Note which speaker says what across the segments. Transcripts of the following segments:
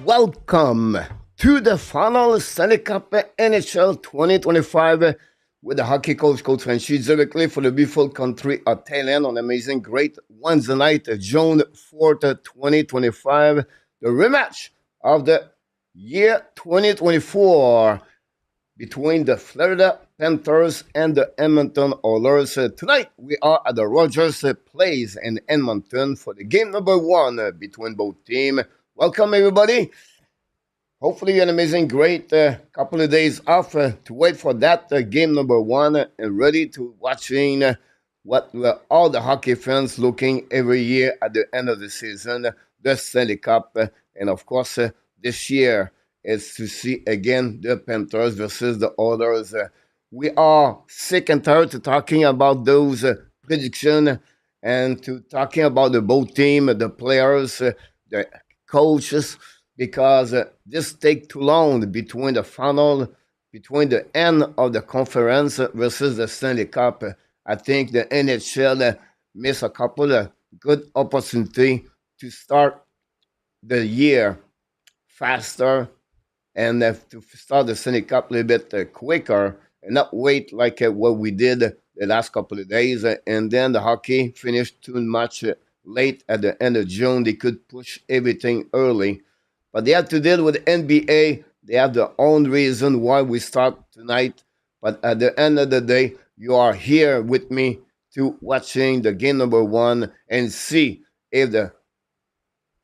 Speaker 1: Welcome to the final Stanley Cup NHL 2025 with the hockey coach Francis directly for the beautiful country of Thailand on amazing great Wednesday night, June 4th, 2025. The rematch of the year 2024 between the Florida Panthers and the Edmonton Oilers. Tonight, we are at the Rogers Place in Edmonton for the game number one between both teams. Welcome, everybody. Hopefully, you had an amazing, great couple of days off to wait for that game number one and ready to watching what all the hockey fans looking every year at the end of the season, the Stanley Cup. And of course, this year is to see again the Panthers versus the Oilers. We are sick and tired to talking about those predictions and to talking about the both team, the players, the coaches, because this take too long between the final, between the end of the conference versus the Stanley Cup. I think the NHL missed a couple of good opportunity to start the year faster and to start the Stanley Cup a little bit quicker and not wait like what we did the last couple of days. And then the hockey finished too much late at the end of June. They could push everything early. But they have to deal with NBA. They have their own reason why we start tonight. But at the end of the day, you are here with me to watching the game number one and see if the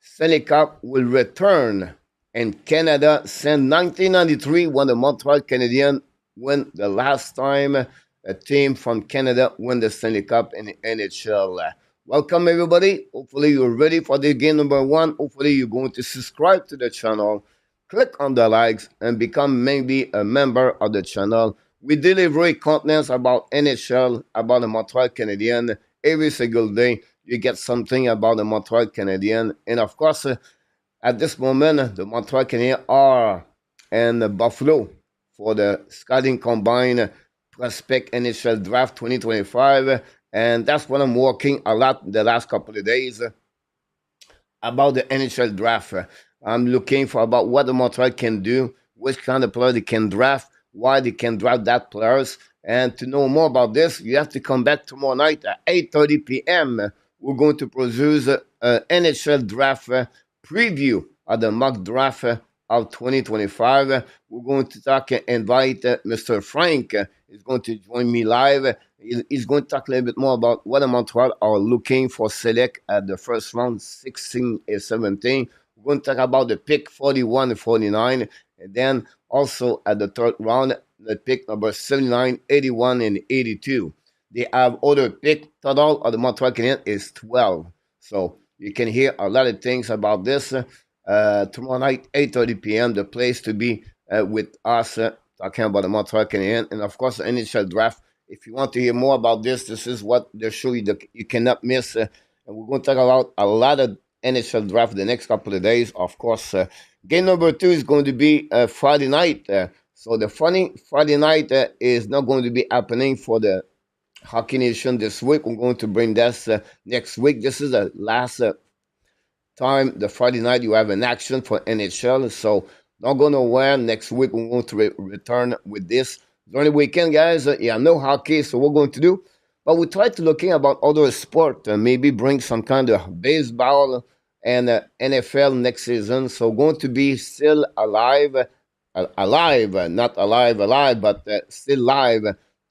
Speaker 1: Stanley Cup will return in Canada since 1993 when the Montreal Canadiens won the last time a team from Canada won the Stanley Cup in the NHL. Welcome, everybody. Hopefully, you're ready for the game number one. Hopefully, you're going to subscribe to the channel, click on the likes, and become maybe a member of the channel. We deliver content about NHL, about the Montreal Canadiens every single day. You get something about the Montreal Canadiens. And of course, at this moment, the Montreal Canadiens are in Buffalo for the Scouting Combine Prospect NHL Draft 2025. And that's what I'm working a lot the last couple of days about the NHL draft. I'm looking for about what the Montreal can do, which kind of player they can draft, why they can draft that players. And to know more about this, you have to come back tomorrow night at 8:30 p.m. We're going to produce an NHL draft preview of the mock draft of 2025. We're going to talk and invite Mr. Frank. He's going to join me live. He's going to talk a little bit more about what the Montreal are looking for select at the first round, 16 and 17. We're going to talk about the pick 41 and 49. And then also at the third round, the pick number 79, 81, and 82. They have other pick. Total of the Montreal Canadiens is 12. So you can hear a lot of things about this. Tomorrow night, 8:30 p.m., the place to be with us talking about the Montreal Canadiens. And of course, the NHL draft. If you want to hear more about this is what they show you that you cannot miss. And we're going to talk about a lot of NHL draft the next couple of days. Of course, game number two is going to be Friday night. So the funny Friday night is not going to be happening for the Hockey Nation this week. We're going to bring this next week. This is the last time, the Friday night, you have an action for NHL. So not go nowhere. Next week, we're going to return with this. During the weekend, guys, no hockey, so we're going to do. But we try to looking about other sport, maybe bring some kind of baseball and NFL next season. So going to be still alive, not alive, but still live,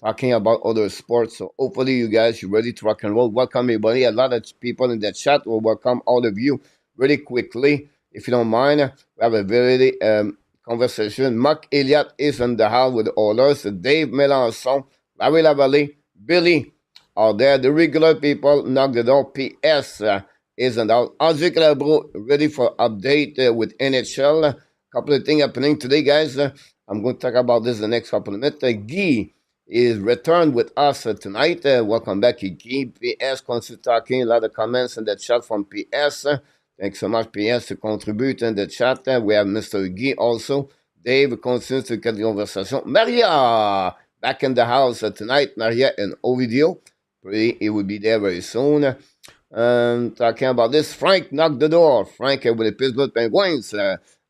Speaker 1: talking about other sports. So hopefully you guys, you're ready to rock and roll. Welcome everybody. A lot of people in the chat will welcome all of you really quickly. If you don't mind, we have a very conversation. Mark Elliott is in the house with the Oilers. Dave Melanson, Larry Lavalley, Billy are there. The regular people knock the door. PS is in the house. Audrey Calabro ready for update with NHL. A couple of things happening today, guys. I'm going to talk about this the next couple of minutes. Guy is returned with us tonight. Welcome back, Guy. PS continues talking. A lot of comments in the chat from PS. Thanks so much, PS, to contribute in the chat. We have Mr. Guy also. Dave continues to get the conversation. Maria, back in the house tonight. Maria and Ovidio. He will be there very soon. Talking about this, Frank knocked the door. Frank with the Pittsburgh Penguins.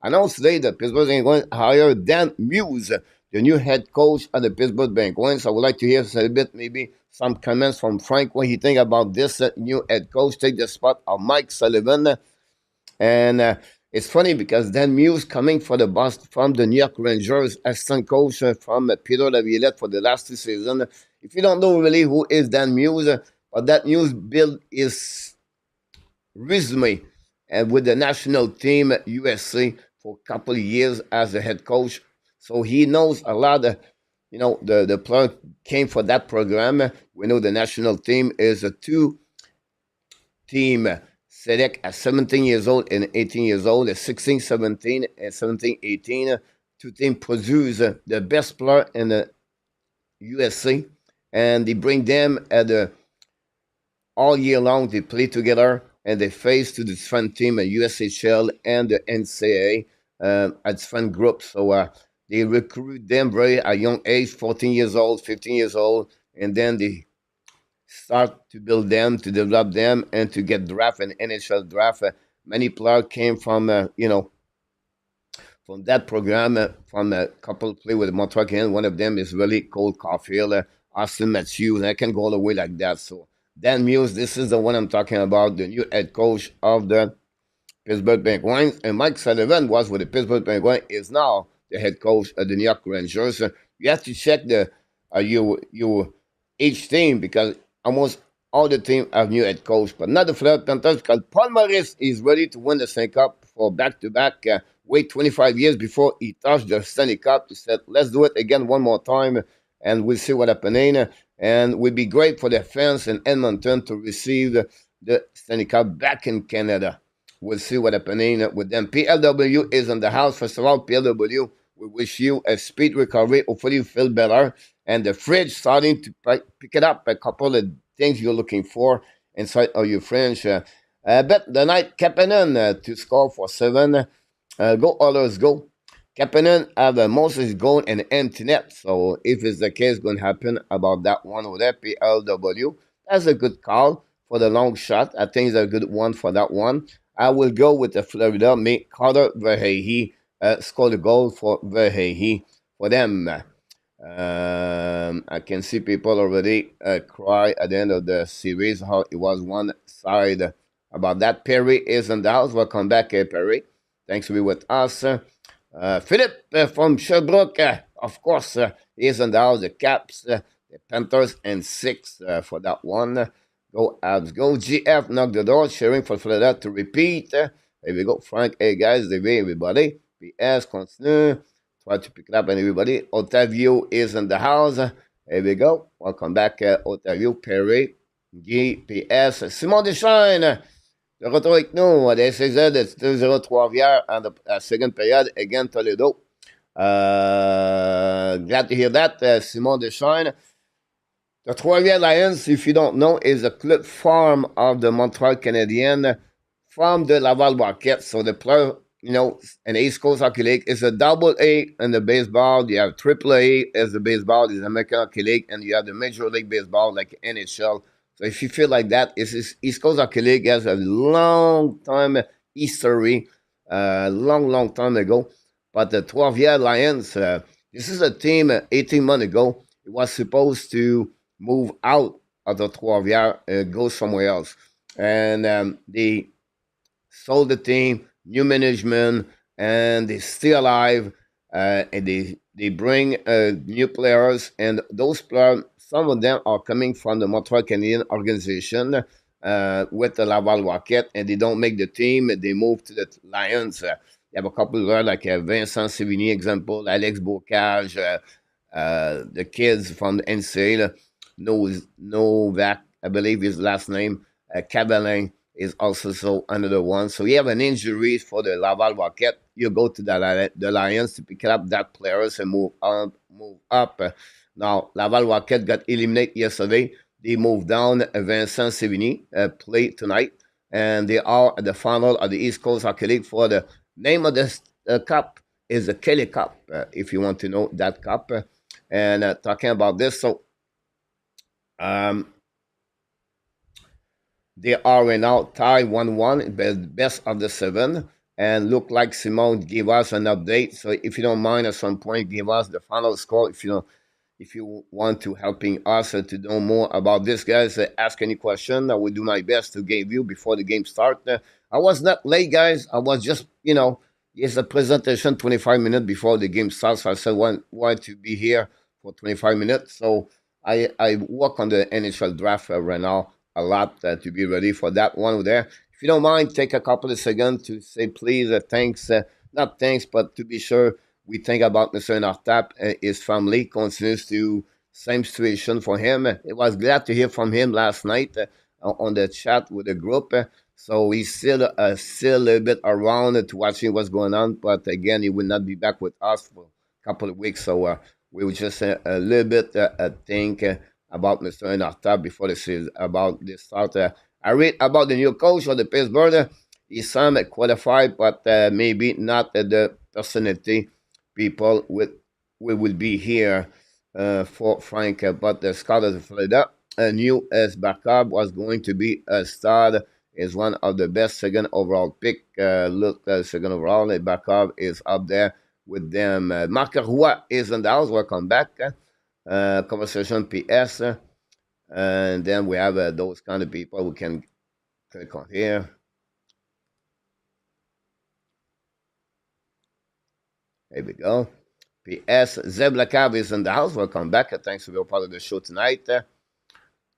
Speaker 1: announced today that Pittsburgh Penguins hired Dan Muse, the new head coach of the Pittsburgh Penguins. I would like to hear a little bit, maybe some comments from Frank, what he think about this new head coach, take the spot of Mike Sullivan. And it's funny because Dan Muse coming for the Boston from the New York Rangers, assistant coach from Peter Laviolette for the last 2 seasons. If you don't know really who is Dan Muse, but that Muse built his resume with the national team USA for a couple of years as a head coach. So he knows a lot of, the player came for that program. We know the national team is a two-team select at 17 years old and 18 years old, 16, 17, and 17, 18. Two teams produce the best player in the USA, and they bring them at all year long. They play together, and they face to the different team, USHL and the NCAA at different groups. So they recruit them very at a young age, 14 years old, 15 years old, and then they start to build them, to develop them, and to get draft and NHL draft. Many players came from, from that program, from a couple play with Montreal Canadiens. One of them is really Cole Caulfield, Austin Matthews, and I can go all the way like that. So Dan Muse, this is the one I'm talking about, the new head coach of the Pittsburgh Penguins. And Mike Sullivan was with the Pittsburgh Penguins, is now the head coach of the New York Rangers. You have to check the each team because almost all the team have new head coach, but not the Florida Panthers because Paul Maurice is ready to win the Stanley Cup for back-to-back. Wait 25 years before he touched the Stanley Cup. He said, let's do it again one more time, and we'll see what happens. And it would be great for the fans in Edmonton to receive the Stanley Cup back in Canada. We'll see what happens with them. PLW is in the house. First of all, PLW, we wish you a speed recovery. Hopefully you feel better. And the fridge starting to pick it up, a couple of things you're looking for inside of your fridge. Bet the night Kapanen to score for 7. Go Oilers, go. Kapanen have the most goal and empty net. So if it's the case, going to happen about that one over there, PLW. That's a good call for the long shot. I think it's a good one for that one. I will go with the Florida. Make Carter Verhey score the goal for Verhey for them. I can see people already cry at the end of the series how it was one side about that. Perry is in the house. Welcome back, Perry. Thanks for being with us. Philip from Sherbrooke, of course, is in the house. The Caps, the Panthers, and 6 for that one. Go Habs, go. GF knock the door, cheering for Florida to repeat. Here we go. Frank, hey guys, everybody. PS, continue. Try to pick it up and everybody. Otavio is in the house. Here we go. Welcome back, Otavio, Perry, Guy, PS. Simon Deschênes, de retour avec nous. Des 16 de 2-0 hier en la seconde période against Toledo. Glad to hear that, Simon Deschênes. The Trois-Rivières Lions, if you don't know, is a club farm of the Montreal Canadiens from the Laval Rocket. So the player, an East Coast Hockey League is a double A in the baseball. You have triple A as the baseball, is American Hockey League, and you have the Major League Baseball like NHL. So if you feel like that, East Coast Hockey League has a long time history, long time ago. But the Trois-Rivières Lions, this is a team 18 months ago. It was supposed to move out of the Trois-Rivières, go somewhere else. And they sold the team, new management, and they're still alive. And they bring new players, and those players, some of them are coming from the Montreal Canadiens organization with the Laval Rocket, and they don't make the team. They move to the Lions. You have a couple of like Vincent Sévigny, example, Alex Bocage, the kids from the NCAA, Novak, I believe his last name, Cabalin is also so another one. So you have an injury for the Laval Rocket. You go to the Lions to pick up that players and move up. Now, Laval Rocket got eliminated yesterday. They moved down. Vincent Sévigny play tonight. And they are at the final of the East Coast Hockey League for the name of the cup is the Kelly Cup, if you want to know that cup. And talking about this, so they are right now tied 1-1, best of the 7. And look like Simone give us an update. So if you don't mind, at some point, give us the final score. If you want to helping us to know more about this, guys, ask any question. I will do my best to give you before the game start. I was not late, guys. I was just, it's a presentation 25 minutes before the game starts. So I said, want to be here for 25 minutes. So I work on the NHL draft right now a lot to be ready for that one there. If you don't mind, take a couple of seconds to say please, thanks, not thanks, but to be sure we think about Mr. Nartap, his family continues to same situation for him. It was glad to hear from him last night on the chat with the group. So he's still a little bit around to watching what's going on, but again, he will not be back with us for a couple of weeks. So we will just a little bit think about Mr. Nartap before this is about this start. I read about the new coach of the Pittsburgh. He some qualified, but maybe not the personality people will be here for Frank. But the Scott of Florida knew as Barkov was going to be a star. Is one of the best second overall pick. Look, second overall, Barkov is up there with them. Marc Roy is in the house. Welcome back. Conversation PS. And then we have those kind of people we can click on here. There we go. PS. Zeb Lacab is in the house. Welcome back. Thanks for being part of the show tonight.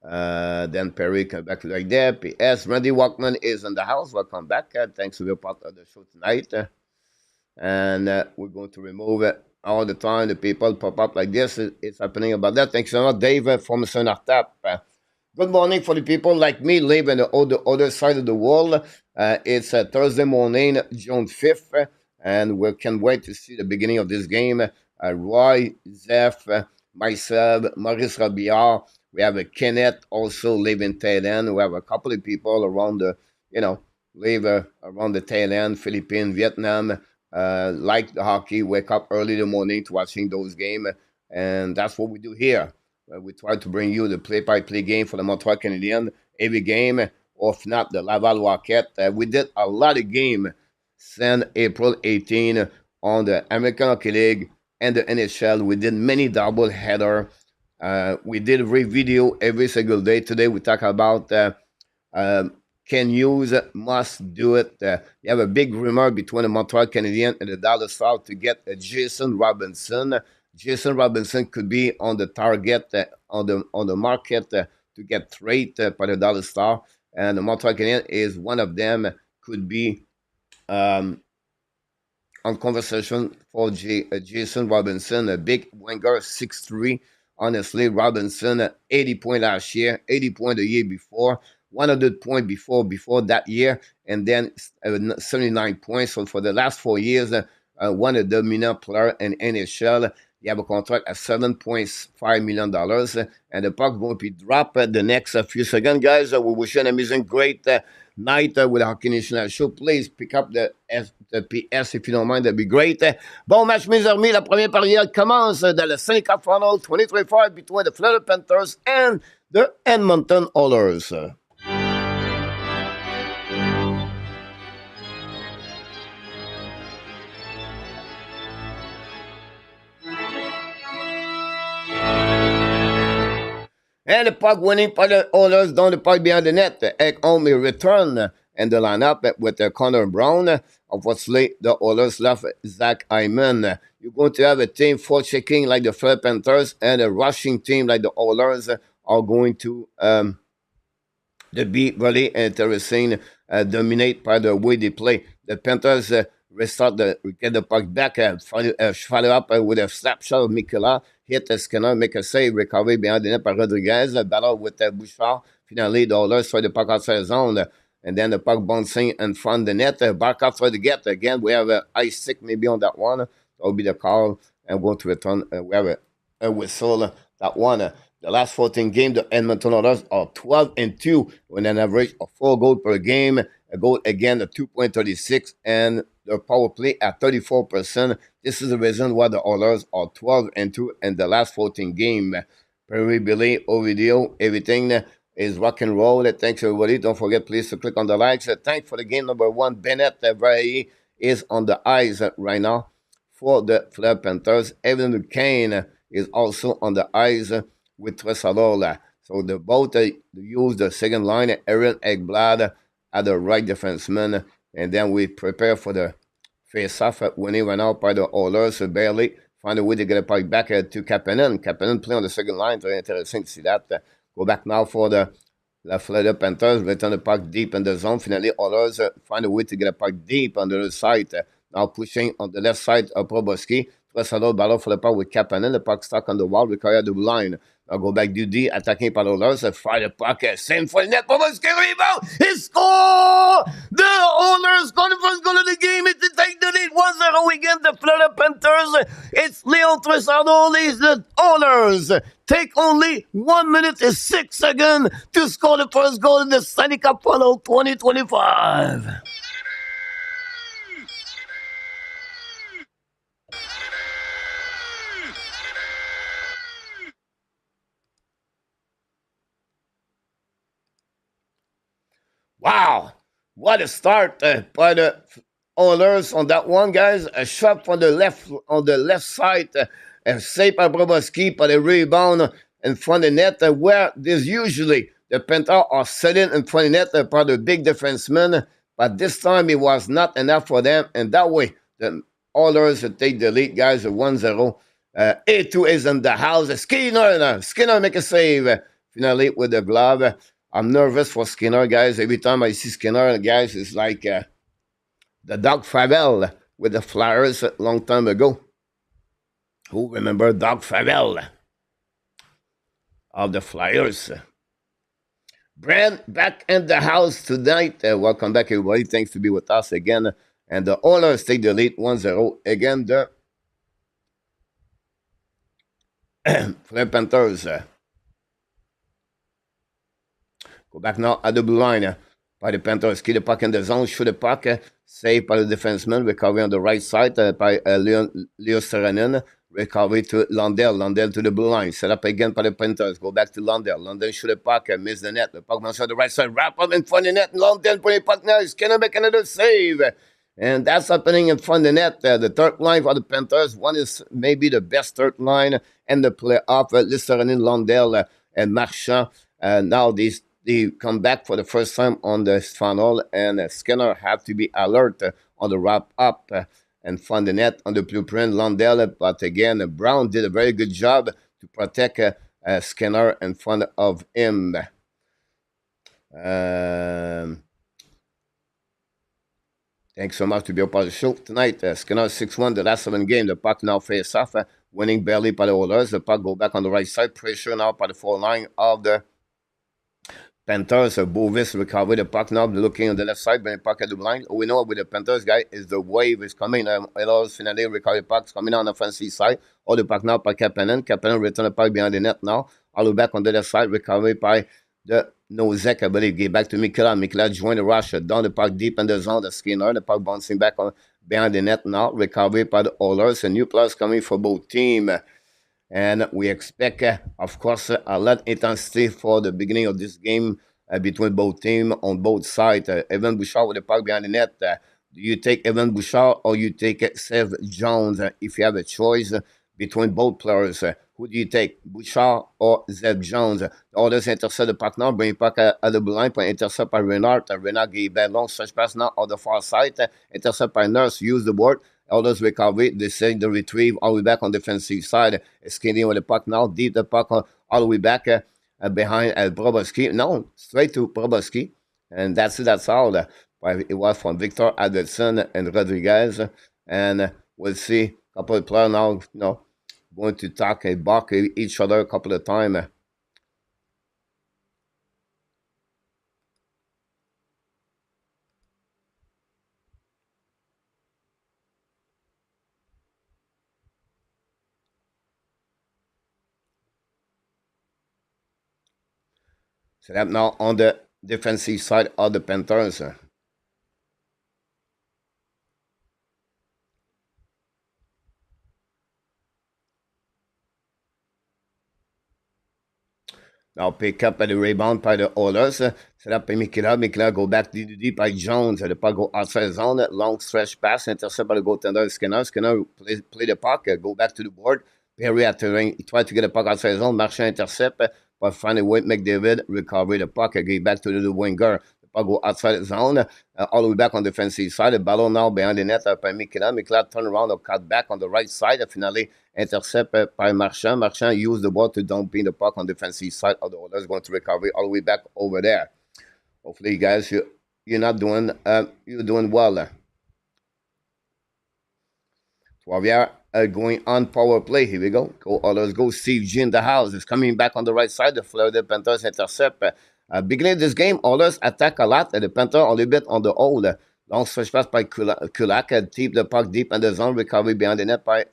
Speaker 1: Then Perry come back like that. PS. Randy Walkman is in the house. Welcome back. Thanks for being part of the show tonight. And we're going to remove it all the time. The people pop up like this. It's happening about that. Thanks so much, Dave from Sonartap. Good morning for the people like me live on the other side of the world. It's Thursday morning, June 5th. And we can't wait to see the beginning of this game. Roy, Zeph, myself, Maurice Robillard. We have Kenneth also live in Thailand. We have a couple of people around the, live around the Thailand, Philippines, Vietnam. Like the hockey, wake up early in the morning to watching those games. And that's what we do here. We try to bring you the play-by-play game for the Montreal Canadiens every game, or if not, the Laval Rocket. We did a lot of games since April 18 on the American Hockey League and the NHL. We did many double header. We did video every single day. Today we talk about can use it, must do it. You have a big rumor between the Montreal Canadiens and the Dallas Stars to get Jason Robinson. Jason Robinson could be on the target on the market to get traded by the Dallas Stars, and the Montreal Canadiens is one of them. Could be on conversation for Jason Robinson, a big winger, 6'3". Honestly, Robinson, 80 points last year, 80 points the year before, 100 points before that year, and then 79 points. So for the last 4 years, one of the dominant player in NHL. You have a contract at $7.5 million, and the puck going to be dropped the next few seconds, guys. We wish you an amazing, great night with the Hockey National Show. Please pick up the PS if you don't mind, that'd be great. Bon match, mes amis. La première période commence dans le Stanley Cup Final 2025 between the Florida Panthers and the Edmonton Oilers. And the puck winning by the Oilers down the puck behind the net. Ekholm will return in the lineup with Connor Brown. Unfortunately, the Oilers left Zach Hyman. You're going to have a team for-checking like the Florida Panthers and a rushing team like the Oilers are going to be really interesting, dominate by the way they play. The Panthers get the puck back, follow up with a slap shot of Mikula. Hit the scanner, make a save, recovery behind the net by Rodriguez, battle with Bouchard. Finally, the Oilers try the puck outside the zone, and then the puck bouncing in front of the net. Barkov try to get again. We have an ice stick maybe on that one. That will be the call, and we're going to return. We have a whistle. That one. The last 14 games, the Edmonton Oilers are 12-2 with an average of 4 goals per game. A goal again at 2.36, and the power play at 34%. This is the reason why the Oilers are 12-2 in the last 14 games. Perry, Billy, Ovidio, everything is rock and roll. Thanks everybody. Don't forget please to click on the likes. Thanks for the game number 1. Bennett, Vrahi, is on the ice right now for the Florida Panthers. Evan Kane is also on the ice with Draisaitl. So the both use the second line, Aaron Ekblad at the right defenseman, and then we prepare for the face-off winning right now by the Oilers. Barely find a way to get a puck back to Kapanen. Kapanen play on the second line. Very interesting to see that. Go back now for the Florida Panthers. Return the puck deep in the zone. Finally, Oilers find a way to get a puck deep on the other side. Now pushing on the left side of Bobrovsky. Draisaitl battle for the puck with Kapanen. The puck stuck on the wall. Require the line. Now go back Dudy, attacking par Oilers. Fire the puck. Same for the net. Bobrovsky rebound. He score! The Oilers got the first goal of the game. It's to take the lead 1-0 against the Florida Panthers. It's Leon Draisaitl. It's the Oilers. Take only 1 minute and 6 seconds to score the first goal in the Stanley Cup Final 2025. Wow, what a start by the Oilers on that one, guys. A shot from the left on the left side, saved by Bobrovsky, but a rebound in front of the net, where there's usually the Panthers are sitting in front of the net by the big defenseman, but this time it was not enough for them, and that way the Oilers take the lead, guys, 1-0. A2 is in the house. Skinner make a save, finally with the glove. I'm nervous for Skinner, guys. Every time I see Skinner, guys, it's like the Doc Favell with the Flyers a long time ago. Who remember Doc Favell of the Flyers? Brand back in the house tonight. Welcome back, everybody. Thanks to be with us again. And the Oilers take the lead 1-0 again. The Florida Panthers. Go back now at the blue line by the Panthers. Keep the puck in the zone. Shoot the puck. Saved by the defenseman. Recovery on the right side by Leo Saranen. Recovery to Lundell. Lundell to the blue line. Set up again by the Panthers. Go back to Lundell. Lundell shoot the puck. Miss the net. The puck mounts on the right side. Wrap up in front of the net. Lundell putting the puck now. He's going to make another save. And that's happening in front of the net. The third line for the Panthers. One is maybe the best third line in the playoff. Saranen, Lundell, and Marchand. Now they come back for the first time on the funnel, and Skinner have to be alert on the wrap up and find the net on the blueprint. Lundell, but again, Brown did a very good job to protect Skinner in front of him. Thanks so much to be a part of the show tonight. Skinner 6-1, the last 7 games. The puck now face off, winning barely by the Oilers. The puck go back on the right side, pressure now by the 4-line of the Panthers. Bovis recover the puck now, looking on the left side, bring the puck at the line. We know with the Panthers guy is the wave is coming. Oilers finally recover the puck coming on the offensive side. All the puck now by Kapanen. Kapanen return the puck behind the net now. All the back on the left side, recovery by the Nozek, I believe. Get back to Mikla. Mikla join the rush down the puck deep in the zone. The Skinner, the puck bouncing back on behind the net now. Recovery by the Oilers. A new players coming for both teams. And we expect, of course, a lot of intensity for the beginning of this game between both teams on both sides. Evan Bouchard with the puck behind the net. Do you take Evan Bouchard or you take Seth Jones? If you have a choice between both players, who do you take, Bouchard or Seth Jones? The others intercept the puck now, bring puck at the blue line, intercept by Renard. Renard gave that long stretch pass now on the far side. Intercept by Nurse, use the board. Others recovery, they say the retrieve all the way back on the defensive side. Skating with the puck now, deep the puck all the way back behind Bobrovsky. No, straight to Bobrovsky. And that's all. It was from Victor Alderson and Rodriguez. And we'll see a couple of players now, going to talk and bark each other a couple of times. So that now on the defensive side of the Panthers. Now pick up the rebound by the Oilers. Set up by Mikela. Mikela go back deep by Jones. The puck go outside zone. Long stretch pass. Intercept by the goaltender Skinner. Skinner play the puck. Go back to the board. Perry at the ring. He tried to get the puck outside zone. Marchand intercept. But finally, wait, McDavid recover the puck. Give back to the winger. The puck go outside zone. All the way back on the defensive side. The ball now behind the net by Mikela. Mikela turn around or cut back on the right side. Finally, intercept by Marchand. Marchand used the ball to dump in the puck on the defensive side of the Oilers, going to recover all the way back over there. Hopefully, guys, you're not doing you're doing well. Poirier going on power play. Here we go. Go Oilers. Go Steve G in the house. It's coming back on the right side. The Florida Panthers intercept. Beginning of this game, Oilers attack a lot. The Panthers a little bit on the hold. Long stretch pass by Kulak. Keep the puck deep in the zone. Recovery behind the net by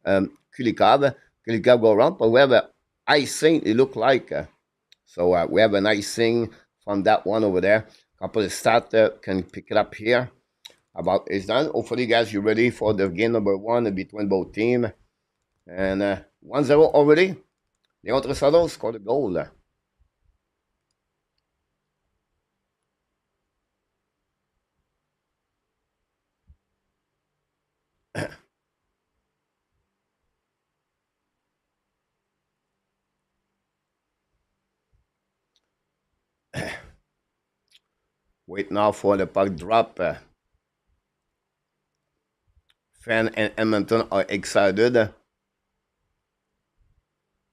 Speaker 1: Kulikov. Kulikov go around. But we have an icing, it look like. So we have an icing from that one over there. Couple of stats can pick it up here. About it's done. Hopefully, guys, you're ready for the game number 1 between both teams. And 1-0 already. Leon Draisaitl scored a goal. Wait now for the puck drop. Fan and Edmonton are excited.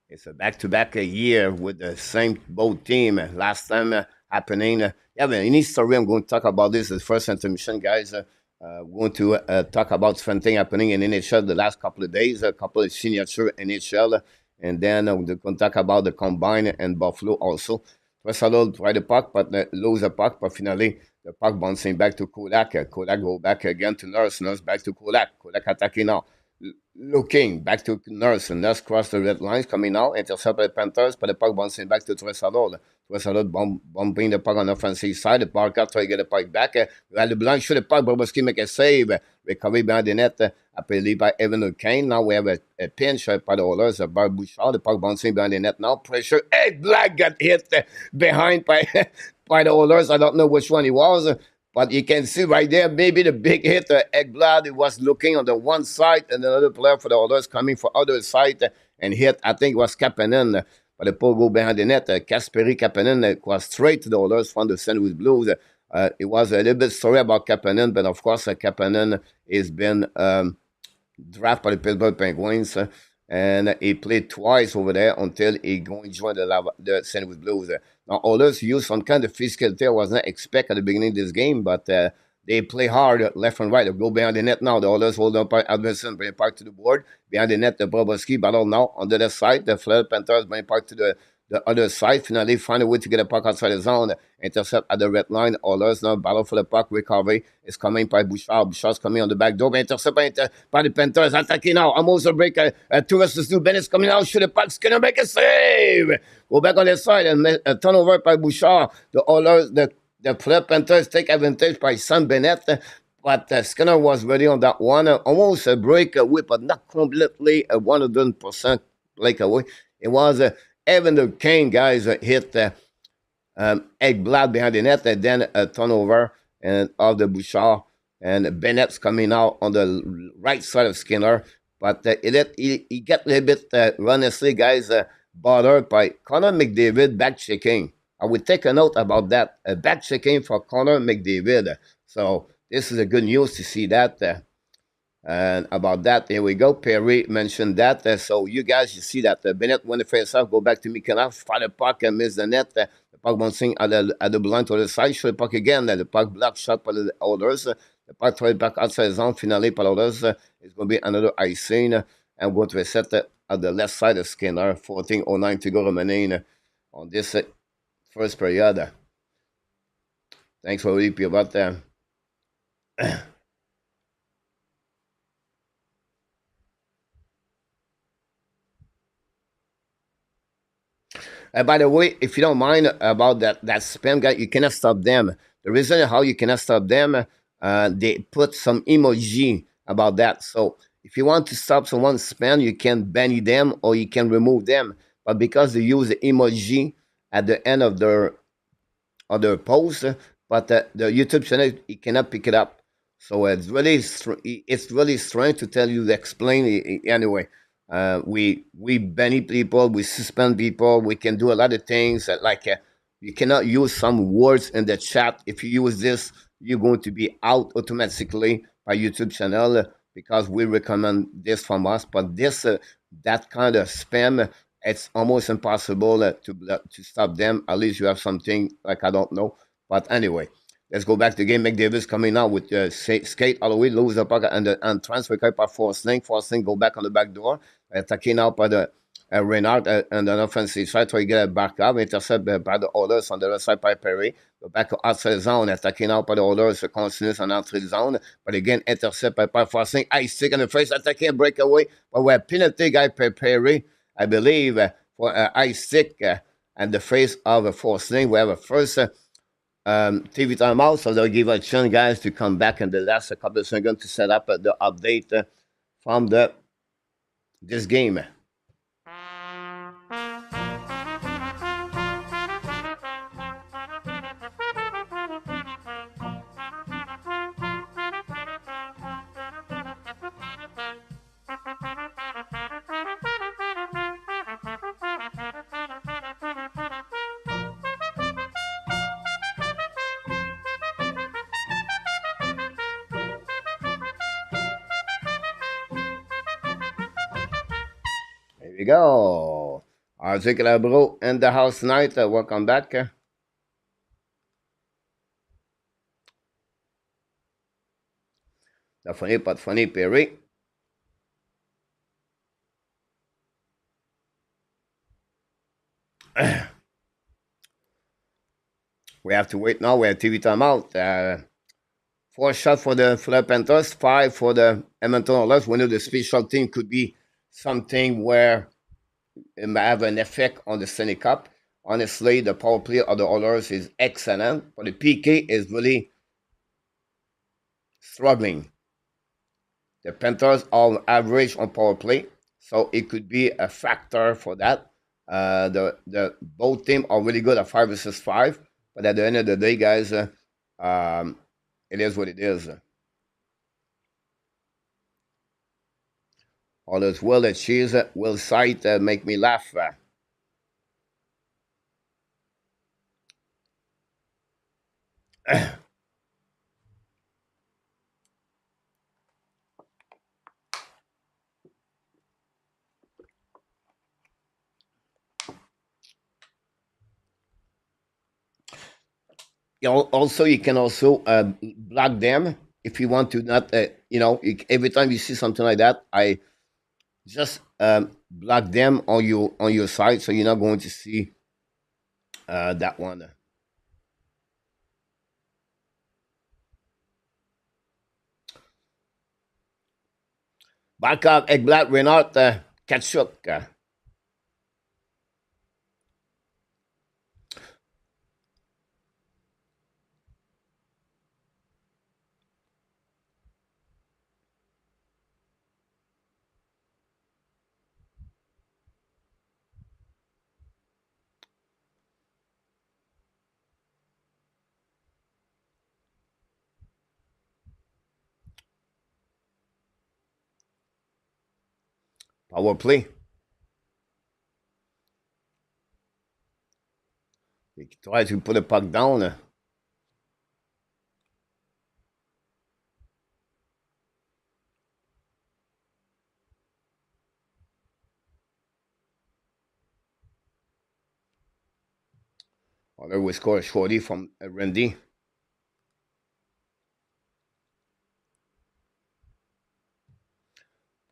Speaker 1: It's a back-to-back year with the same both team. Last time happening. Yeah, man, in history, I'm going to talk about this. The first intermission, guys. We're going to talk about something happening in NHL the last couple of days. A couple of signature NHL. And then we're going to talk about the combine and Buffalo also. Draisaitl try the puck, but lose the puck. But finally, the puck bouncing back to Kulak. Kulak go back again to Nurse. Nurse back to Kulak. Kulak attacking now. Looking back to Nurse. And Nurse cross the red lines coming now. Intercept by the Panthers, but the puck bouncing back to Draisaitl. Draisaitl bumping the puck on the offensive side. The Barkov try to get the puck back. LeBlanc shoot the puck. Bobrovsky make a save. Recovery behind the net. Appelé by Evan Kane. Now we have a pinch by the Oilers. Bar Bouchard. The puck bouncing behind the net now. Pressure. Black got hit behind by by the Oilers. I don't know which one he was. But you can see right there, maybe the big hit, Ekblad, he was looking on the one side, and another player for the Oilers coming for other side and hit, I think it was Kapanen, but the puck go behind the net. Kasperi Kapanen was straight to the Oilers from the St. Louis Blues. It was a little bit story about Kapanen, but of course, Kapanen has been drafted by the Pittsburgh Penguins, and he played twice over there until he going to join the St. Louis Blues. Now, Oilers used some kind of physicality I was not expect at the beginning of this game, but they play hard left and right. They go behind the net now. The Oilers hold up by Alverson, bring it back to the board. Behind the net, the Bobrovsky battle now on the left side. The Florida Panthers bring it back to the other side. Finally, find a way to get a puck outside the zone. Intercept at the red line. Oilers now battle for the puck. Recovery is coming by Bouchard. Bouchard's coming on the back door. Intercept by the Panthers. Attacking now. Almost a break. Two versus two. Bennett's coming out. Shoot the puck. Skinner make a save. Go back on the side and a turnover by Bouchard. The Oilers, the Florida Panthers take advantage by Sam Bennett. But Skinner was ready on that one. Almost a breakaway, but not completely a 100% breakaway. It was Evan Kane, guys, hit Ekblad behind the net, and then a turnover of the Bouchard. And Bennett's coming out on the right side of Skinner. But he got a little bit, honestly, guys, bothered by Connor McDavid back checking. I would take a note about that. Back checking for Connor McDavid. So this is a good news to see that. And about that, here we go. Perry mentioned that. So you guys, you see that Bennett won the face off, go back to Mikela, fire the puck and miss the net. The puck bouncing at the blind to the side, shoot the puck again. The puck block shot by the Oilers. The puck throw it back outside the zone. Finally, by the Oilers, it's going to be another icing. And go to a set at the left side of Skinner. 14:09 to go remaining on this first period. Thanks for repeating about that. By the way, if you don't mind about that spam guy, you cannot stop them. The reason how you cannot stop them, they put some emoji about that. So if you want to stop someone spam, you can ban them or you can remove them. But because they use the emoji, at the end of their other post, but the YouTube channel it cannot pick it up. So it's really strange to tell you to explain anyway. We ban people, we suspend people, we can do a lot of things like you cannot use some words in the chat. If you use this, you're going to be out automatically by YouTube channel because we recommend this from us. But this that kind of spam, it's almost impossible to stop them. At least you have something like I don't know. But anyway, let's go back to the game. McDavid coming out with skate all the way, lose the puck and transfer cut by Forsling. Forsling go back on the back door, attacking out by the Renard and an offensive side, try to get a Barkov, intercept by the Oilers on the other side by Perry. Go back outside zone, attacking out by the Oilers, continues on outside zone, but again intercept by Forsling. Ice stick in the face, attacking breakaway, but we have penalty guy Perry, I believe, for ice stick and the face of Forsling. We have a first TV timeout, so they'll give a chance, guys, to come back in the last couple of seconds to set up the update from this game. Here we go. RJ Calabro in the house tonight. Welcome back. The funny but funny Perry. We have to wait now. We have TV timeout. 4 shots for the Florida Panthers, 5 for the Edmonton Oilers. We know the special team could be something where it might have an effect on the Stanley Cup. Honestly, the power play of the Oilers is excellent, but the PK is really struggling. The Panthers are average on power play, so it could be a factor for that. The both teams are really good at 5 versus 5, but at the end of the day, guys, it is what it is. All is well that cheese will sight make me laugh. Also, you can also block them if you want to not, every time you see something like that, I just block them on your side, so you're not going to see that one. Barkov, Ekblad, Renard, Kachuk. Power play. He tries to put the puck down. Although we score a shorty from Randy.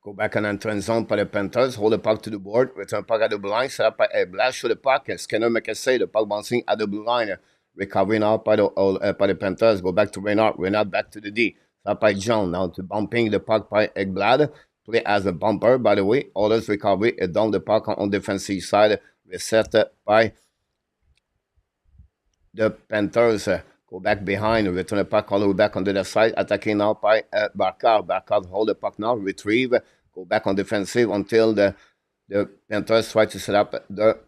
Speaker 1: Go back on entrance zone by the Panthers. Hold the puck to the board. Return puck at the blue line. Set up by a blast through the puck. And Skinner make a save. The puck bouncing at the blue line. Recovering out by the Panthers. Go back to Reynard. Reynard back to the D. Set up by John. Now to bumping the puck by Ekblad. Play as a bumper, by the way. Oilers recovery. Down the puck on defensive side. Reset by the Panthers. Go back behind. Return the puck all the way back on the other side. Attacking now by Barkov. Barkov hold the puck now. Retrieve. Go back on defensive until the Panthers try to set up the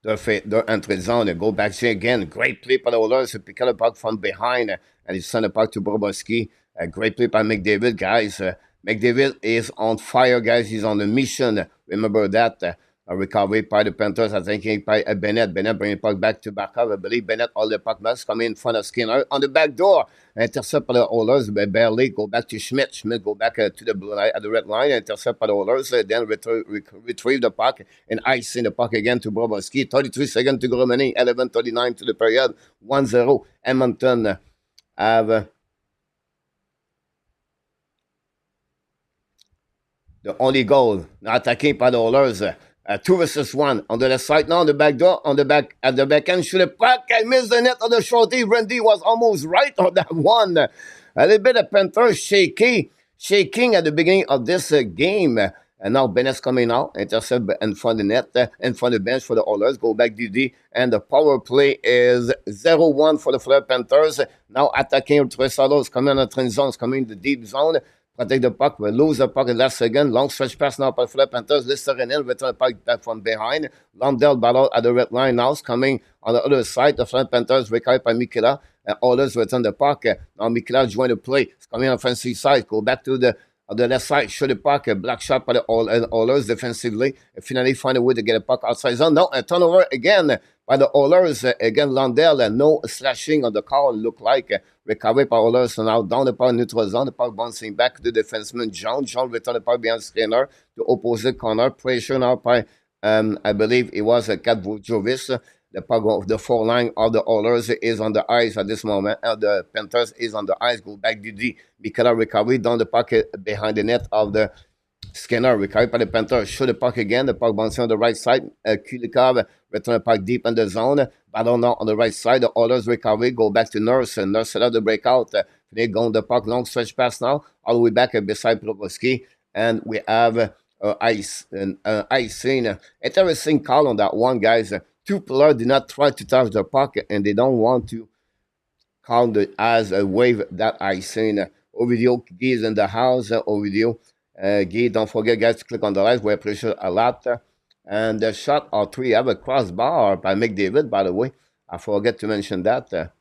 Speaker 1: their entry zone. They go back here again. Great play by the Oilers. They pick up the puck from behind and he send the puck to Bobrovsky. A great play by McDavid, guys. McDavid is on fire, guys. He's on a mission. Remember that. A recovery by the Panthers. I think by Bennett. Bennett bringing the puck back to Barkov. I believe Bennett, all the puck must come in front of Skinner on the back door. Intercept by the Oilers. Barely go back to Schmidt. Schmidt go back to the blue line at the red line. Intercept by the Oilers. Then retrieve the puck and ice in the puck again to Bobrovsky. 33 seconds to go remaining. 11:39 to the period. 1-0. Edmonton have the only goal attacking by the Oilers. 2 versus 1 on the left side now on the back door on the back at the back end shoot the puck. I missed the net on the shorty. Randy was almost right on that one. A little bit of Panthers shaking at the beginning of this game. And now Bennett's coming out, intercept in front of the net, in front of the bench for the Oilers. Go back DD, and the power play is 0-1 for the Florida Panthers. Now attacking Draisaitl is coming on the trend zone, is coming in the deep zone. Protect the puck, we lose the puck in last second. Long stretch pass now by Florida Panthers. Listerinen return the puck back from behind. Lundell battle at the red line now is coming on the other side. The Florida Panthers recovered by Mikela. Oilers return the puck. Now Mikela join the play. It's coming on the offensive side. Go back to the left side, shoot the puck, a black shot by the Oilers defensively. Finally find a way to get a puck outside zone. No, a turnover again by the Oilers. Again, Lundell, no slashing on the call, look like. Recovery by Oilers, so now down the puck, neutral zone. The puck bouncing back to the defenseman, John. John return the puck behind Skinner to opposite corner. Pressure now by, I believe it was Kat Vujovic. The puck of the 4 line of the Oilers is on the ice at this moment. The Panthers is on the ice. Go back DD. Mikela recovery down the puck behind the net of the Skinner. Recovery by the Panthers. Shoot the puck again. The puck bouncing on the right side. Kulikov return the puck deep in the zone. Battle now on the right side. The Oilers recovery. Go back to Nurse. Nurse set up the breakout. They go on the puck. Long stretch pass now. All the way back beside Bobrovsky. And we have ice scene. Interesting call on that one, guys. 2 players did not try to touch the puck, and they don't want to count it as a wave that I seen. Ovidio, Guy is in the house. Ovidio, Guy, don't forget, guys, to click on the likes. We appreciate a lot. And the shot or 3 have a crossbar by McDavid, by the way. I forget to mention that.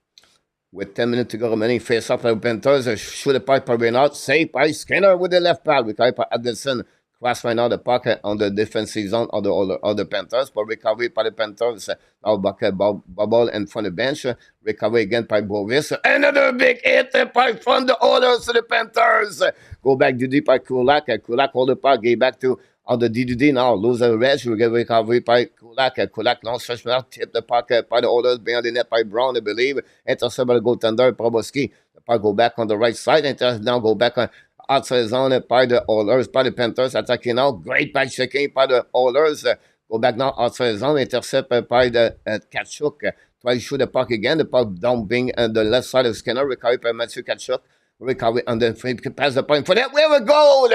Speaker 1: With 10 minutes to go remaining, face up by Panthers. Shoot the puck by Reynolds. Save by Skinner with the left pad. We by Addison. Cross right now the puck on the defensive zone of the Panthers, but recovery by the Panthers. Now bubble in front of the bench. Recovery again by Bovis. Another big hit by from the Oilers to the Panthers. Go back to deep by Kulak. Kulak hold the puck, get back to on the DDD now. Lose the rest. We get recovery by Kulak. Kulak long stretch now. Tip the puck by the Oilers behind the net by Brown, I believe. Intercept by the goaltender, Bobrovsky. The puck go back on the right side. And now go back on outside zone by the Oilers, by the Panthers attacking now. Great back checking by the Oilers. Go back now outside zone. Intercept by the Tkachuk. Try to shoot the puck again. The puck dumping on the left side of Skinner. Recovery by Matthew Tkachuk. Recovery on the frame. Pass the point for that. We have a goal.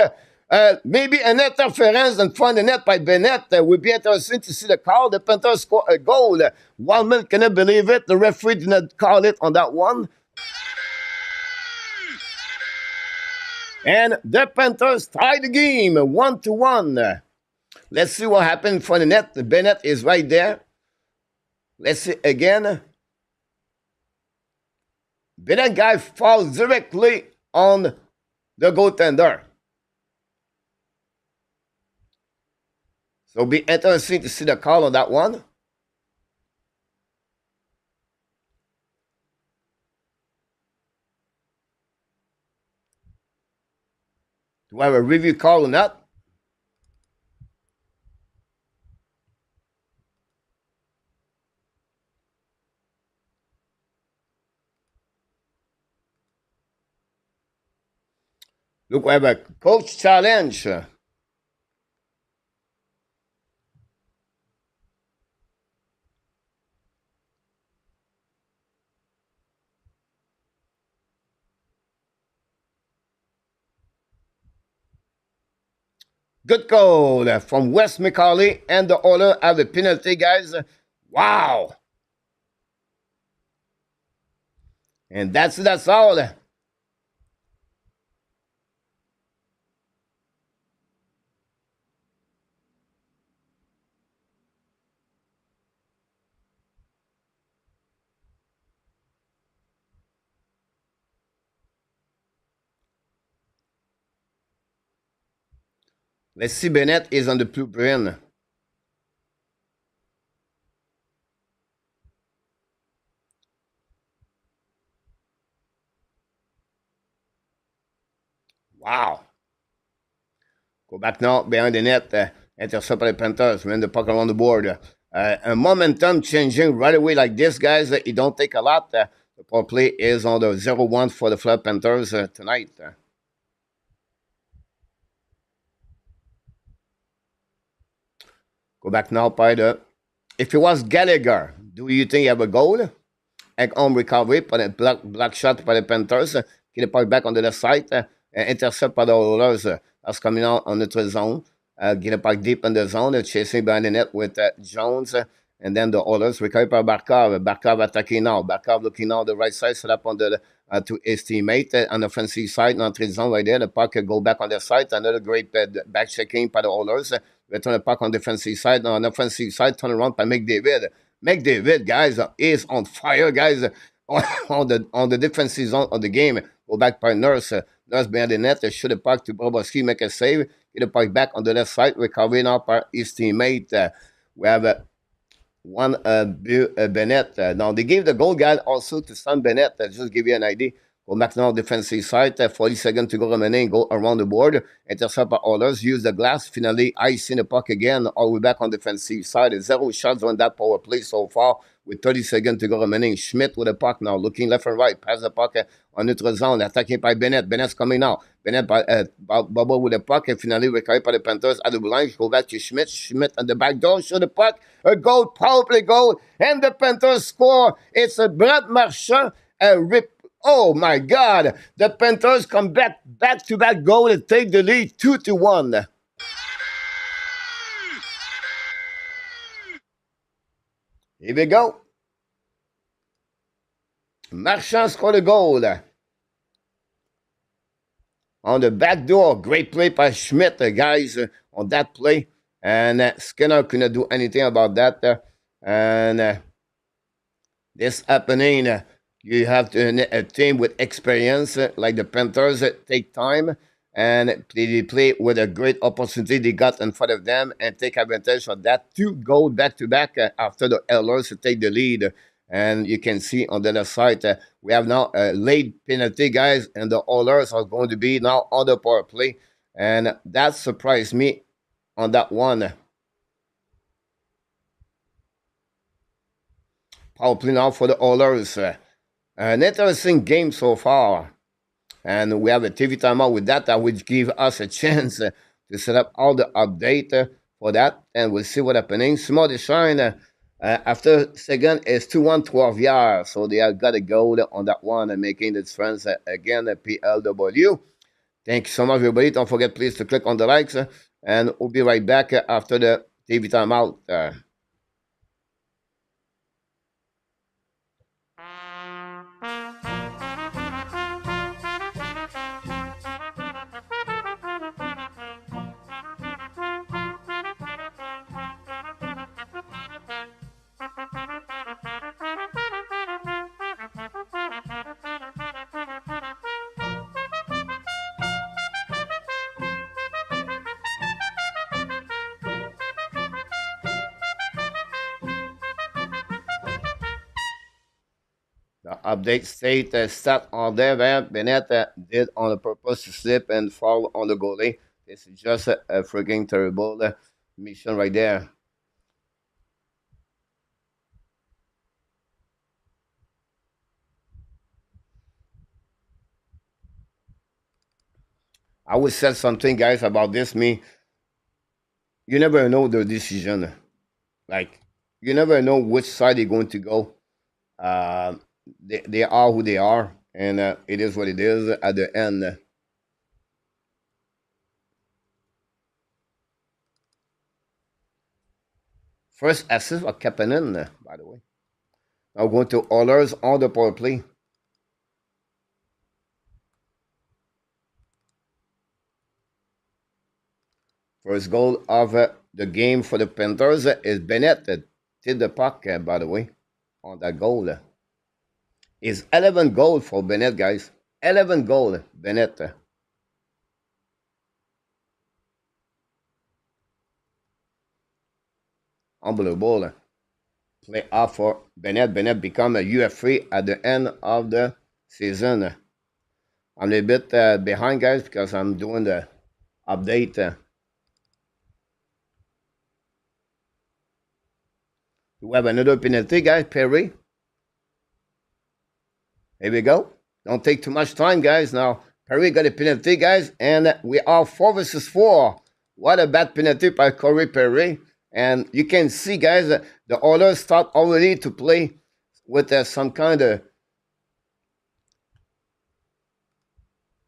Speaker 1: Maybe an interference in front of the net by Bennett. Would be interesting to see the call. The Panthers score a goal. Wildman cannot believe it. The referee did not call it on that one. And the Panthers tie the game 1-1. Let's see what happened for the net. Bennett is right there. Let's see again. Bennett guy falls directly on the goaltender. So it'll be interesting to see the call on that one. Do I have a review call on that? Look, we have a coach challenge. Good goal from Wes McCauley, and the Oilers have a penalty, guys. Wow. And that's all. Let's see, Bennett is on the blueprint. Wow. Go back now behind the net. Intercept by the Panthers. Win the puck around the board. A momentum changing right away like this, guys. It don't take a lot. The power play is on the 0-1 for the Florida Panthers tonight. Go back now by the. If it was Gallagher, do you think you have a goal? Egg home recovery, but a black shot by the Panthers. Get the puck back on the left side. Intercept by the Oilers. That's coming out on the zone. Get the puck deep in the zone. Chasing behind the net with Jones. And then the Oilers recover by Barkov. Barkov attacking now. Barkov looking now the right side, set up on the to his teammate on the offensive side, not the zone right there. The puck go back on the side. Another great back checking by the Oilers. Return the puck on the defensive side. On the offensive side, turn around by McDavid. McDavid, guys, is on fire, guys, on the defensive zone of the game. Go back by Nurse. Nurse behind the net. Shoot the puck to Bobrovsky, make a save. Get the puck back on the left side. Recovery now by his teammate. We have one Bennett. Now, they gave the goal guy also to Sam Bennett. Just give you an idea. Go back now defensive side. 40 seconds to go remaining. Go around the board. Intercept by Oilers. Use the glass. Finally, icing the puck again. All the way back on defensive side. 0 shots on that power play so far with 30 seconds to go remaining. Schmidt with the puck now. Looking left and right. Pass the puck on neutral zone. Attacking by Bennett. Bennett's coming now. Bennett by Bubble with the puck. And finally, recovered by the Panthers at the line. Go back to Schmidt. Schmidt on the back door. Show the puck. A goal. Power play goal. And the Panthers score. It's a Brad Marchand. A rip. Oh my God! The Panthers come back to back goal and take the lead 2-1. Here we go. Marchand scored a goal on the back door. Great play by Schmidt, guys, on that play. And Skinner couldn't do anything about that. And this happening. You have a team with experience like the Panthers take time and they play with a great opportunity they got in front of them and take advantage of that. 2 goals back-to-back after the Oilers take the lead. And you can see on the left side, we have now a late penalty, guys, and the Oilers are going to be now on the power play. And that surprised me on that one. Power play now for the Oilers. An interesting game so far. And we have a TV timeout with that which give us a chance to set up all the update for that. And we'll see what happening. Small Deschamps, after second is 2-1, 12 yards. So they have got a goal on that one and making the difference again, PLW. Thank you so much, everybody. Don't forget, please, to click on the likes. And we'll be right back after the TV timeout. The update state stat on there where Bennett did on the purpose to slip and fall on the goalie. This is just a freaking terrible mission right there. I always said something, guys, about this. You never know the decision. Like, you never know which side you're going to go. They are who they are, and it is what it is at the end. First assist for Kapanen, by the way. Now going to Oilers on the power play. First goal of the game for the Panthers is Bennett. Did the puck, by the way, on that goal. It's 11 goal for Bennett, guys. 11 goal, Bennett. Unbelievable play off for Bennett. Bennett become a UF3 at the end of the season. I'm a bit behind, guys, because I'm doing the update. We have another penalty, guys. Perry. Here we go. Don't take too much time, guys. Now, Perry got a penalty, guys, and we are 4-4. What a bad penalty by Corey Perry. And you can see, guys, the Oilers start already to play with some kind of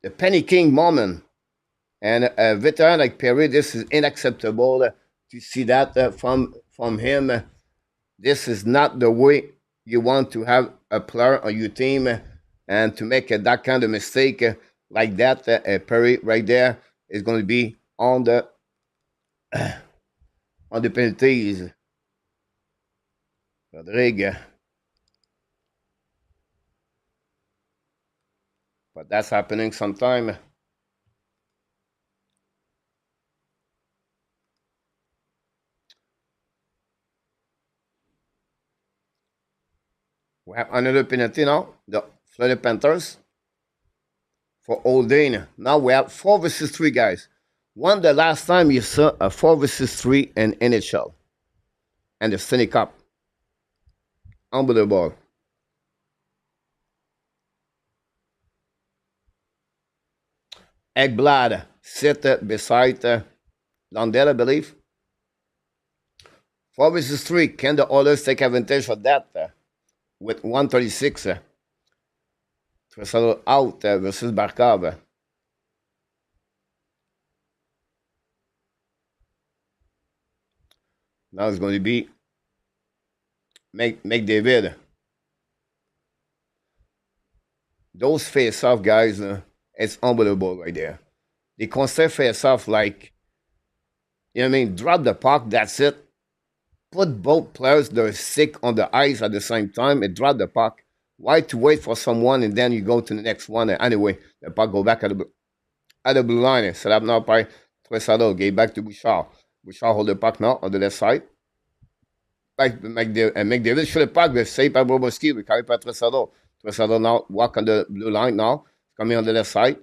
Speaker 1: the panicking moment. And a veteran like Perry, this is unacceptable to see that from him. This is not the way you want to have a player on your team, and to make that kind of mistake like that, Perry right there is going to be on the on the penalties. Rodrigue. But that's happening sometime. We have another penalty now. The Florida Panthers for Oldane. Now we have 4-3, guys. When the last time you saw a 4-3 in NHL and the Stanley Cup? Unbelievable. Ekblad sit beside Lundell, I believe. 4-3. Can the Oilers take advantage of that with 136? Draisaitl out versus Barkov. Now it's going to be McDavid. Those face-off, guys, it's unbelievable right there. They constant face-off like, you know what I mean? Drop the puck, that's it. Put both players that are sick on the ice at the same time and drop the puck. Why to wait for someone and then you go to the next one? Anyway, the puck go back at the blue line. Set up now by Draisaitl. Get back to Bouchard. Bouchard hold the puck now on the left side. Like McDavid shoot the puck, but saved by Bobrovsky. We carry by Draisaitl. Draisaitl now walk on the blue line now. Coming on the left side.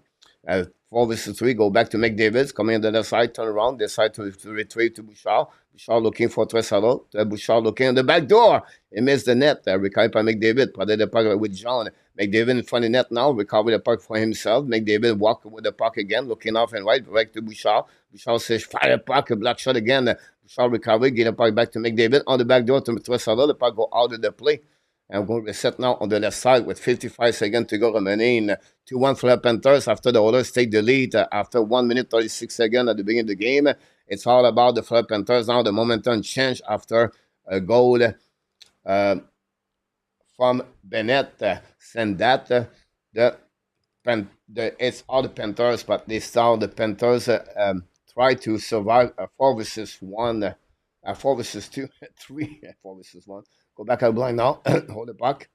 Speaker 1: 4-3, go back to McDavid. Coming on the left side, turn around, decide to retrieve to Bouchard. Bouchard looking for Draisaitl. Bouchard looking on the back door. He missed the net. Recovered by McDavid. Pardon the puck with John. McDavid in front of the net now. Recover the puck for himself. McDavid walk with the puck again, looking off and right to Bouchard. Bouchard says, fire the puck, a black shot again. Bouchard recover, get the puck back to McDavid. On the back door to Draisaitl. The puck go out of the play. And we're going to reset now on the left side with 55 seconds to go remaining. 2-1 for the Panthers after the Oilers take the lead after 1 minute 36 seconds at the beginning of the game. It's all about the Florida Panthers now. The momentum change after a goal from Bennett. Send that. It's all the Panthers, but they saw the Panthers try to survive a 4-1, a 4-2, 3, 4-1. Go back at the blind now. Hold the puck.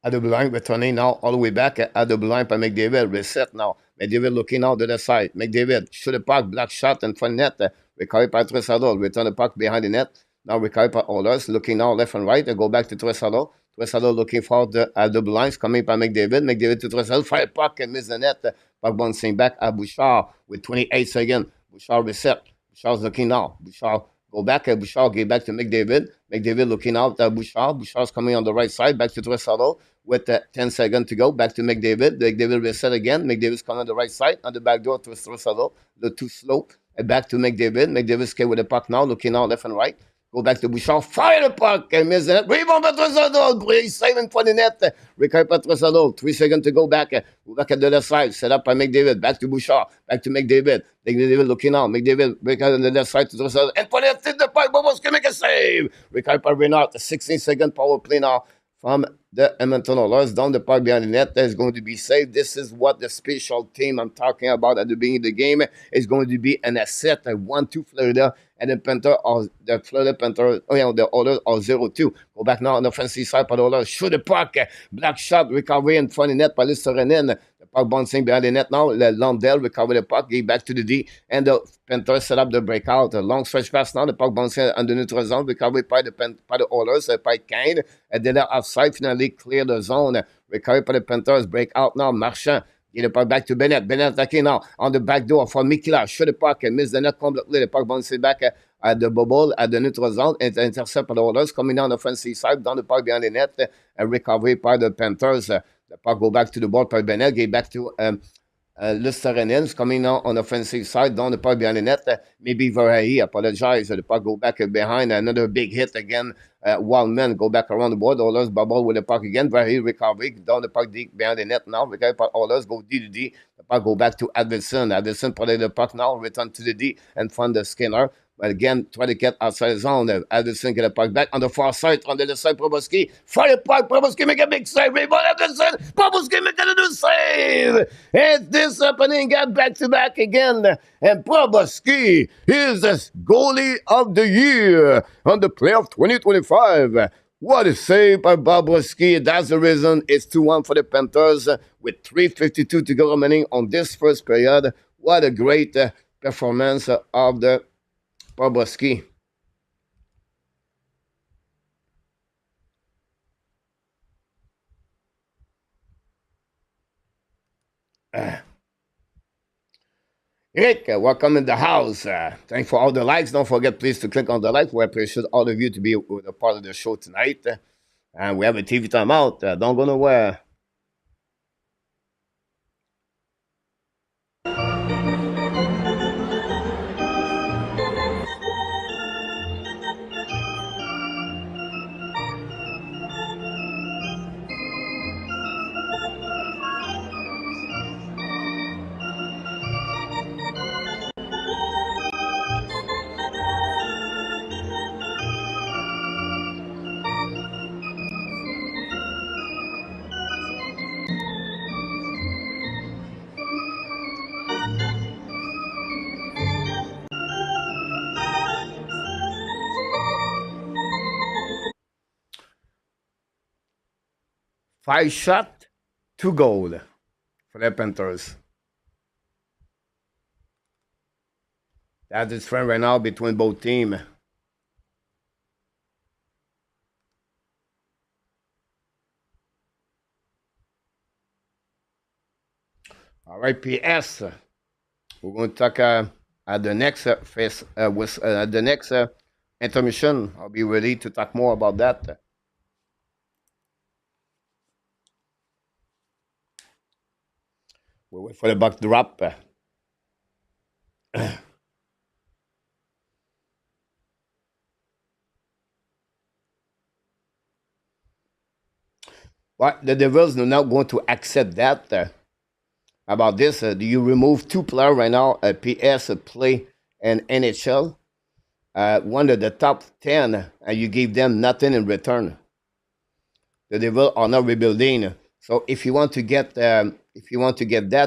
Speaker 1: At the blind, returning now all the way back at the blind by McDavid. Reset now. McDavid looking out to the side. McDavid shoot the puck. Black shot in front net. Recovered by Draisaitl. Return the puck behind the net. Now recovered by Oilers. Looking now left and right. They go back to Draisaitl. Draisaitl looking for the blinds coming by McDavid. McDavid to Draisaitl. Fire puck and miss the net. Puck bouncing back at Bouchard with 28 seconds. Bouchard reset. Bouchard's looking now. Bouchard go back at Bouchard, get back to McDavid. McDavid looking out at Bouchard. Bouchard's coming on the right side, back to Draisaitl with 10 seconds to go. Back to McDavid. McDavid reset again. McDavid's coming on the right side, on the back door to Draisaitl. The too slow. Back to McDavid. McDavid skate with the puck now, looking out left and right. Go back to Bouchard. Fire the puck and miss the net. Rebound by Draisaitl. Saving for the net. Recover by Draisaitl. 3 seconds to go back. Go back at the left side. Set up by McDavid. Back to Bouchard. Back to McDavid. McDavid looking out. McDavid break out on the left side to Draisaitl. And for the puck. Bobrovsky make a save. Recover by Renard. 16-second power play now from the Edmonton Oilers. Down the puck behind the net. That is going to be saved. This is what the special team I'm talking about at the beginning of the game is going to be an asset. 1-2 Florida. And the Florida Panthers, the Oilers are 0-2. Go back now on the offensive side for the Oilers. Shoot the puck. Black shot. Recovery in front of the net by Listerinen. The puck bouncing behind the net now. Lundell recover the puck, get back to the D, and the Panthers set up the breakout. A long stretch pass now. The puck bouncing on the neutral zone, recovered by the Oilers, by Kane. And then the offside finally clear the zone. Recovered by the Panthers, breakout now. Marchand. Get the puck back to Bennett. Bennett attacking now on the back door for Mikila. Shoot the puck and miss the net completely. The puck bouncing back at the bubble at the neutral zone. It's intercept by the Oilers coming down the offensive side, down the puck behind the net. And recovery by the Panthers. The puck go back to the board by Bennett. Get back to Lusterenens coming now on the offensive side, down the puck behind the net. Maybe Verhey apologize. The puck go back behind. Another big hit again. Wildman go back around the board. Oilers bubble with the puck again. Verhey recovery down the puck deep behind the net now. Recovery by Oilers go D to D. The puck go back to Addison. Addison put the puck now. Return to the D and find the Skinner. But again, try to get outside the zone. Addison get the puck back on the far side. On the left side, Bobrovsky. Fire the puck. Bobrovsky make a big save. Rebound Addison. Bobrovsky make another save. And this happening. Get back to back again. And Bobrovsky is the goalie of the year on the playoff 2025. What a save by Bobrovsky. That's the reason it's 2-1 for the Panthers with 3:52 to go remaining on this first period. What a great performance of the Bobrovsky. Rick, welcome in the house. Thanks for all the likes. Don't forget, please, to click on the like. We appreciate all of you to be a part of the show tonight. And we have a TV timeout. Don't go nowhere. Five shot, 2 goal for the Panthers. That is trend right now between both teams. All right, PS. We're going to talk at the next the next intermission. I'll be ready to talk more about that. We'll wait for the buck drop. But the Devils are not going to accept that. About this, do you remove 2 players right now, PS, play, and NHL? One of the top 10, and you give them nothing in return. The Devils are not rebuilding. So if you want to get that,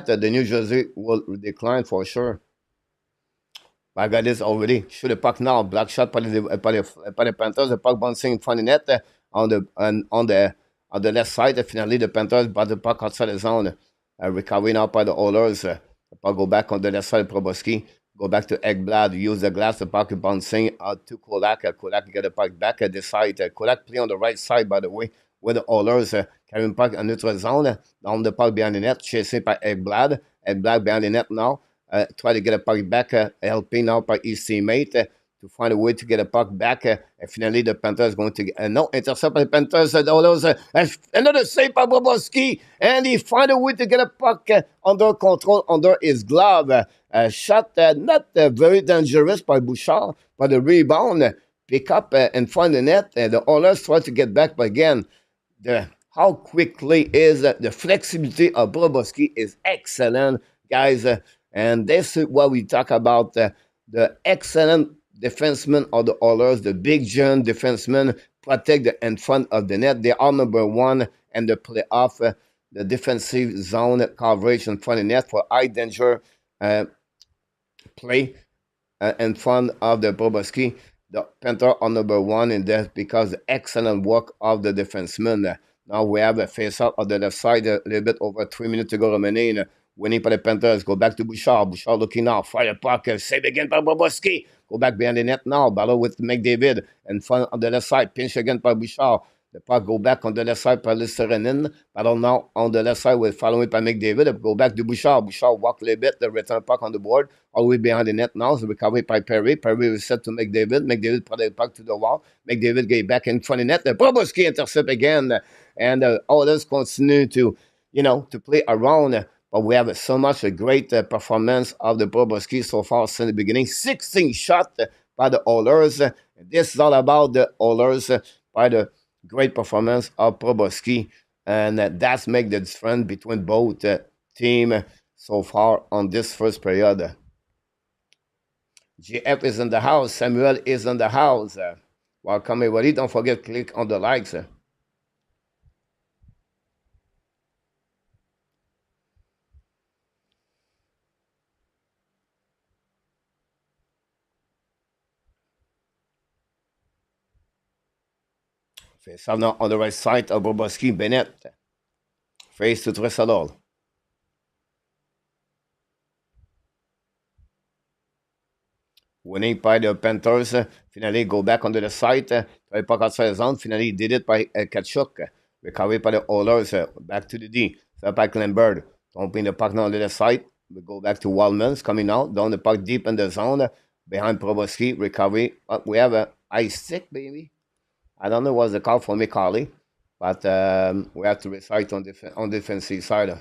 Speaker 1: the New Jersey will decline for sure. I got this already. Shoot the puck now. Black shot by the Panthers. The puck bouncing in front of the net on the left side. Finally, the Panthers brought the puck outside the zone. Recovery now by the Oilers. The puck go back on the left side of Bobrovsky. Go back to Ekblad. Use the glass. The puck bouncing to Kulak. Kulak get the puck back at the side. Kulak play on the right side, by the way, with the Oilers carrying puck in neutral zone. Down the puck behind the net. Chasing by Ekblad. Ekblad behind the net now. Try to get a puck back. Helping now by his teammate to find a way to get a puck back. And finally, the Panthers going to get no intercept by the Panthers. The Oilers, another save by Bobrovsky. And he find a way to get a puck under control, under his glove. Shot not very dangerous by Bouchard, but the rebound pick up and find the net. The Oilers try to get back, but again, how quickly is the flexibility of Bobrovsky is excellent, guys. And this is what we talk about, the excellent defensemen of the Oilers, the big giant defensemen, protect the in front of the net. They are number 1 in the playoff, the defensive zone coverage in front of the net for high danger play in front of the Bobrovsky. The Panthers are number 1 in that because the excellent work of the defensemen. Now we have a face-off on the left side, a little bit over 3 minutes to go remaining. Winning for the Panthers. Go back to Bouchard. Bouchard looking now. Fire puck. Save again by Bobrovsky. Go back behind the net now. Battle with McDavid. And front on the left side. Pinch again by Bouchard. The puck go back on the left side by Listerinen. Battle now on the left side with following by McDavid. Go back to Bouchard. Bouchard walk a little bit. The return puck on the board. All the way behind the net now. So recovery by Perry. Perry is set to McDavid. McDavid put the puck to the wall. McDavid get back in front of the net. The Bobrovsky intercept again. And others continue to, to play around. But we have so much a great performance of the Bobrovsky so far since the beginning. 16 shots by the Oilers. This is all about the Oilers by the great performance of Bobrovsky. And that's make the difference between both teams so far on this first period. GF is in the house. Samuel is in the house. Welcome, everybody. Don't forget to click on the likes. Face off now on the right side of Bobrovsky. Bennett. Face to Draisaitl. Winning by the Panthers. Finally, go back onto the side. Try puck outside the zone. Finally, did it by Kachuk. Recovery by the Oilers. Back to the D. Set by Glenberg. Dumping the puck now on the left side. We go back to Wildman's coming out. Down the puck deep in the zone. Behind Bobrovsky. Recovery. We have a ice stick, baby. I don't know what's the call for me, Carly, but we have to recite on defensive side.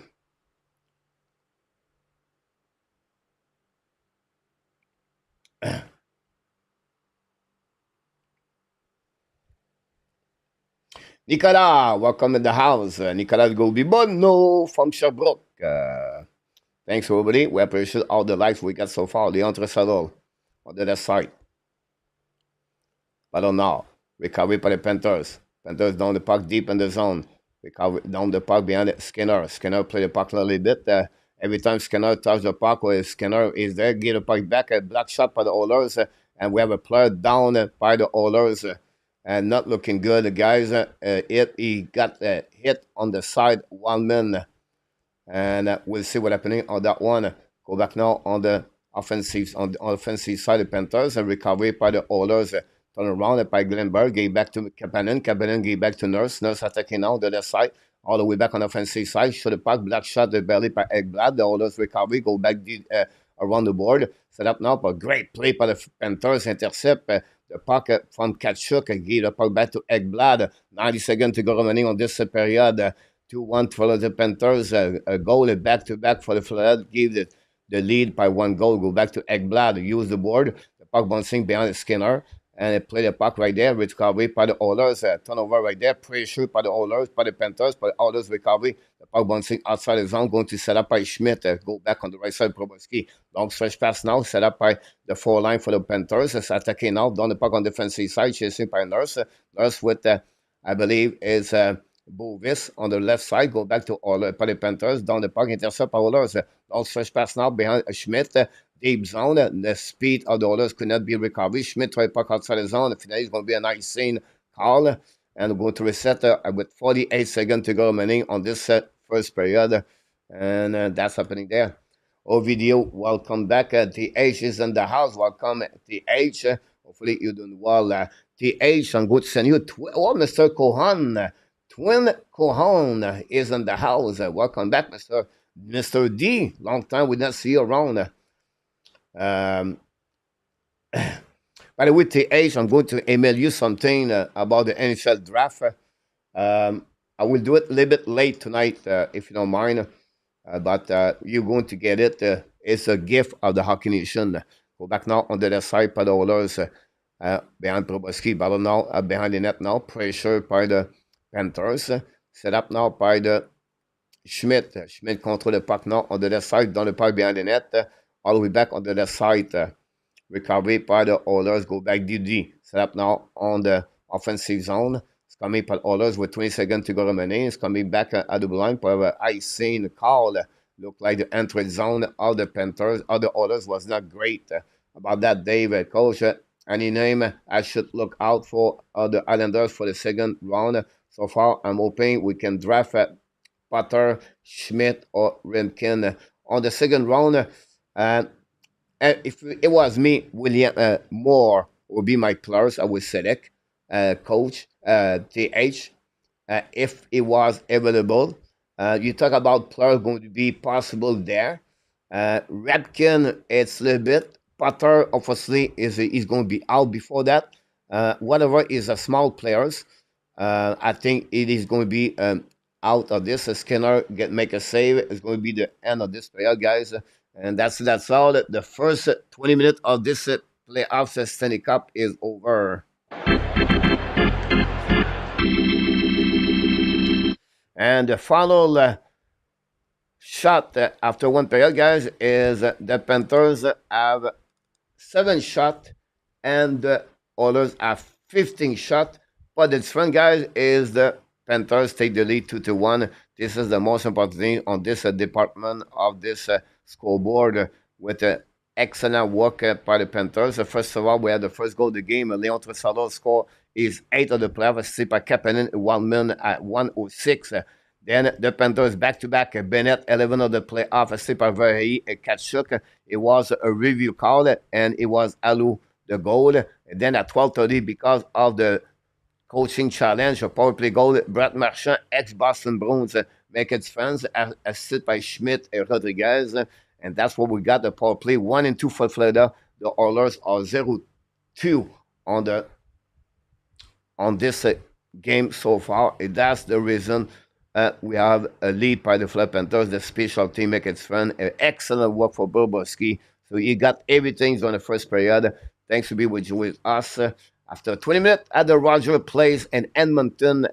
Speaker 1: Nicolas, welcome in the house. Nicolas Golby-Bonno from Sherbrooke. Thanks, everybody. We appreciate all the likes we got so far. Leon Draisaitl on the left side. But now. Recovery by the Panthers. Panthers down the puck deep in the zone. Recovery down the puck behind Skinner. Skinner play the puck a little bit. Every time Skinner touch the puck, where Skinner is there, get the puck back. A black shot by the Oilers. And we have a player down by the Oilers. And not looking good, the guys. He got hit on the side, one man. And we'll see what's happening on that one. Go back now on the offensive side of the Panthers. And recovery by the Oilers. Turn around by Glenberg, get back to Kapanen. Kapanen get back to Nurse. Nurse attacking now the left side. All the way back on the offensive side. Show the puck. Black shot the belly by Ekblad. The Oilers recovery. Go back around the board. Set up now. But great play by the Panthers. Intercept the puck from Kachuk. Give the puck back to Ekblad. 90 seconds to go remaining on this period. 2-1 for the Panthers. A goal back-to-back for the Florida. Give the lead by one goal. Go back to Ekblad. Use the board. The puck bouncing behind the Skinner. And they play the puck right there, recovery by the Oilers, turnover right there, pressure by the Oilers, by the Panthers, by the Oilers recovery, the puck bouncing outside the zone, going to set up by Schmidt, go back on the right side, Bobrovsky, long stretch pass now, set up by the four line for the Panthers, it's attacking now, down the puck on the defensive side, chasing by Nurse, Nurse with, I believe, is Bovis on the left side, go back to Oilers, by the Panthers, down the puck, intercept by Oilers, long stretch pass now, behind Schmidt, deep zone. The speed of the Oilers could not be recovered. Schmidt tried puck outside the zone. Finally, it's going to be a nice scene call. And we're going to reset with 48 seconds to go remaining on this first period. And that's happening there. Ovidio, welcome back. TH is in the house. Welcome, TH. Hopefully, you're doing well. TH, I'm going to send you Mr. Cohan. Twin Cohan is in the house. Welcome back, Mr. D. Long time we didn't see you around. By the way, TH, I'm going to email you something about the NHL draft. I will do it a little bit late tonight, if you don't mind. But you're going to get it. It's a gift of the Hockey Nation. Go back now on the left side by the Oilers. Behind Bobrovsky. Battle now behind the net now. Pressure by the Panthers. Set up now by the Schmidt. Schmidt control the puck now on the left side. Down the puck behind the net. All the way back on the left side. Recovery by the Oilers. Go back DD. Set up now on the offensive zone. It's coming by Oilers with 20 seconds to go remaining. It's coming back at the line for icing call. Looked like the entry zone of the Panthers. Of the Oilers was not great about that, Dave. Coach, any name I should look out for the Islanders for the second round? So far, I'm hoping we can draft Potter, Schmidt, or Rimkin on the second round. If it was me, William Moore would be my players. I would select coach TH if it was available. You talk about players going to be possible there. Redkin, it's a little bit. Potter, obviously, is going to be out before that. Whatever is a small players, I think it is going to be out of this. Skinner make a save. It's going to be the end of this player, guys. And that's all. The first 20 minutes of this playoffs Stanley Cup is over. And the final shot after one period, guys, is the Panthers have 7 shots and the Oilers have 15 shots. But the difference, guys, is the Panthers take the lead 2-1. This is the most important thing on this department of this scoreboard with excellent work by the Panthers. First of all, we had the first goal of the game. Leon Draisaitl score is 8 of the playoffs, assisted by Kapanen, 1 minute at 1:06. Then the Panthers back-to-back. Bennett, 11 of the playoff, assisted by Verhey, Kachuk. It was a review call, and it was Alou the goal. And then at 12:30, because of the coaching challenge, a power play goal, Brett Marchand, ex-Boston Bruins, make its fans, assisted by Schmidt and Rodriguez. And that's what we got, the power play. 1-2 for Florida. The Oilers are 0-2 on this game so far. And that's the reason we have a lead by the Florida Panthers. The special team make its fun. Excellent work for Bobrovsky. So he got everything on the first period. Thanks to be with us. After 20 minutes at the Rogers Place in Edmonton,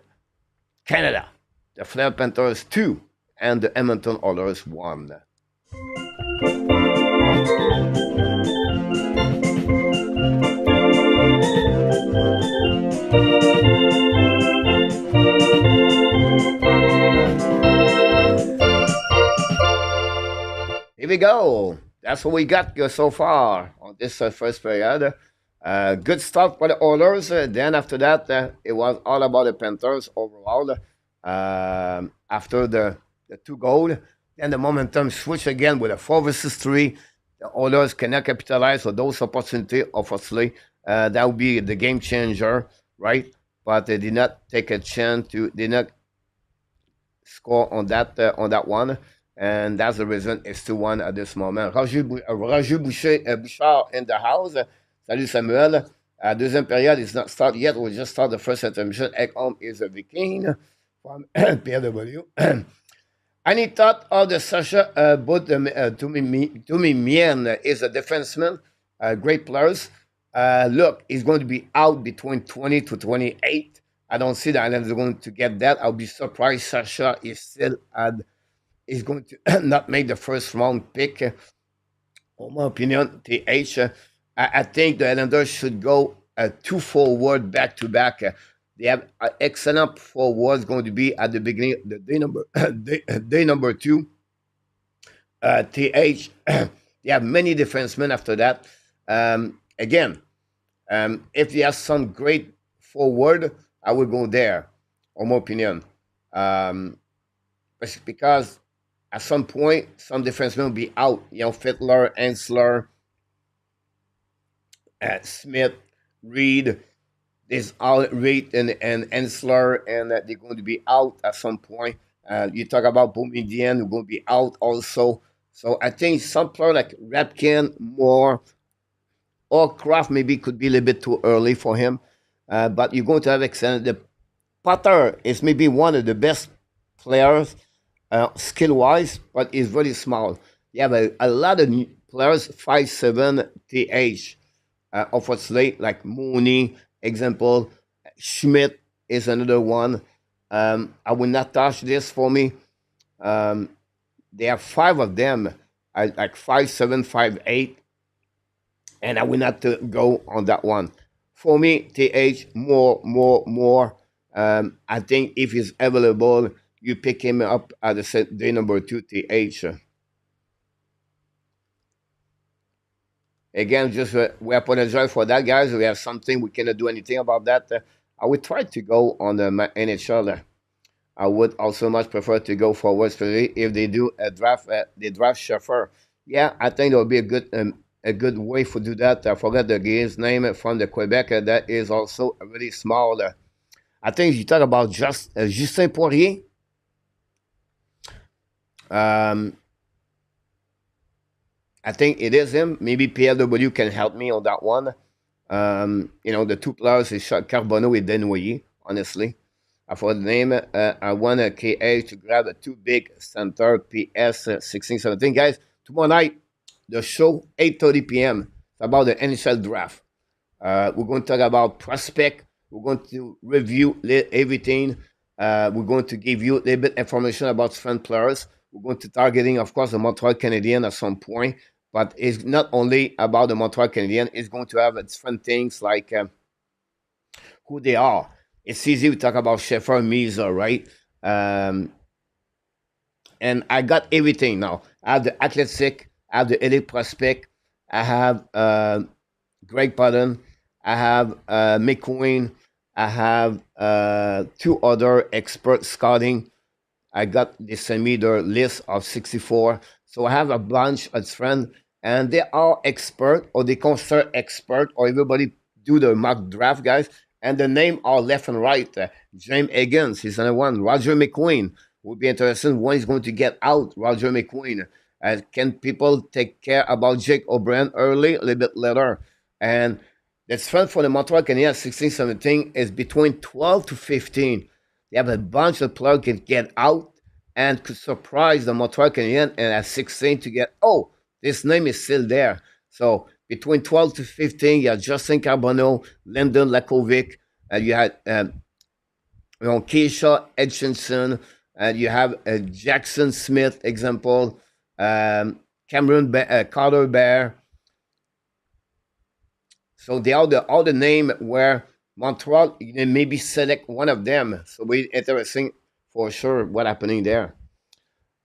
Speaker 1: Canada. The Florida Panthers 2 and the Edmonton Oilers 1. Here we go. That's what we got so far on this first period. Good start for the Oilers. Then after that, it was all about the Panthers overall. After the 2 goals, then the momentum switched again with a 4-3. The Oilers cannot capitalize on those opportunities, obviously. That would be the game changer, right? But they did not take a chance did not score on that one. And that's the reason it's 2-1 at this moment. Roger Bouchard in the house. Salut Samuel. Deuxième période is not started yet. We just start the first intermission. Ekholm is a Viking from PW. Any thought of the Sasha Tumimien is a defenseman. Great players. Look, he's going to be out between 20 to 28. I don't see the Islanders going to get that. I'll be surprised Sasha is going to not make the first round pick. In my opinion, TH. I think the Islanders should go 2 forward back-to-back. They have excellent forwards going to be at the beginning, the day number 2. TH. They have many defensemen after that. Again, if they have some great forward, I would go there, in my opinion. Because at some point, some defensemen will be out. Fittler, Ensler, Smith, Reed, there's all Reed and Ensler, and they're going to be out at some point. You talk about Boumedienne, who's going to be out also. So I think some player like Rapkin, Moore, or Kraft maybe could be a little bit too early for him. But you're going to have excellent. The Potter is maybe one of the best players skill-wise, but he's very small. You have a lot of players, 5'7", TH. Obviously, like Mooney, example. Schmidt is another one. I will not touch this for me. There are 5 of them, like 5'7", 5'8", and I will not go on that one. For me, TH, more. I think if he's available, you pick him up at the day number 2, TH. Again, just we apologize for that, guys. We have something, we cannot do anything about that. I would try to go on the NHL. I would also much prefer to go forward, especially if they do a draft. They draft Schaffer. Yeah, I think it would be a good way to do that. I forgot the guy's name from the Quebec. That is also really small. I think you talk about just Justin Poirier. Um, I think it is him. Maybe PLW can help me on that one. The two players is Carbonneau and Desnoyers, honestly. I forgot the name. I want a KA to grab a two big center PS 16, 17. Guys, tomorrow night, the show, 8:30 p.m. It's about the NHL draft. We're going to talk about prospect. We're going to review everything. We're going to give you a little bit information about fan players. We're going to targeting, of course, the Montreal Canadiens at some point. But it's not only about the Montreal Canadiens. It's going to have different things like who they are. It's easy to talk about Sheffer, Misa, right? Um, and I got everything now. I have the athletic, I have the elite prospect, I have Greg Putton, I have McQueen, I have two other expert scouting. I got they sent me their list of 64. So I have a bunch of friends, and they are expert or they consider expert, or everybody do the mock draft, guys. And the name are left and right. James Higgins, he's another one. Roger McQueen would be interesting when he's going to get out. Roger McQueen. Can people take care about Jake O'Brien early, a little bit later? And that's fun for the Montreal Canadiens 16, 17 is between 12 to 15. They have a bunch of players can get out and could surprise the Montreal Canadiens and at 16 to get, oh, this name is still there. So between 12 to 15, you have Justin Carbonneau, Lyndon Lakovic, and you had Keisha Edchinson, and you have Jackson Smith, example, Carter Bear. So they are all the name where Montreal maybe select one of them. So we interesting for sure what happening there.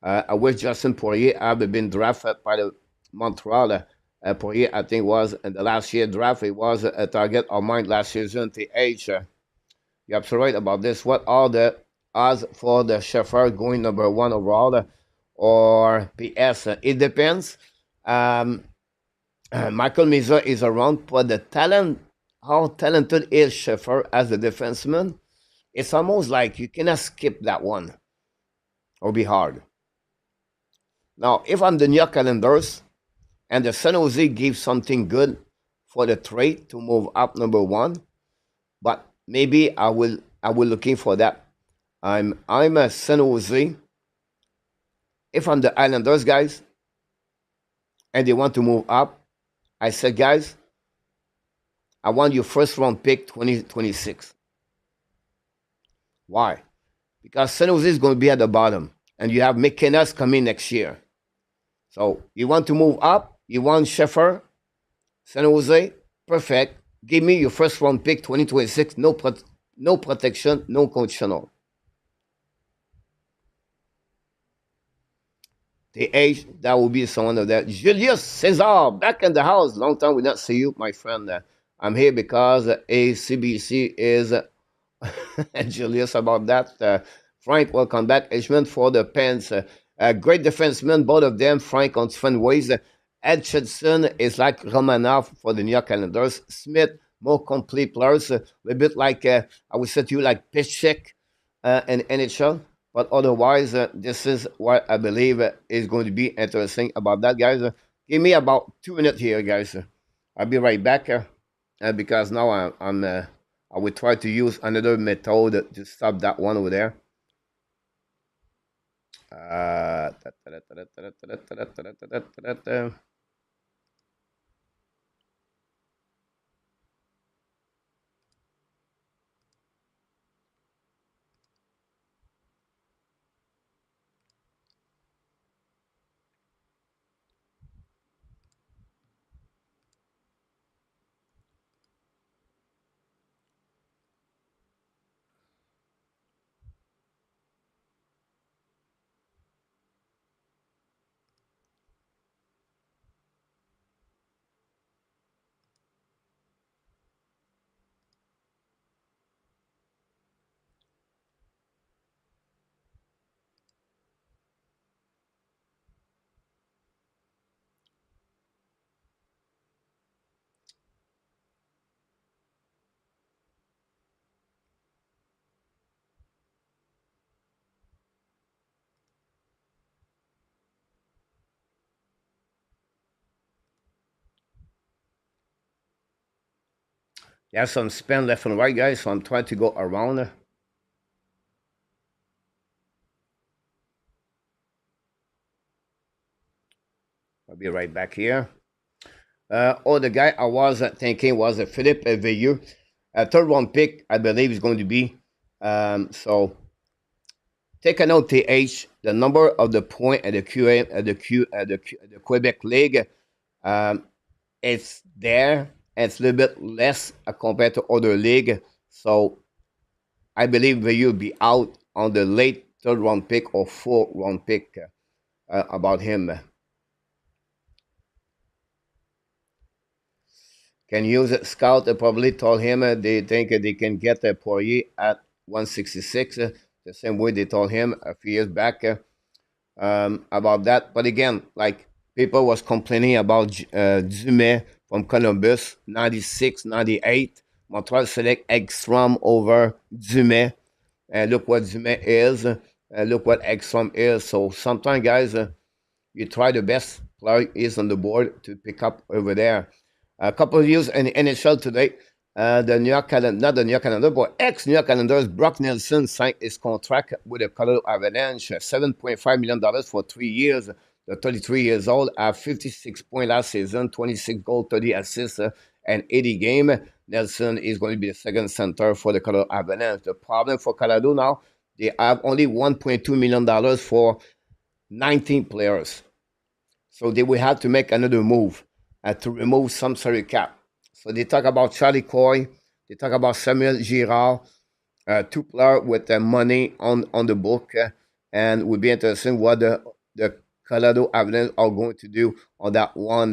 Speaker 1: I wish Justin Poirier have been drafted by the Montreal. Poirier, I think, was in the last year draft. It was a target of mine last season. The age. You're absolutely right about this. What are the odds for the Sheffer going number one overall or PS? It depends. Michael Misa is around, but the talent, how talented is Sheffer as a defenseman? It's almost like you cannot skip that one or be hard. Now, if I'm the New York Islanders and the San Jose gives something good for the trade to move up number one, but maybe I will looking for that. I'm a San Jose. If I'm the Islanders guys and they want to move up, I said, guys, I want your first round pick 2026. Why? Because San Jose is going to be at the bottom, and you have McKenna's coming next year. So you want to move up, you want Sheffer, San Jose, perfect. Give me your first round pick 2026, no protection, no conditional. The age, that will be someone of that. Julius Cesar, back in the house. Long time we not see you, my friend. I'm here because ACBC is Julius about that. Frank, welcome back. Edgemont for the Pens. Great defensemen, both of them. Frank on different ways. Edchinson is like Romanov for the New York Islanders. Smith, more complete players. A little bit like, I would say to you, like Piszczek in NHL. But otherwise, this is what I believe is going to be interesting about that, guys. Give me about 2 minutes here, guys. I'll be right back because now I will try to use another method to stop that one over there. There's some spin left and right, guys, so I'm trying to go around. I'll be right back here. The guy I was thinking was Philippe Veilleux. A third round pick, I believe, is going to be. So take a note, TH, the number of the point at the QA at the Quebec League. It's there. It's a little bit less compared to other league. So I believe Veilleux will be out on the late third round pick or fourth round pick about him. Can use it. Scout probably told him they think they can get Poirier at 166, the same way they told him a few years back about that. But again, like people was complaining about Dumais from Columbus, 96, 98. Montreal select Ekstrom over Dumais. Look what Dumais is. Look what Ekstrom is. So sometimes, guys, you try the best player is on the board to pick up over there. A couple of news in the NHL today. The New York Calendar, not the New York Calendar, but ex-New York Calendars, Brock Nelson signed his contract with the Colorado Avalanche, $7.5 million for 3 years. The 33 years old, had 56 points last season, 26 goals, 30 assists, and 80 games. Nelson is going to be the second center for the Colorado Avalanche. The problem for Colorado now, they have only $1.2 million for 19 players. So they will have to make another move to remove some salary cap. So they talk about Charlie Coy, they talk about Samuel Girard, two players with money on the book, and it would be interesting what the Colorado Avalanche are going to do on that one.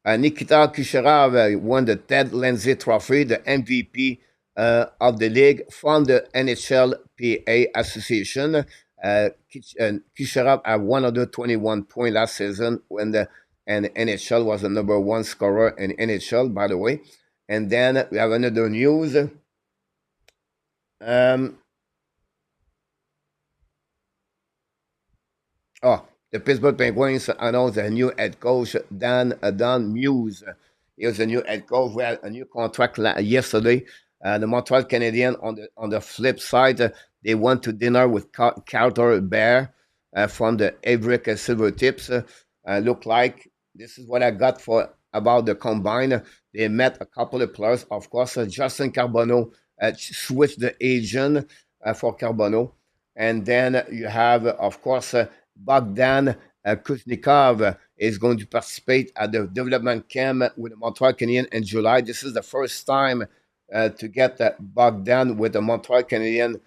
Speaker 1: Nikita Kucherov won the Ted Lindsay Trophy, the MVP of the league from the NHLPA Association. Kucherov had 121 points last season when the NHL was the number one scorer in NHL, by the way. And then we have another news. The Pittsburgh Penguins announced a new head coach, Don Muse. He was a new head coach. We had a new contract yesterday. The Montreal Canadiens, on the flip side, they went to dinner with Carter Bear from the Averick Silvertips. Look like this is what I got for about the combine. They met a couple of players. Of course, Justin Carbonneau switched the agent for Carbonneau. And then you have, of course, Bogdan Kuznikov is going to participate at the development camp with the Montreal Canadiens in July. This is the first time to get Bogdan with the Montreal Canadiens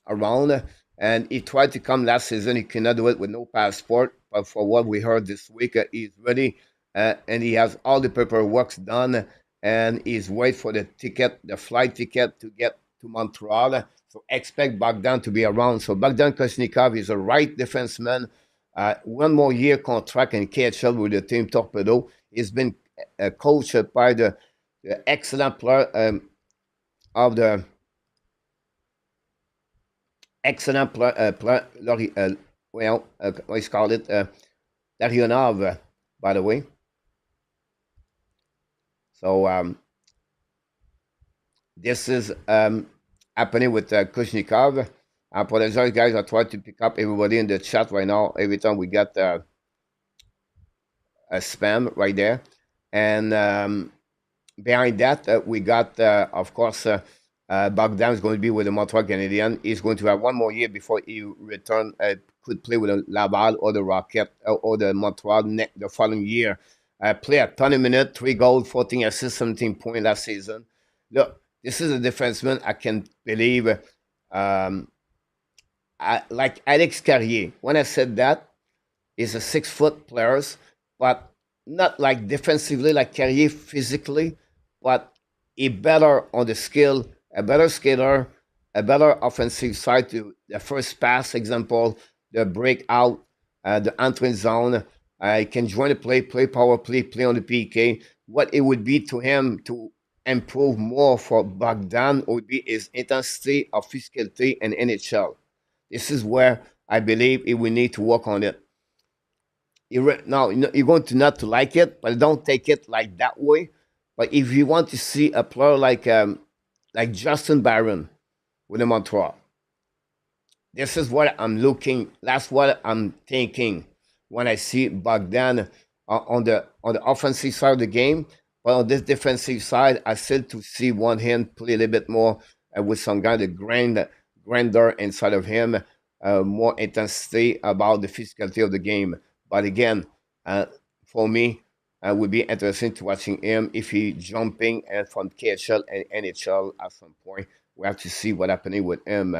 Speaker 1: around. And he tried to come last season. He cannot do it with no passport. But for what we heard this week, he's ready. And he has all the paperwork done. And he's waiting for the ticket, the flight ticket to get to Montreal. So expect Bogdan to be around. So Bogdan Kuznikov is a right defenseman. 1 more year contract in KHL with the team Torpedo. He's been coached by the excellent player of the excellent player, what's called it, Larionov, by the way. So this is happening with Kushnikov. I apologize, guys. I tried to pick up everybody in the chat right now. Every time we got a spam right there. And behind that, we got, of course, Bogdan is going to be with the Montreal Canadiens. He's going to have 1 more year before he return, could play with the Laval or the Rocket or the Montreal the following year. Play a ton of minutes, 3 goals, 14 assists, 17 points last season. Look, this is a defenseman I can believe. Like Alex Carrier. When I said that, he's a 6-foot player, but not like defensively like Carrier physically, but he better on the skill, a better skater, a better offensive side to the first pass, example, the breakout, the entry zone. He can join the play power play on the PK. What it would be to him to improve more for Bogdan would be his intensity of physicality in NHL. This is where I believe he will need to work on it. Now, you're going to not to like it, but don't take it like that way. But if you want to see a player like Justin Barron with the Montreal, this is what I'm looking. That's what I'm thinking when I see Bogdan on the offensive side of the game. But on this defensive side, I still to see one hand play a little bit more with some kind of grander inside of him, more intensity about the physicality of the game. But again, for me, it would be interesting to watching him if he jumping and from KHL and NHL at some point. We have to see what happening with him.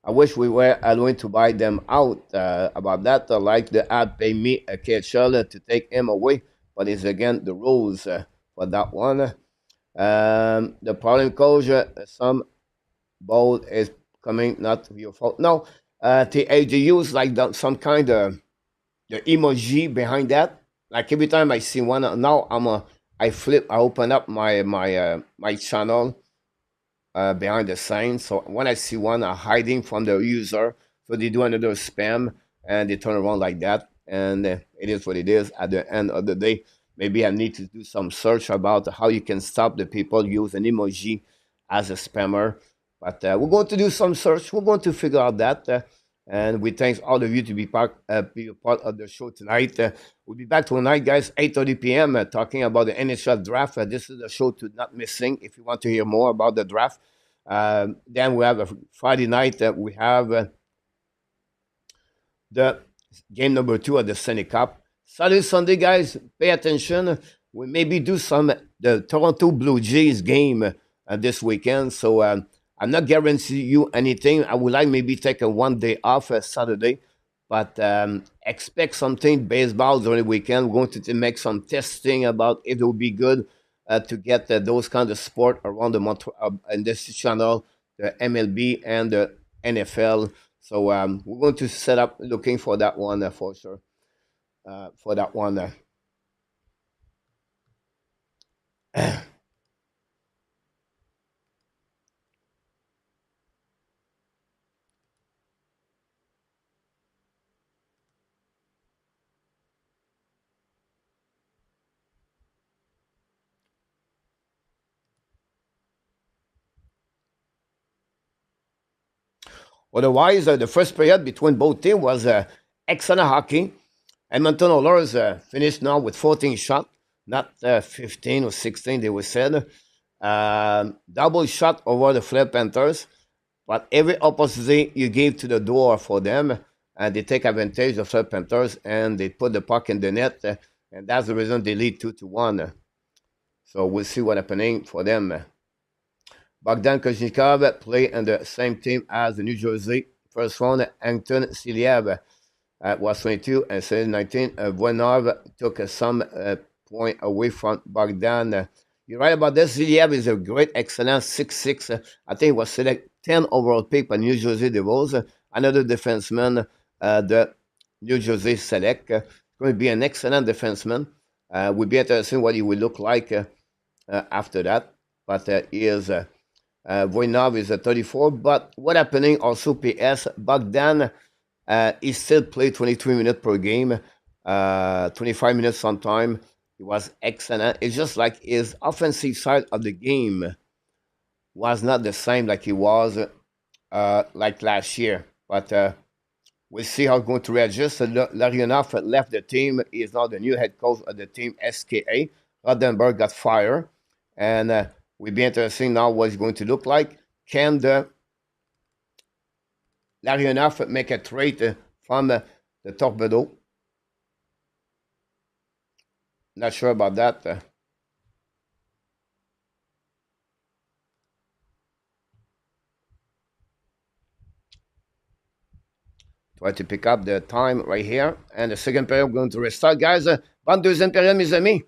Speaker 1: I wish we were going to buy them out about that. Like the ad pay me a KHL to take him away, but it's again the rules for that one. The problem, coach, some ball is coming, not your fault. No, they use like some kind of the emoji behind that. Like every time I see one, now I open up my channel behind the sign. So when I see one hiding from the user, so they do another spam and they turn around like that. And it is what it is. At the end of the day, maybe I need to do some search about how you can stop the people use an emoji as a spammer. But we're going to do some search. We're going to figure out that. And we thank all of you to be be a part of the show tonight. We'll be back tonight, guys, 8:30 p.m. Talking about the NHL draft. This is a show to not missing if you want to hear more about the draft. Then we have a Friday night. We have the game number 2 of the Stanley Cup. Saturday, Sunday, guys, pay attention. We maybe do the Toronto Blue Jays game this weekend. So I'm not guaranteeing you anything. I would like maybe take a 1 day off Saturday, but expect something baseball during the weekend. We're going to make some testing about if it will be good to get those kind of sport around the in this channel, the MLB and the NFL. So we're going to set up looking for that one for sure. For that one. Otherwise, the first period between both teams was excellent hockey. Edmonton Oilers finished now with 14 shots, not 15 or 16, they were said. Double shot over the Florida Panthers, but every opportunity you gave to the door for them, and they take advantage of Florida Panthers and they put the puck in the net, and that's the reason they lead 2-1. So we'll see what's happening for them. Bogdan Kozhnikov played in the same team as the New Jersey first round. Anton Siliev was 22 and 19. Voinov took some point away from Bogdan. You're right about this. Siliev is a great, excellent 6'6". I think he was selected 10 overall pick by New Jersey Devils. Another defenseman, the New Jersey select. Going to be an excellent defenseman. Would be interesting what he will look like after that. But he is Voinov is 34. But what happening also, PS, Bogdan, he still played 23 minutes per game, 25 minutes sometime. He was excellent. It's just like his offensive side of the game was not the same like he was like last year. But we'll see how he's going to readjust. Larionov left the team. He is now the new head coach of the team, SKA. Rodenberg got fired. And we'll be interesting now what it's going to look like. Can the Larionov make a trade from the Torpedo? Not sure about that. Try to pick up the time right here. And the second period, we're going to restart. Guys, bonne deuxième période, mes amis.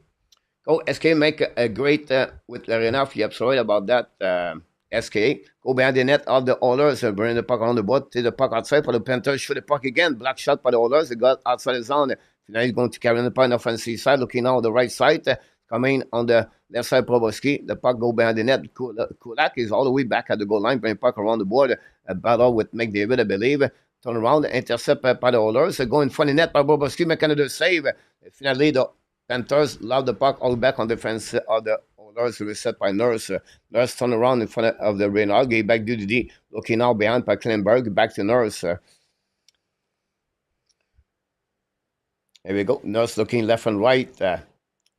Speaker 1: Go SK make a great with Larionov. You're absolutely about that. SK. Go behind the net of the Oilers. Bring the puck on the board. Take the puck outside for the Panthers. Shoot the puck again. Black shot by the Oilers. They got outside the zone. Now he's going to carry the puck on the offensive side. Looking now on the right side. Coming on the left side, Bobrovsky. The puck go behind the net. Kulak is all the way back at the goal line. Bring the puck around the board. A battle with McDavid, I believe. Turn around. Intercept by the Oilers. Go in front of the net by Bobrovsky. Make another save. Finally, the Panthers lob the puck all back on defense of the Oilers, reset by Nurse. Nurse turn around in front of the Reynolds, get back to the D, looking now behind by Klinberg, back to Nurse. Here we go. Nurse looking left and right.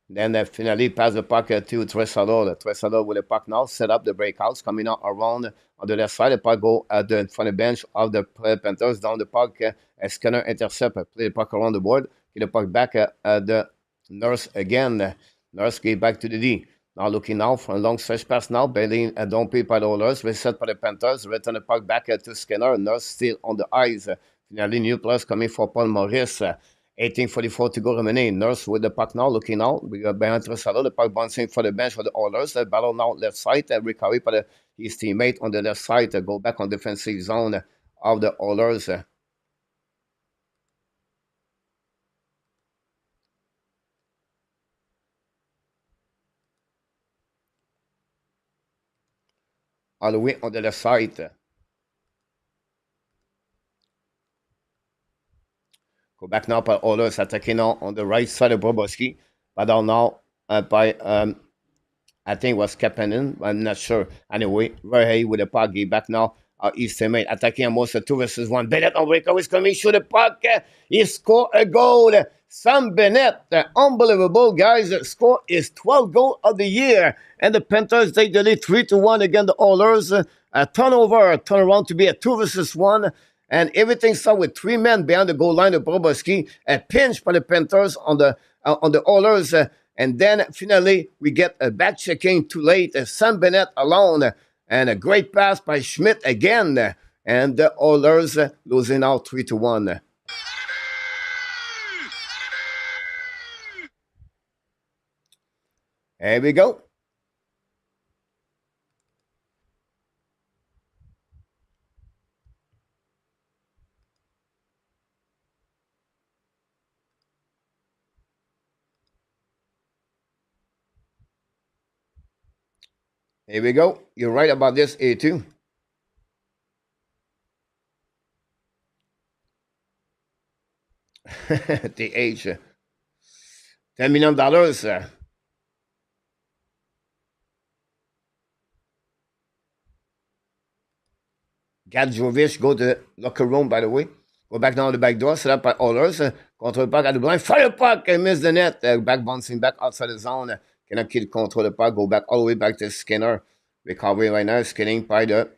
Speaker 1: Then finally pass the puck to Draisaitl. Draisaitl with the puck now, set up the breakouts, coming out around on the left side. The puck go at the front of the bench of the Panthers, down the puck. Skinner intercept, play the puck around the board, get the puck back at the Nurse again. Nurse get back to the D. Now looking now for a long stretch pass now, bailing don't pay by the Oilers, reset by the Panthers, return the puck back to Skinner. Nurse still on the ice. Finally, new plus coming for Paul Maurice. 18:44 to go remaining. Nurse with the puck now, looking out. We got behind Draisaitl, the puck bouncing for the bench for the Oilers. The battle now left side, recovery by his teammate on the left side. Go back on defensive zone of the Oilers. All the way on the left side. Go back now by Oilers, attacking now on the right side of Bobrovsky. Battle now by, I think it was Kapanen, I'm not sure. Anyway, Sergei with the puck, get back now. His teammate attacking almost a 2 versus 1. Bennett on breakaway is coming, shoot the puck. He scored a goal. Sam Bennett, unbelievable, guys. The score is 12th goal of the year. And the Panthers take the lead 3-1 against the Oilers. A turnover, turn around to be a 2 versus 1. And everything started with 3 men behind the goal line of Bobrovsky. A pinch by the Panthers on the Oilers. And then finally, we get a back checking too late. Sam Bennett alone. And a great pass by Schmidt again. And the Oilers losing out 3-1. Here we go. Here we go. You're right about this, A2. The age. $10 million. Gadjovic go to the locker room, by the way. Go back down the back door, set up by Oilers. Control the puck at the blind. Fire the puck and miss the net. Back bouncing back outside the zone. Cannot keep control the puck. Go back all the way back to Skinner. Recovery right now. Skinning by the,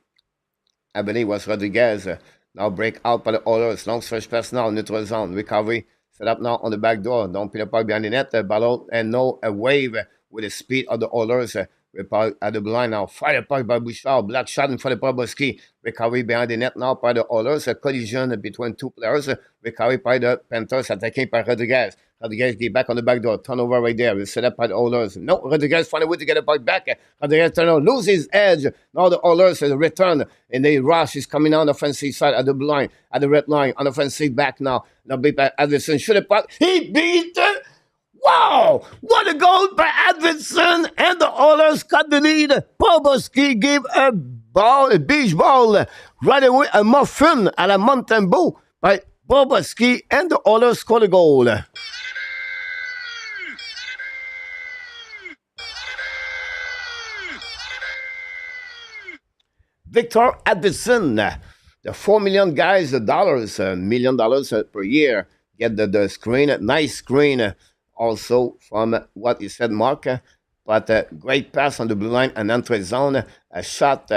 Speaker 1: I believe it was Rodriguez. Now break out by the Oilers. Long stretch pass now. Neutral zone. Recovery. Set up now on the back door. Don't put the puck behind the net. Battle and no a wave with the speed of the Oilers. At the blind now. Fire the puck by Bouchard. Black shot in front of Bobrovsky. Recovery behind the net now by the Oilers. A collision between two players. Recovery by the Panthers. Attacking by Rodriguez. Rodriguez get back on the back door. Turnover right there. Set up by the Oilers. No, Rodriguez find a way to get the puck back. Rodriguez turn on, lose his edge. Now the Oilers return. And the rush is coming on the offensive side at the blind. At the red line. On the offensive back now. Now beat by Edmonton. Shoot the puck. He beat it. Wow! What a goal by Edmonton, and the Oilers cut the lead. Bobrovsky gave a beach ball right away, a muffin à la Montembeau by Bobrovsky, and the Oilers scored a goal. Victor Edmonton, the $4 million guys, dollars, $1 million per year, get the screen, nice screen. Also from what you said, Mark, but a great pass on the blue line, an entry zone, a shot,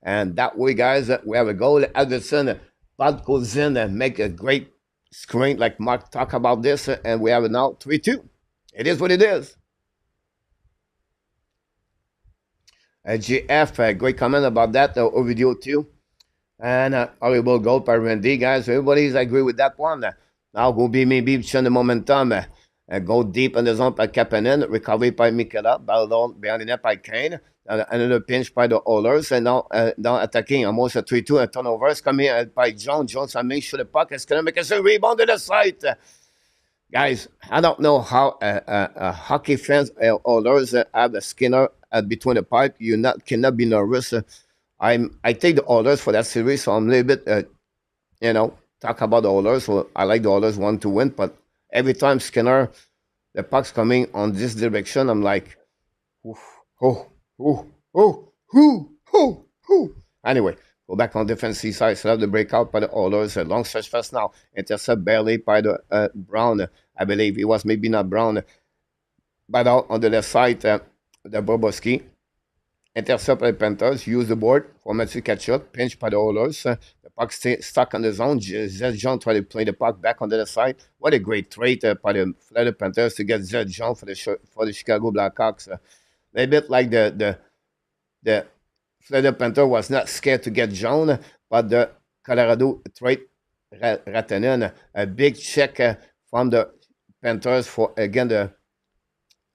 Speaker 1: and that way, guys, we have a goal. Edmonton, Bud goes in and make a great screen, like Mark talked about this, and we have it now 3-2. It is what it is. GF, great comment about that over video too, and horrible goal by Randy, guys. Everybody's agree with that one. Now go be maybe showing the momentum. Go deep in the zone by Kapanen, recovery by Mikela, battle behind the net by Kane, another pinch by the Oilers, and now attacking almost a 3-2, a turnover is coming by Jones. Jones, I make sure the puck is going to make a rebound to the side. Guys, I don't know how hockey fans, Oilers, have a Skinner between the pipe. You cannot be nervous. I take the Oilers for that series, so I'm a little bit, talk about the Oilers. So I like the Oilers want to win, but every time Skinner the puck's coming on this direction. I'm like, oof, oh, oh, oh, who. Anyway, go back on defensive side. Set up the breakout by the Oilers. A long stretch pass now. Intercept barely by the Brown. I believe it was maybe not Brown. But out on the left side, the Bobrovsky. Intercept by the Panthers. Use the board for Matthew Kachuk. Pinch by the Oilers. The puck stay stuck on the zone. Zed John try to play the puck back on the left side. What a great trade by the Florida Panthers to get Zed John for the Chicago Blackhawks. A little bit like the Florida Panther was not scared to get John, but the Colorado trade Ratanen. A big check from the Panthers for, again, the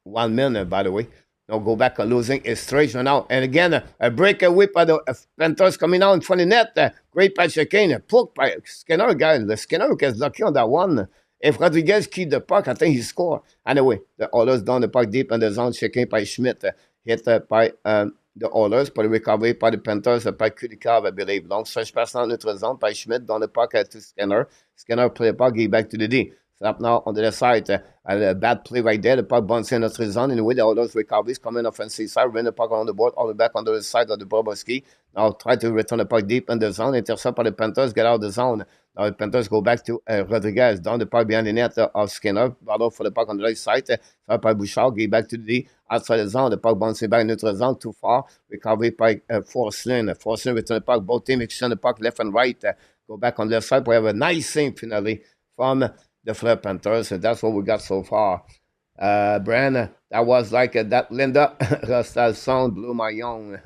Speaker 1: 1 minute, by the way. Now go back on losing is straight now. And again, a breakaway by the Panthers coming out in front of net. Great by Kane. Puck by Skinner, guys. The Skinner gets lucky on that one. If Rodriguez keep the puck, I think he score. Anyway, the Oilers down the puck deep in the zone. Checking by Schmidt. Hit by the Oilers. By the recovery by the Panthers. By Kulikov, I believe. Long stretch pass down the zone by Schmidt. Down the puck to Skinner. Skinner play the puck. Give back to the D. Up now on the left side. A bad play right there. The puck bounces in the zone. Anyway, the Oilers recoveries come in offensive side. Win the puck on the board. All the back on the side of the Bobrovsky. Now try to return the puck deep in the zone. Intercept by the Panthers. Get out of the zone. Now the Panthers go back to Rodriguez. Down the puck behind the net of Skinner. Battle for the puck on the right side. Start by Bouchard. Give back to the D. Outside the zone. The puck bouncing back in the zone. Too far. Recovery by Forslin. Forslin return the puck. Both teams exchange the puck left and right. Go back on the left side. We have a nice save finally from the Florida Panthers, and that's what we got so far. Brand, that was like that Linda Rostal song blew my young,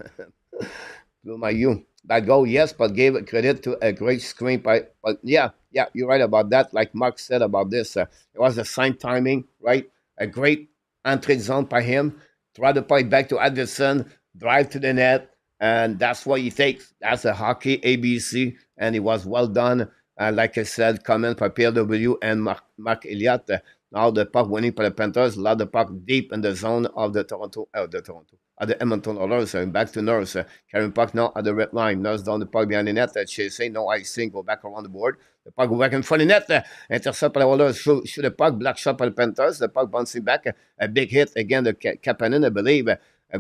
Speaker 1: blew my you. That goal, yes, but gave credit to a great screen by. But yeah, you're right about that. Like Mark said about this, it was the same timing, right? A great entry zone by him. Try to play back to Addison, drive to the net, and that's what he takes. That's a hockey ABC, and it was well done. Like I said, comment by PLW and Mark Elliott. Now the puck winning for the Panthers. Allowed the puck deep in the zone of the the Edmonton Oilers. Back to Nurse. Carrying puck now at the red line. Nurse down the puck behind the net. Chasing, no icing. Go back around the board. The puck go back in front of the net. Intercept by the Oilers. Shoot the puck. Black shot by the Panthers. The puck bouncing back. A big hit. Again, the Kapanen, I believe.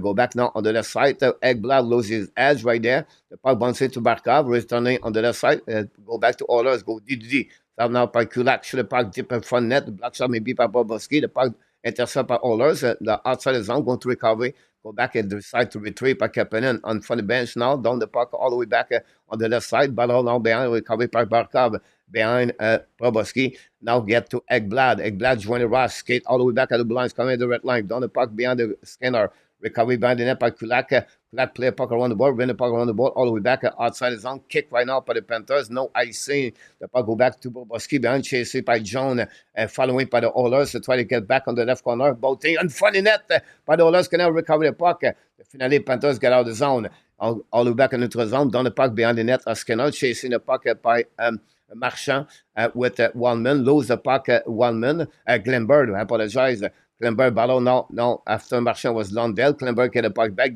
Speaker 1: Go back now on the left side. Ekblad loses his edge right there. The puck bounces to Barkov, returning on the left side. Go back to Oilers. Go DDD. Start now by Kulak. Shoot the puck deep in front net. The black shot maybe by Bobrovsky. The puck intercept by Oilers. The outside of the zone going to recovery. Go back and decide to retrieve by Kapanen on front of the bench now. Down the puck all the way back on the left side. Battle now behind. Recovery by Barkov behind Bobrovsky. Now get to Ekblad. Ekblad join the rush. Skate all the way back at the blinds. Coming at the red line. Down the puck behind the Skinner. Recovery behind the net by Kulak. Kulak play a puck around the board, win the puck around the board, all the way back outside the zone. Kick right now by the Panthers. No icing. The puck go back to Bobrovsky behind, chased by John, following by the Oilers to try to get back on the left corner. Both in front of the net by the Oilers can now recover the puck. Finally, Panthers get out of the zone. All the way back into the zone. Down the puck behind the net. Skinner chasing the puck by Marchand with 1 man. Lose the puck 1 man. Glenberg, I apologize. Klemberg ballon now after Marchand was Lundell. Klemberg get the puck back.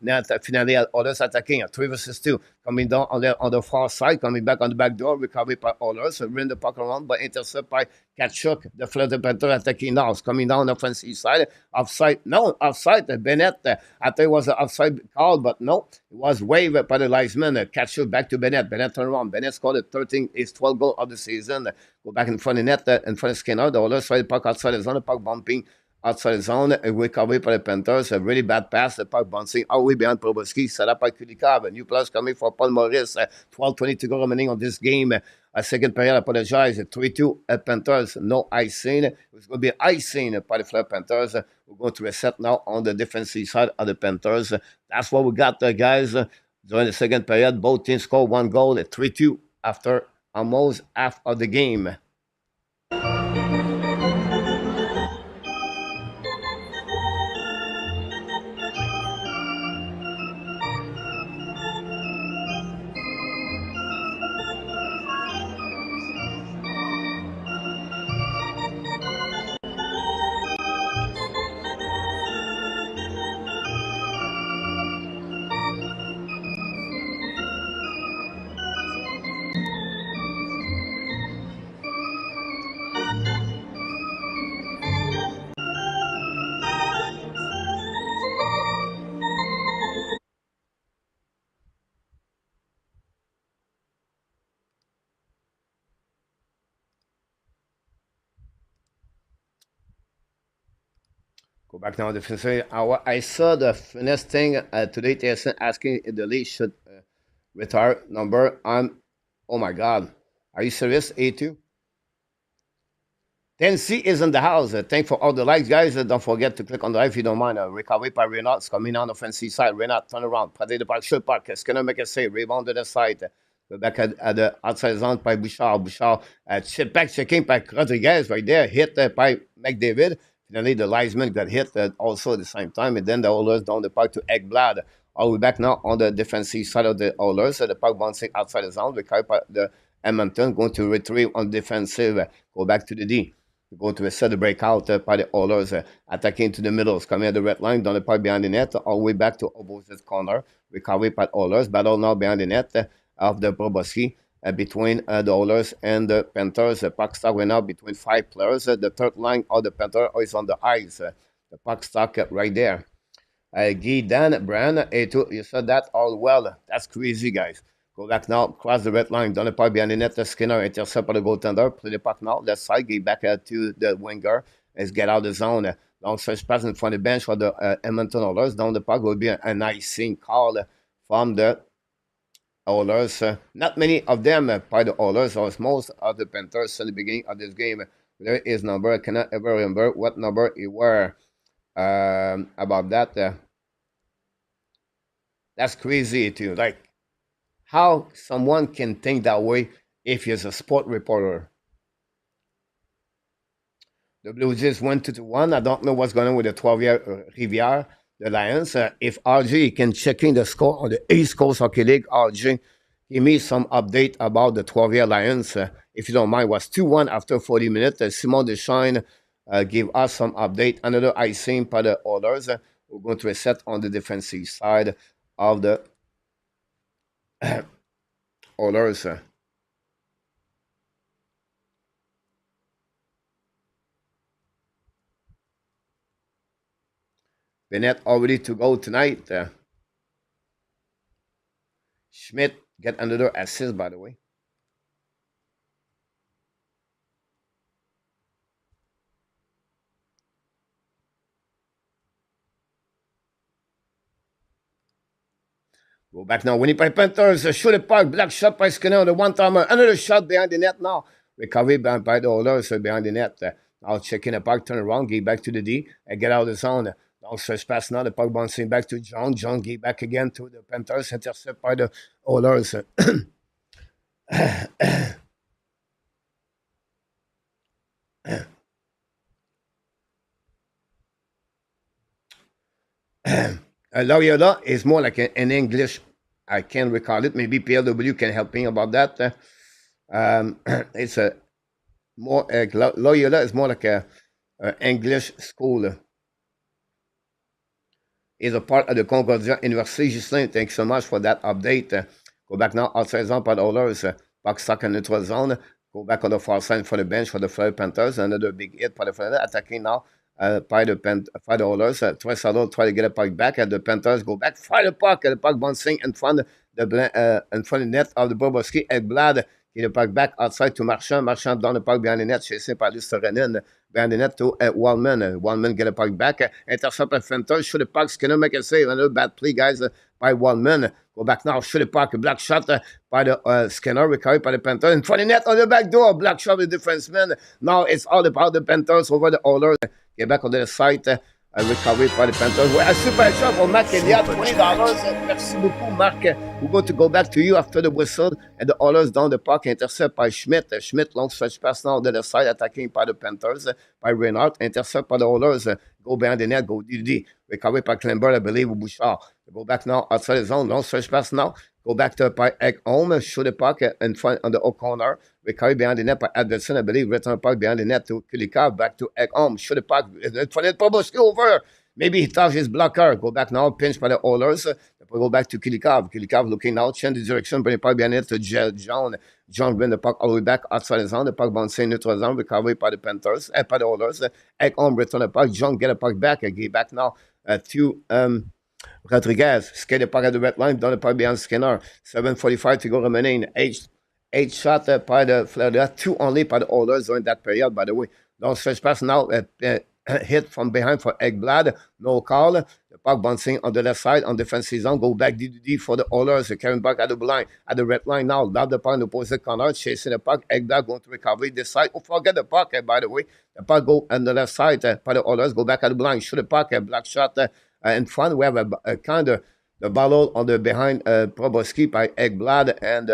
Speaker 1: Now finally Oilers attacking 3 versus 2. Coming down on the far side, coming back on the back door, recovered by Oilers. Ran the puck around, but intercept by Kachuk. The Florida Panthers attacking now. Coming down the offensive side. Offside. No, offside. Bennett. I thought it was an offside call, but no. It was waived by the linesman. Kachuk back to Bennett. Bennett turned around. Bennett scored his 12th goal of the season. Go back in front of the net, in front of Skinner. The Oilers try the puck outside the zone. The puck bumping outside the zone. A recovery by the Panthers. A really bad pass. The puck bouncing all the way behind Bobrovsky. Set up by Kulikov. A new plus coming for Paul Maurice. 12:20 to go remaining on this game. A second period, I apologize. 3-2 Panthers. No icing. It's going to be icing by the Florida Panthers. We're going to reset now on the defensive side of the Panthers. That's what we got, guys. During the second period, both teams scored 1 goal at 3-2 after almost half of the game. Go back now, defensive. I saw the finesse thing today. TSN asking if the league should retire number. Oh my God. Are you serious? A2? Tennessee is in the house. Thanks for all the likes, guys. Don't forget to click on the like if you don't mind. Recovery by Reynolds coming on the offensive side. Reynolds turn around. Près de park, shoot park. Skinner make a save. Rebound to the side. Go back at the outside zone by Bouchard. Bouchard chip back checking by Rodriguez right there. Hit by McDavid. Finally, the linesman got hit also at the same time. And then the Oilers down the park to Ekblad. All the way back now on the defensive side of the Oilers. The puck bouncing outside the zone. Recovery by the Edmonton going to retrieve on defensive. Go back to the D. Going to set the breakout by the Oilers, attacking to the middles, coming at the red line, down the part behind the net, all the way back to opposite corner. Recovery by the Oilers, battle now behind the net of the Bobrovsky between the Oilers and the Panthers. The puck stock went out between 5 players. The third line of the Panthers is on the ice. The puck stock right there. Guy, Dan, Brand, you said that all well. That's crazy, guys. Go back now, cross the red line, down the park behind the net, Skinner intercept by the goaltender, play the puck now, left side, get back to the winger, let's get out of the zone. Long stretch pass in front of the bench for the Edmonton Oilers, down the park will be a nice scene call from the Oilers. Not many of them by the Oilers, or most of the Panthers in the beginning of this game. There is number, I cannot ever remember what number it were about that. That's crazy too, like, how someone can think that way if he's a sport reporter. The Blue Jays went 2-1. I don't know what's going on with the 12-year Rivière, the Lions. If RJ can check in the score on the East Coast Hockey League, RJ, give me some update about the 12-year Lions. If you don't mind, it was 2-1 after 40 minutes. Simon Deschênes gave us some update. Another icing by the Oilers. We're going to reset on the defensive side of the Oilers. Bennett already to go tonight. Schmidt get another assist, by the way. Go back now. Winnipeg Panthers, shoot it puck, black shot by Skinner, the one-timer, another shot behind the net now. Recovery by the Oilers behind the net. Now checking the puck, turn around, get back to the D, and get out of the zone. Long stretch pass now, the puck bouncing back to John. John get back again to the Panthers, intercept by the Oilers. Loyola is more like an English. I can't recall it. Maybe PLW can help me about that. It's a more Loyola is more like a English school. Is a part of the Concordia University. Justin, thanks so much for that update. Go back now outside zone by the Oilers. Puck stuck in neutral zone. Go back on the far side for the bench for the Florida Panthers. Another big hit for the Florida. Attacking now by the Oilers. Draisaitl try to get a puck back. The Panthers go back. Fire the puck. The puck bouncing in front of the net of the Bobrovsky. Ekblad get the puck back outside to Marchand. Marchand down the puck behind the net. Chasing by Lustorenin. Behind the net to Wallman. Wallman get a puck back. Intercept by Panthers. Shoot the puck. Skinner make a save. Another bad play, guys, by Wallman. Go back now. Shoot the puck. Black shot by the Skinner. Recovery by the Panthers. In front of the net on the back door. Black shot with the defenseman. Now it's all about the Panthers over the Oilers. Get back on the side. Recovery by the Panthers. Ouais, un super job pour Marc Elliott. $20. Merci beaucoup, Marc. We're going to go back to you after the whistle. And the Oilers down the puck. Intercept by Schmidt. Schmidt, long stretch pass now on the other side. Attacking by the Panthers. By Reinhardt. Intercept by the Oilers. Go behind the net. Go DD. Recovery by Klember, I believe, ou Bouchard. Go back now outside the zone. Long stretch pass now. Go back to by Ekholm. Shoot the puck in front on the corner. Recovery behind the net by Anderson, I believe. Return the puck behind the net to Kulikov. Back to Ekholm. Shoot the puck in front of Bobrovsky over. Maybe he touched his blocker. Go back now. Pinch by the Oilers. Go back to Kulikov. Kulikov looking out. Change the direction. Bring the puck behind the net to John. John bring the puck all the way back outside the zone. The puck bouncing neutral zone. Recovery by the Panthers. By the Oilers. Ekholm return the puck. John get the puck back. Get back now to Rodriguez. Skate the puck at the red line. Down the puck behind Skinner. 7:45 to go remaining. Eight shot by the Florida. 2 only by the Oilers during that period, by the way. Long stretch pass now. hit from behind for Ekblad. No call. The puck bouncing on the left side on defensive zone. Go back DDD for the Oilers. Carrying back at the line, at the red line now. Love the puck in the opposite corner. Chasing the puck. Ekblad going to recover this side. Oh, forget the puck, by the way. The puck go on the left side. For the Oilers. Go back at the line. Shoot the puck. Black shot in front. We have a kind of the ball on the behind Bobrovsky by Ekblad and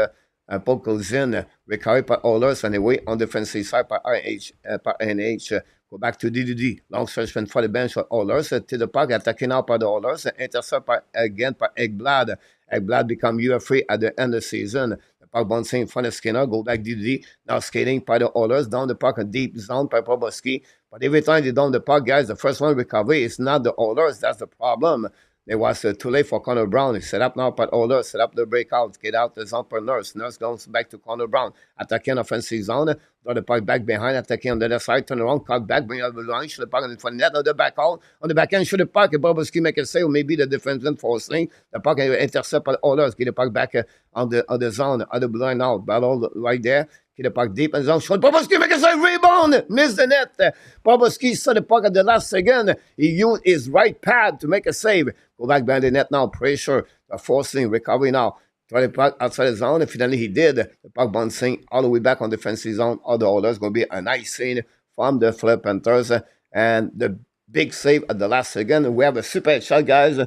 Speaker 1: puck goes in. Recovered by Oilers anyway on defensive side by NH. Go back to DDD. Long searchment for the bench for Oilers. To the puck, attacking out by the Oilers. Intercept again by Ekblad. Ekblad become UFA at the end of the season. The puck bouncing in front of Skinner. Go back DDD. Now skating by the Oilers. Down the puck, a deep zone by Bobrovsky. But every time they down the puck, guys, the first one recover is not the Oilers. That's the problem. It was too late for Connor Brown. He set up now by Oilers, set up the breakout, get out the zone for Nurse. Nurse goes back to Connor Brown, attacking offensive zone, draw the puck back behind, attacking on the other side, turn around, cut back, bring out the line, shoot the puck in front of net, on the back out, on the back end, shoot the puck, Bobrovsky make a save, maybe the defenseman forcing, the puck intercept by Oilers, get the puck back on the zone, on the blue line now, battle right there. Get the puck deep in the zone. Shot. Bobrovsky make a save. Rebound. Miss the net. Bobrovsky saw the puck at the last second. He used his right pad to make a save. Go back behind the net now. Pressure. Forcing. Recovery now. Try the puck outside the zone. And finally he did. The puck bouncing all the way back on the defensive zone. All the orders. Going to be a nice scene from the Florida Panthers. And the big save at the last second. We have a super shot, guys.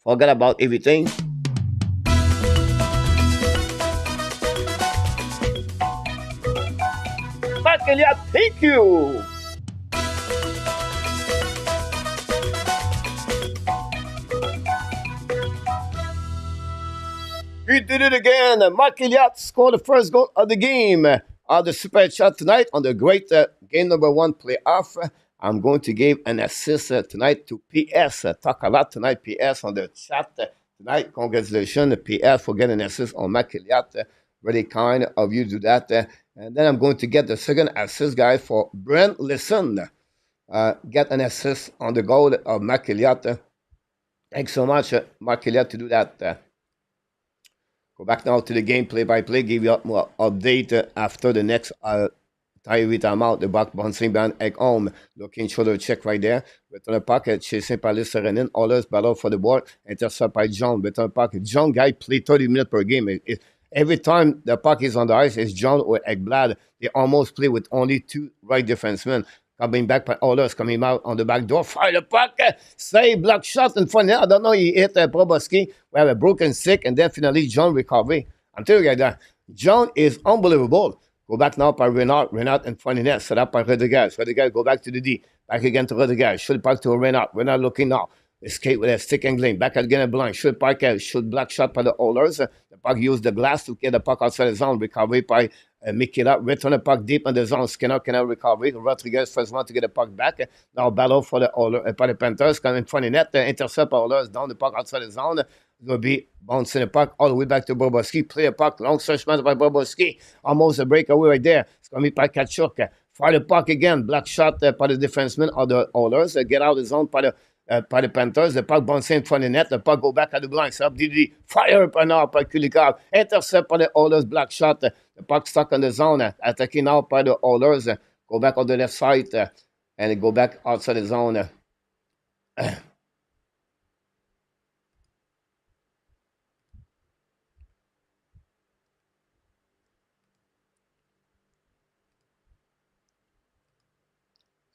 Speaker 1: Forget about everything. Thank you. He did it again. Mark Elliott scored the first goal of the game. The super chat tonight on the great game number 1 playoff. I'm going to give an assist tonight to PS. Talk a lot tonight, PS, on the chat tonight. Congratulations, PS, for getting an assist on Mark Elliott. Really kind of you to do that. And then I'm going to get the second assist, guys, for Brent Listen. Get an assist on the goal of Mark Elliott. Thanks so much, Mark Elliott, to do that. Go back now to the game play-by-play. Give you more update after the next timeout. The back bouncing behind Egg home. Looking shoulder check right there. Return the pocket. Chasing par les Serenin. Oilers battle for the ball. Intercept by John. Return the pocket. John guy play 30 minutes per game. Every time the puck is on the ice, it's John or Ekblad. They almost play with only 2 right defensemen. Coming back by Oilers, coming out on the back door. Fire the puck. Save, block shot in front. I don't know, he hit Bobrovsky. We have a broken stick, and then finally John recovery. I'm telling you guys, John is unbelievable. Go back now by Renard. Renard in front of net. Set up by Rodriguez. Rodriguez go back to the D. Back again to Rodriguez. Shoot back to Renard. Renard looking now. Escape with a stick and gleam. Back again at blind. Shoot puck. Shoot black shot by the Oilers. The puck used the glass to get the puck outside the zone. Recovery by Mikila. Return the puck deep in the zone. Skinner cannot recover. Rodriguez first one to get the puck back. Now battle for the Oilers. By the Panthers. Coming in front of net. Intercept by Oilers. Down the puck outside the zone. Will be bouncing the puck all the way back to Bobrovsky. Play the puck. Long search man by Bobrovsky. Almost a breakaway right there. It's going to be by Kachuk. Fire the puck again. Black shot by the defenseman of the Oilers. Get out of the zone by the Panthers. The puck bouncing in front of the net. The puck go back at the blind. Up DD. Fire up and out by Kulikov. Intercept by the Oilers. Black shot. The puck stuck on the zone. Attacking out by the Oilers. Go back on the left side. And go back outside the zone.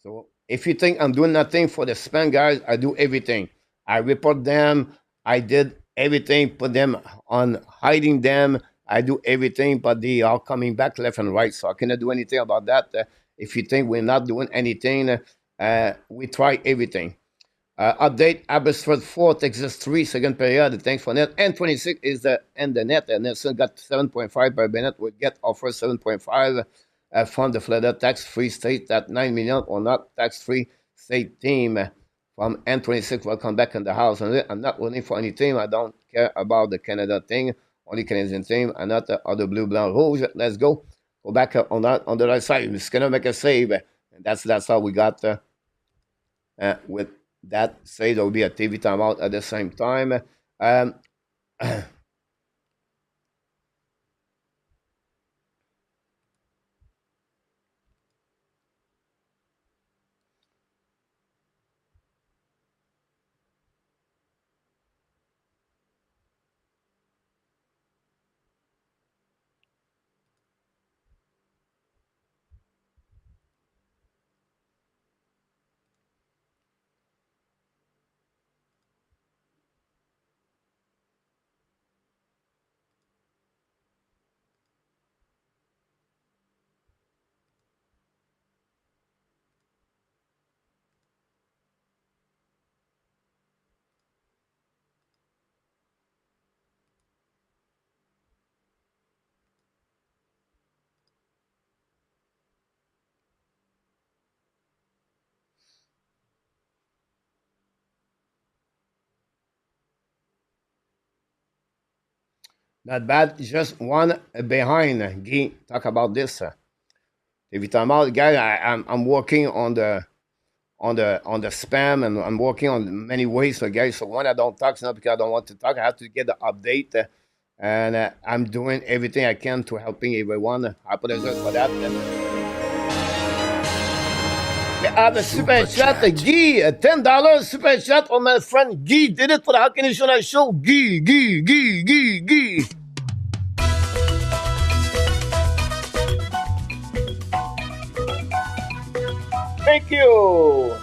Speaker 1: So if you think I'm doing nothing for the span guys, I do everything. I report them. I did everything, put them on hiding them. I do everything, but they are coming back left and right. So I cannot do anything about that. If you think we're not doing anything, we try everything. Update, Abbotsford 4, Texas 3, second period. Thanks for net. And 26 is the end the net. And Nelson got 7.5 by Bennett. Would get offer 7.5. From the Florida tax-free state, that 9 million or not tax-free state team from N26 will come back in the house. And I'm not running for any team. I don't care about the Canada thing. Only Canadian team. I'm not the other blue, blanc, rouge. Let's go. Go back on the right side. It's going to make a save. And that's how we got with that save. There will be a TV timeout at the same time. Not bad. Just one behind. Guy, talk about this. Évidemment, guys, I'm working on the spam, and I'm working on many ways. So, guys, so when I don't talk, it's not because I don't want to talk. I have to get the update, and I'm doing everything I can to helping everyone. I apologize for that. We have a super chat, Guy, $10 super chat from my friend Guy. Did it for the Hockey National Show. Guy. Thank you.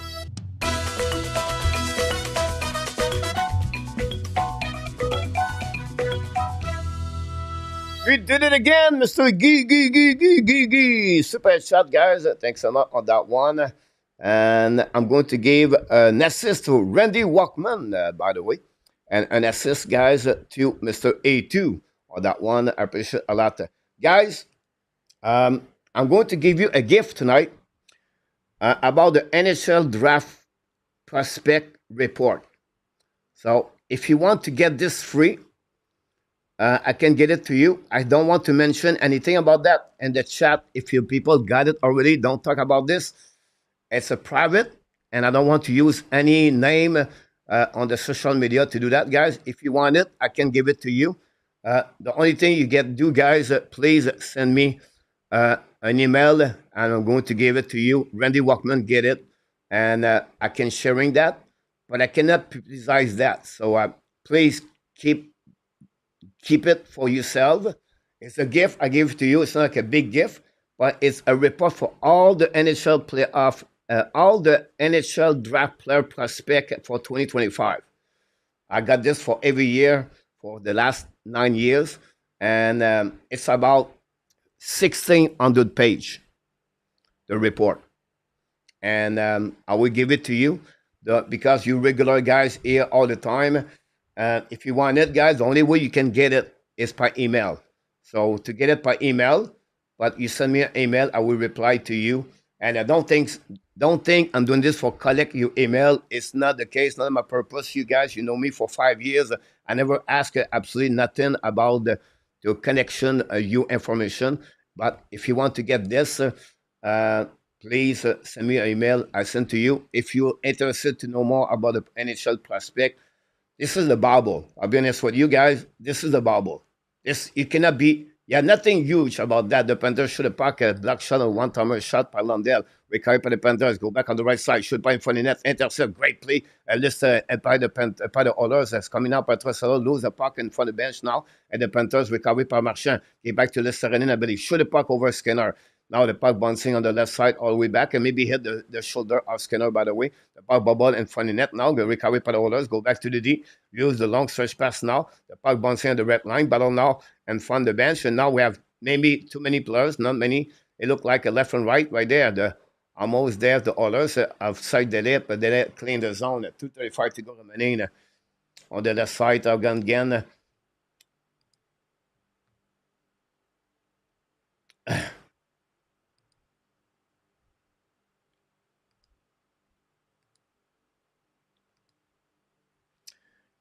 Speaker 1: We did it again, Mr. Gee. Super chat, guys. Thanks a lot on that one. And I'm going to give an assist to Randy Walkman, by the way. And an assist, guys, to Mr. A2 on that one. I appreciate a lot. Guys, I'm going to give you a gift tonight about the NHL Draft Prospect Report. So if you want to get this free, I can get it to you. I don't want to mention anything about that in the chat. If you people got it already, don't talk about this. It's a private, and I don't want to use any name on the social media to do that, guys. If you want it, I can give it to you. The only thing you get to do, guys, please send me an email, and I'm going to give it to you. Randy Walkman, get it, and I can sharing that, but I cannot publicize that. So please keep it for yourself. It's a gift I give to you. It's not like a big gift, but it's a report for all the NHL playoff, all the NHL draft player prospect for 2025. I got this for every year for the last 9 years, and it's about 1,600 page, the report. And I will give it to you because you regular guys here all the time. If you want it, guys, the only way you can get it is by email. So to get it by email, but you send me an email, I will reply to you. And I don't think I'm doing this for collect your email. It's not the case. Not my purpose. You guys, you know me for 5 years. I never ask absolutely nothing about the connection, your information. But if you want to get this, please send me an email. I send to you. If you're interested to know more about the NHL prospect, this is the Bible. I'll be honest with you guys. This is the Bible. It cannot be. Yeah, nothing huge about that. The Panthers should have packed a block shot or one-timer shot by Lundell. Recovered by the Panthers. Go back on the right side. Shoot by in front of the net. Intercept. Great play. List by the Oilers. That's coming out by Draisaitl. Lose the puck in front of the bench now. And the Panthers recovered by Marchand. Get back to Listerine, I believe. Shoot the puck over Skinner. Now the puck bouncing on the left side all the way back and maybe hit the shoulder of Skinner, by the way. The puck bubble in front of the net now. The recovery by the Oilers. Go back to the D. Use the long stretch pass now. The puck bouncing on the red line. Battle now in front of the bench. And now we have maybe too many players. Not many. It looked like a left and right there. Almost there. The Oilers outside the lip. But they clean the zone. 2:35 to go remaining on the left side. Again.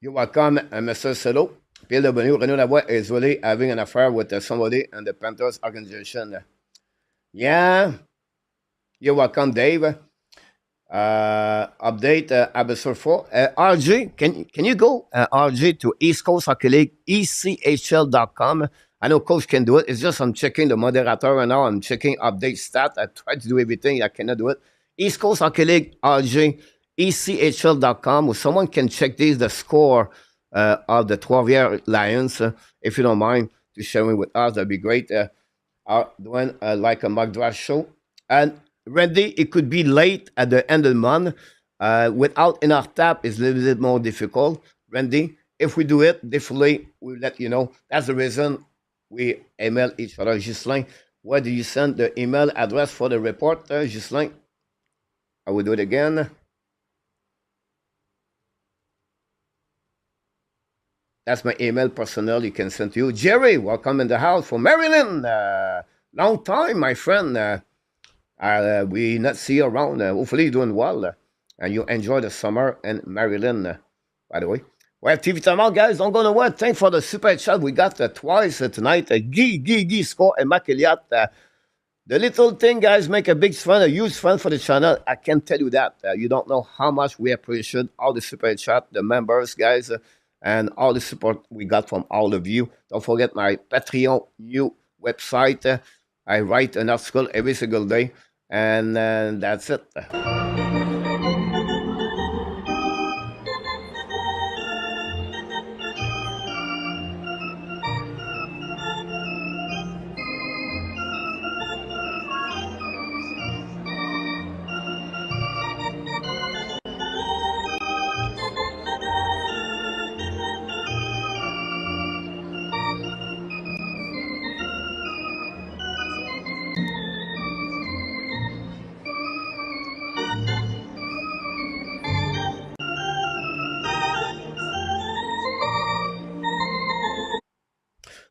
Speaker 1: You're welcome, Mr. Solo. Pierre Lebonu, Renaud Lavoie is really having an affair with somebody in the Panthers organization. Yeah. You're welcome, Dave. Update Abysur 4. RG, can you go, RG, to East Coast Hockey League, ECHL.com? I know Coach can do it. It's just I'm checking the moderator right now. I'm checking update stat. I try to do everything. I cannot do it. East Coast Hockey League, RG. ECHL.com, where someone can check the score of the 12-year Lions, if you don't mind, to sharing with us. That'd be great. Doing like a mock draft show. And Randy, it could be late at the end of the month. Without enough tap, it's a little bit more difficult. Randy, if we do it, definitely we'll let you know. That's the reason we email each other. Ghislain, where do you send the email address for the report, Ghislain? I will do it again. That's my email personnel you can send to you. Jerry, welcome in the house from Maryland. Long time, my friend. We not see you around. Hopefully you're doing well. And you enjoy the summer in Maryland, by the way. Well, TV timeout, guys. I'm going to what? Thanks for the super chat. We got twice tonight. Guy score and Mac Elliott. The little thing, guys, make a big fun, a huge fun for the channel. I can tell you that. You don't know how much we appreciate all the super chat, the members, guys, and all the support we got from all of you. Don't forget my Patreon new website. I write an article every single day, and that's it.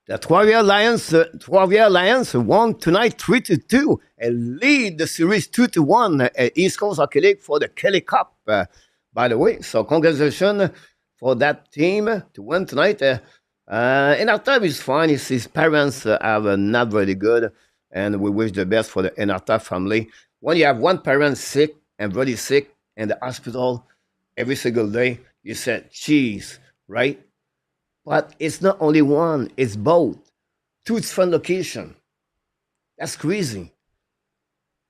Speaker 1: The Trois-Rivières Lions won tonight 3-2 and lead the series 2-1 at East Coast Hockey League for the Kelly Cup, by the way. So congratulations for that team to win tonight. In our time, is fine. His parents are not really good, and we wish the best for the Enarta family. When you have one parent sick and really sick in the hospital every single day, you said, "Jeez," right? But it's not only one, it's both. Two different location. That's crazy.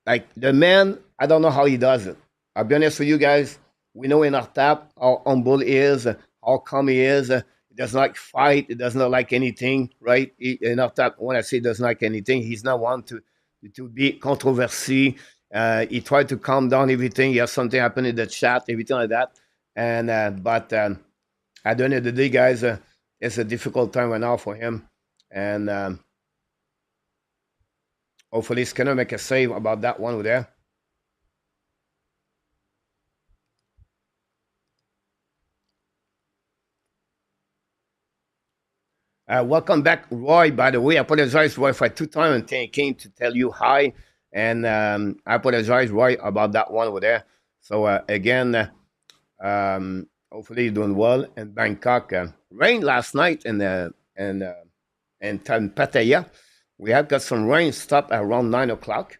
Speaker 1: Like the man, I don't know how he does it. I'll be honest with you guys. We know in our tap how humble he is, how calm he is. He does not fight. He does not like anything, right? In our tap, when I say does not like anything, he's not one to be controversy. He tried to calm down everything. He has something happen in the chat, everything like that. And but at the end of the day, guys, it's a difficult time right now for him, and hopefully he's gonna make a save about that one over there. Welcome back, Roy. By the way, I apologize, Roy, for 2 times and came to tell you hi, and I apologize, Roy, about that one over there. So again, hopefully you're doing well in Bangkok. Rain last night in Pattaya. We have got some rain stop around 9 o'clock,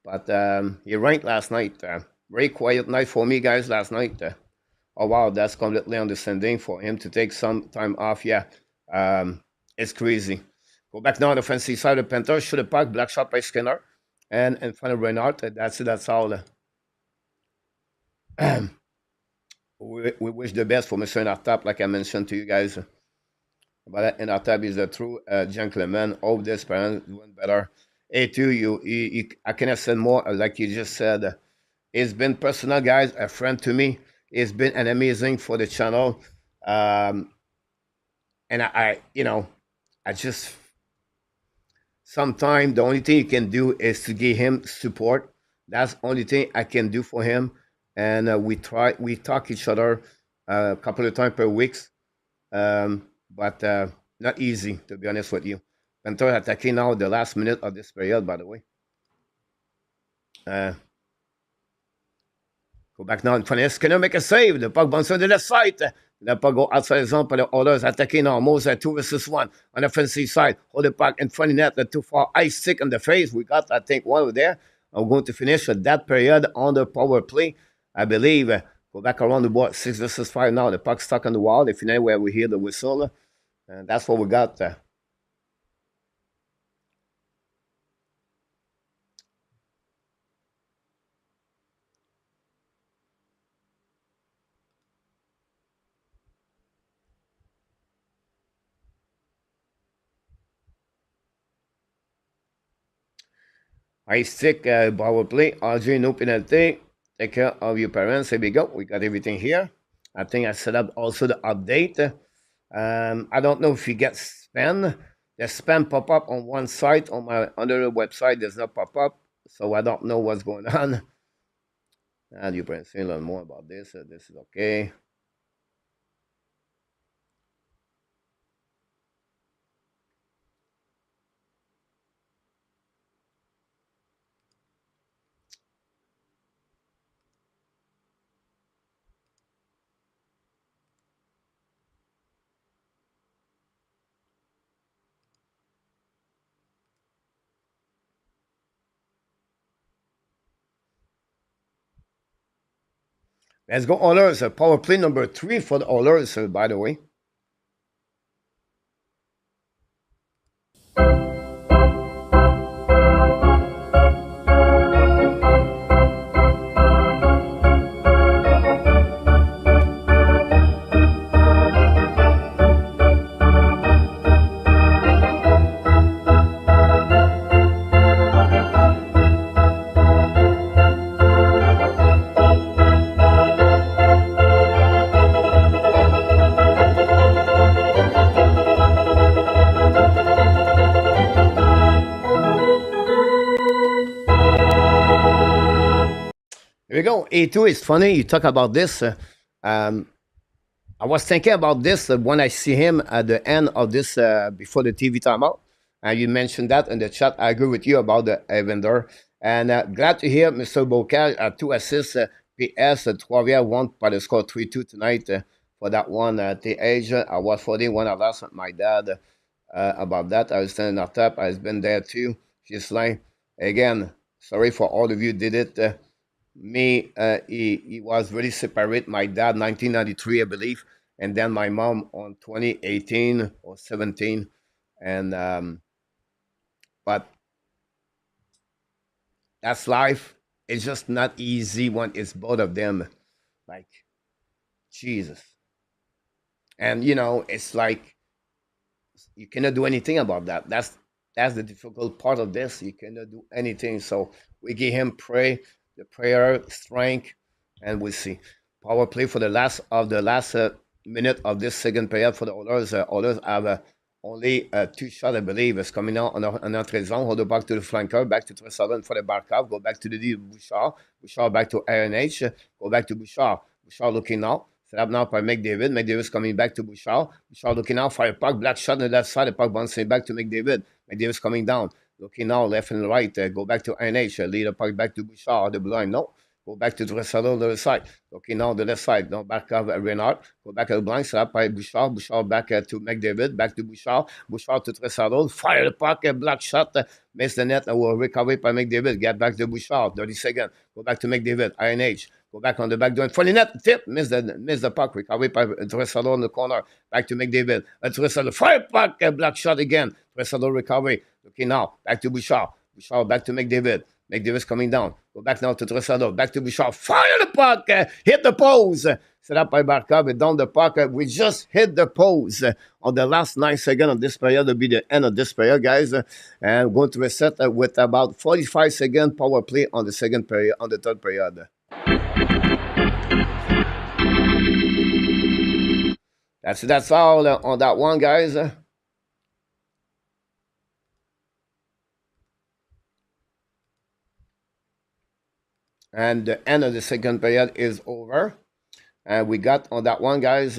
Speaker 1: but it rained last night. Very quiet night for me, guys. Last night. Oh wow, that's completely understanding for him to take some time off. Yeah, it's crazy. Go back now on the offensive side of the Panthers. Shoot the puck, black shot by Skinner, and in front of Reinhardt. That's it. That's all. We wish the best for Mr. Nartap, like I mentioned to you guys. But Nartap is a true gentleman. All this parents doing better. Hey, too, I cannot say more. Like you just said, it's been personal, guys. A friend to me. It's been an amazing for the channel. And I just sometimes the only thing you can do is to give him support. That's the only thing I can do for him. And we talk each other a couple of times per week, but not easy to be honest with you. Panther attacking now the last minute of this period, by the way. Go back now in front of Skinner, make a save. The puck bounces on the left side. The puck go outside the zone, but the Oilers attacking now. Moser 2 versus 1 on the offensive side. Hold the puck in front of net. The too far ice stick on the face. We got, I think, one over there. I'm going to finish that period on the power play. I believe. Go back around the board. 6 versus 5 now. The puck stuck on the wall. If you know where we hear the whistle. And that's what we got. I stick power play. RJ, no penalty. Take care of your parents. Here we go. We got everything here. I think I set up also the update. I don't know if you get spam. The spam pop up on one side on my other website does not pop up, so I don't know what's going on. And you can learn more about this. This is okay. Let's go Oilers. Power play number 3 for the Oilers, by the way. Here we go. A2 is funny. You talk about this. I was thinking about this when I see him at the end of this before the TV timeout. And you mentioned that in the chat. I agree with you about the Evander. And glad to hear Mr. Bocage 2 assists. PS, Troisier won by the score 3-2 tonight for that one. The age, I was 41. I lost my dad about that. I was standing on top. I've been there too. She's like, again, sorry for all of you did it. Me, he was really separate. My dad, 1993, I believe, and then my mom on 2018 or 17. And but that's life. It's just not easy when it's both of them. Like Jesus, and it's like you cannot do anything about that. That's the difficult part of this. You cannot do anything. So we give him the prayer, strength, and we'll see. Power play for the last minute of this second period for the Oilers. Oilers have only 2 shots, I believe. It's coming out on our zone. Hold it back to the flanker, back to Draisaitl for the Barkov. Go back to the Bouchard. Bouchard back to RNH. Go back to Bouchard. Bouchard looking out. Set up now by McDavid. McDavid's coming back to Bouchard. Bouchard looking out. Fire puck. Black shot on the left side. The puck bouncing back to McDavid. McDavid's coming down. Looking now, left and right. Go back to NH. Lead the puck back to Bouchard. The blind. No. Go back to Draisaitl on the other side. Looking now, the left side. Now back of Renard. Go back at the blind. Set up by Bouchard. Bouchard back to McDavid. Back to Bouchard. Bouchard to Draisaitl. Fire the puck. Black shot. Miss the net. Will recover by McDavid. Get back to Bouchard. 30 seconds. Go back to McDavid. INH. Go back on the back door. In front of the net. Tip. Miss the puck. Recovery by Draisaitl on the corner. Back to McDavid. Draisaitl. Fire puck. Black shot again. Draisaitl recovery. Looking now. Back to Bouchard. Bouchard back to McDavid. McDavid's coming down. Go back now to Draisaitl. Back to Bouchard. Fire the puck. Hit the post. Set up by Barkov. Down the puck. We just hit the post on the last 9 seconds of this period. Will be the end of this period, guys. And we're going to reset with about 45 seconds power play on the second period, on the third period. That's all on that one, guys. And the end of the second period is over. And we got on that one, guys.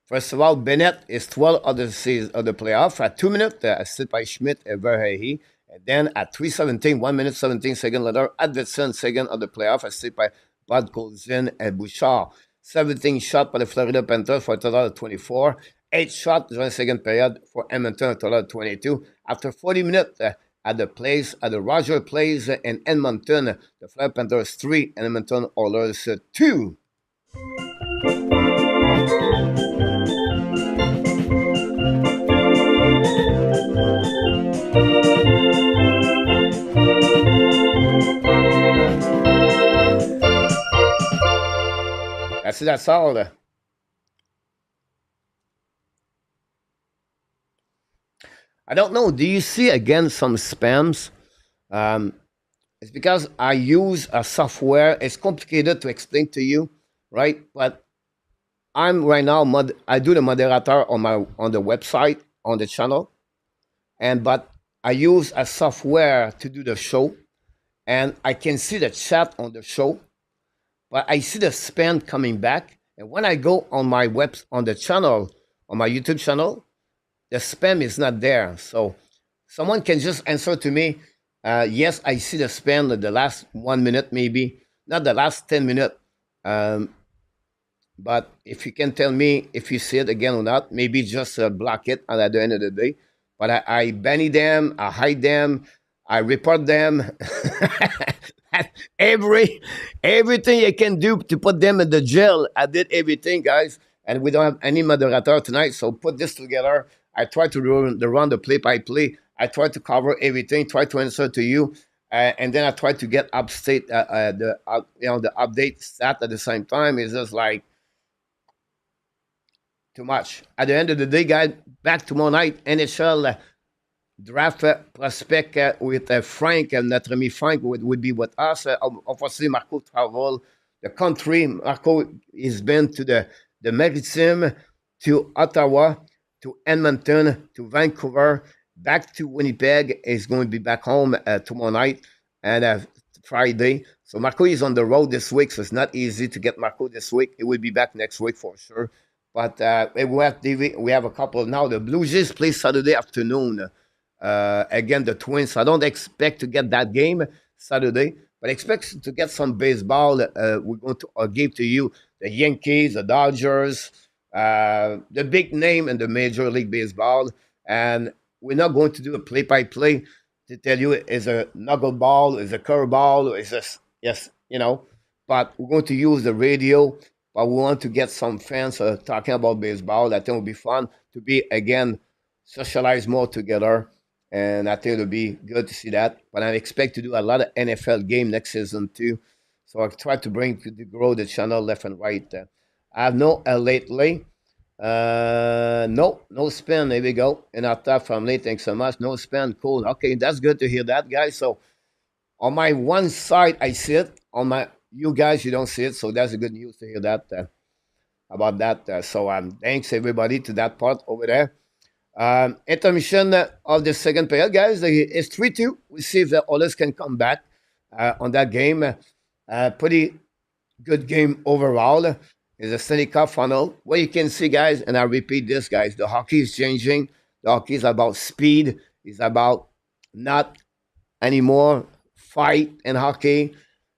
Speaker 1: First of all, Bennett is 12 of the playoff. At 2 minutes, assisted by Schmidt and Verhey. And then at 3:17, 1 minute, 17 seconds later, Edmonton second of the playoff, assisted by Brodkozin and Bouchard. 17 shots by the Florida Panthers for a total of 24. 8 shots during the second period for Edmonton, a total of 22. After 40 minutes, at the Roger Place in Edmonton, the Florida Panthers 3 and Edmonton Oilers 2. That's all. I don't know. Do you see again some spams? It's because I use a software. It's complicated to explain to you, right? But I'm right now. I do the moderator on the website on the channel, but I use a software to do the show, and I can see the chat on the show, but I see the spam coming back. And when I go on the channel, on my YouTube channel, the spam is not there. So someone can just answer to me, yes, I see the spam the last 1 minute, maybe, not the last 10 minutes. But if you can tell me if you see it again or not, maybe just block it at the end of the day. But I banny them, I hide them, I report them. Every everything you can do to put them in the jail. I did everything, guys, and we don't have any moderator tonight. So put this together. I try to run the play by play. I try to cover everything. Try to answer to you, and then I try to get upstate the update stat at the same time. It's just like too much. At the end of the day, guys, back tomorrow night, NHL draft prospect with Frank, and notre ami Frank would be with us. Obviously, Marco travel the country. Marco has been to the Maritime, to Ottawa, to Edmonton, to Vancouver, back to Winnipeg. He's going to be back home tomorrow night and Friday. So Marco is on the road this week, so it's not easy to get Marco this week. He will be back next week for sure. But we have a couple now. The Blue Jays play Saturday afternoon. Again, the Twins. I don't expect to get that game Saturday, but expect to get some baseball. We're going to give to you the Yankees, the Dodgers, the big name in the Major League Baseball. And we're not going to do a play-by-play to tell you is a knuckleball, is a curveball, is this, yes, but we're going to use the radio. But we want to get some fans talking about baseball. I think it will be fun to be, again, socialize more together. And I think it'll be good to see that. But I expect to do a lot of NFL game next season too. So I try to grow the channel left and right. I have no lately. No spin. There we go. And our top family, thanks so much. No spin. Cool. Okay, that's good to hear that, guys. So on my one side, I see it. You guys, you don't see it. So that's a good news to hear that about that. So thanks everybody to that part over there. Intermission of the second period, guys. It's 3-2. We see if the Oilers can come back on that game. Pretty good game overall. It's a Stanley Cup Final. Well, you can see, guys, and I repeat this, guys, the hockey is changing. The hockey is about speed. It's about not anymore fight in hockey.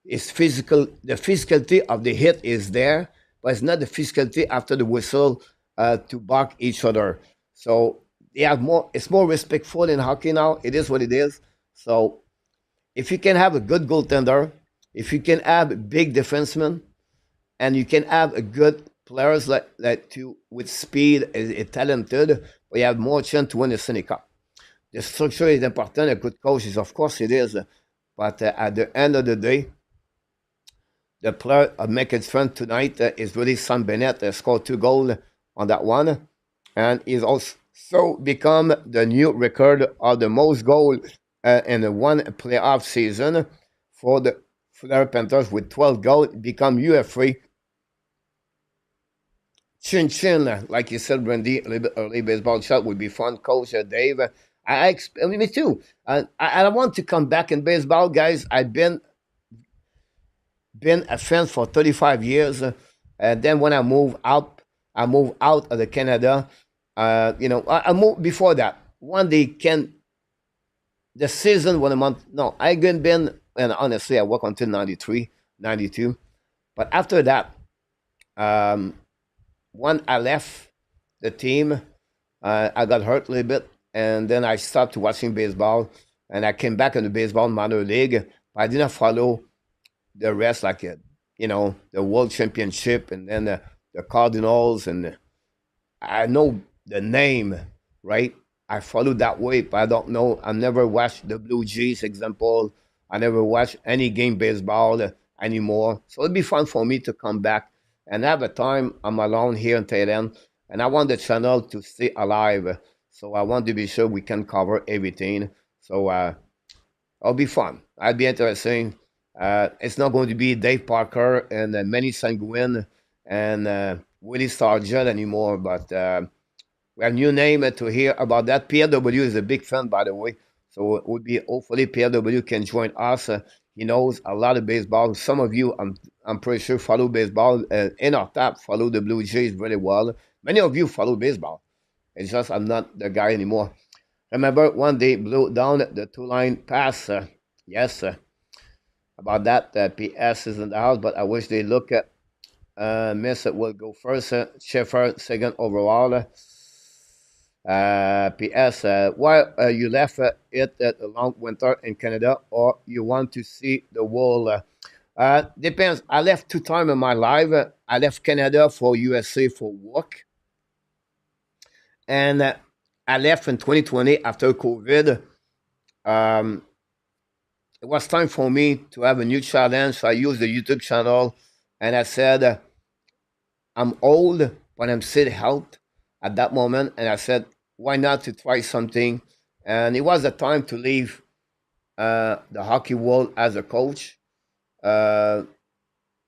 Speaker 1: It's physical. The physicality of the hit is there, but it's not the physicality after the whistle to bark each other. So they have more. It's more respectful in hockey now. It is what it is. So if you can have a good goaltender, if you can have big defensemen, and you can have a good players with speed, is talented, but you have more chance to win the Stanley Cup. The structure is important. A good coach is, of course, it is. But at the end of the day, the player of Make's friend tonight is really Sam Bennett. Scored 2 goals on that one. And he's also become the new record of the most goals in one playoff season for the Florida Panthers with 12 goals. Become UFA. Chin chin, like you said, Brandy, a little bit early baseball shot would be fun. Coach Dave. Me too. I want to come back in baseball, guys. I've been a fan for 35 years. And then when I moved out of the Canada. I moved before that. One day the season 1 month. No, I hadn't been, and honestly, I worked until 93, 92. But after that, when I left the team, I got hurt a little bit, and then I stopped watching baseball, and I came back in the baseball minor league. But I didn't follow the rest, like the World Championship, and then the Cardinals, and I know the name, right? I followed that way, but I don't know. I never watched the Blue Jays, example. I never watched any game baseball anymore. So it'd be fun for me to come back and have a time. I'm alone here in Thailand, and I want the channel to stay alive. So I want to be sure we can cover everything. So it'll be fun. It'll be interesting. It's not going to be Dave Parker and Manny Sanguin and Willie Stargell anymore, but we have a new name to hear about that. PLW is a big fan, by the way. So it would be hopefully PLW can join us. He knows a lot of baseball. Some of you, I'm pretty sure, follow baseball. In our top, follow the Blue Jays really well. Many of you follow baseball. It's just I'm not the guy anymore. Remember, one day blew down the 2-line pass. Yes, about that. PS is in the house, but I wish they look at Miss will go first. Sheffer, second overall. P.S. Why you left it a long winter in Canada, or you want to see the world? Depends. I left 2 times in my life. I left Canada for USA for work, and I left in 2020 after COVID. Um, it was time for me to have a new challenge. So I used the YouTube channel, and I said, I'm old, but I'm still healthy at that moment. And I said, why not to try something? And it was the time to leave the hockey world as a coach. Uh,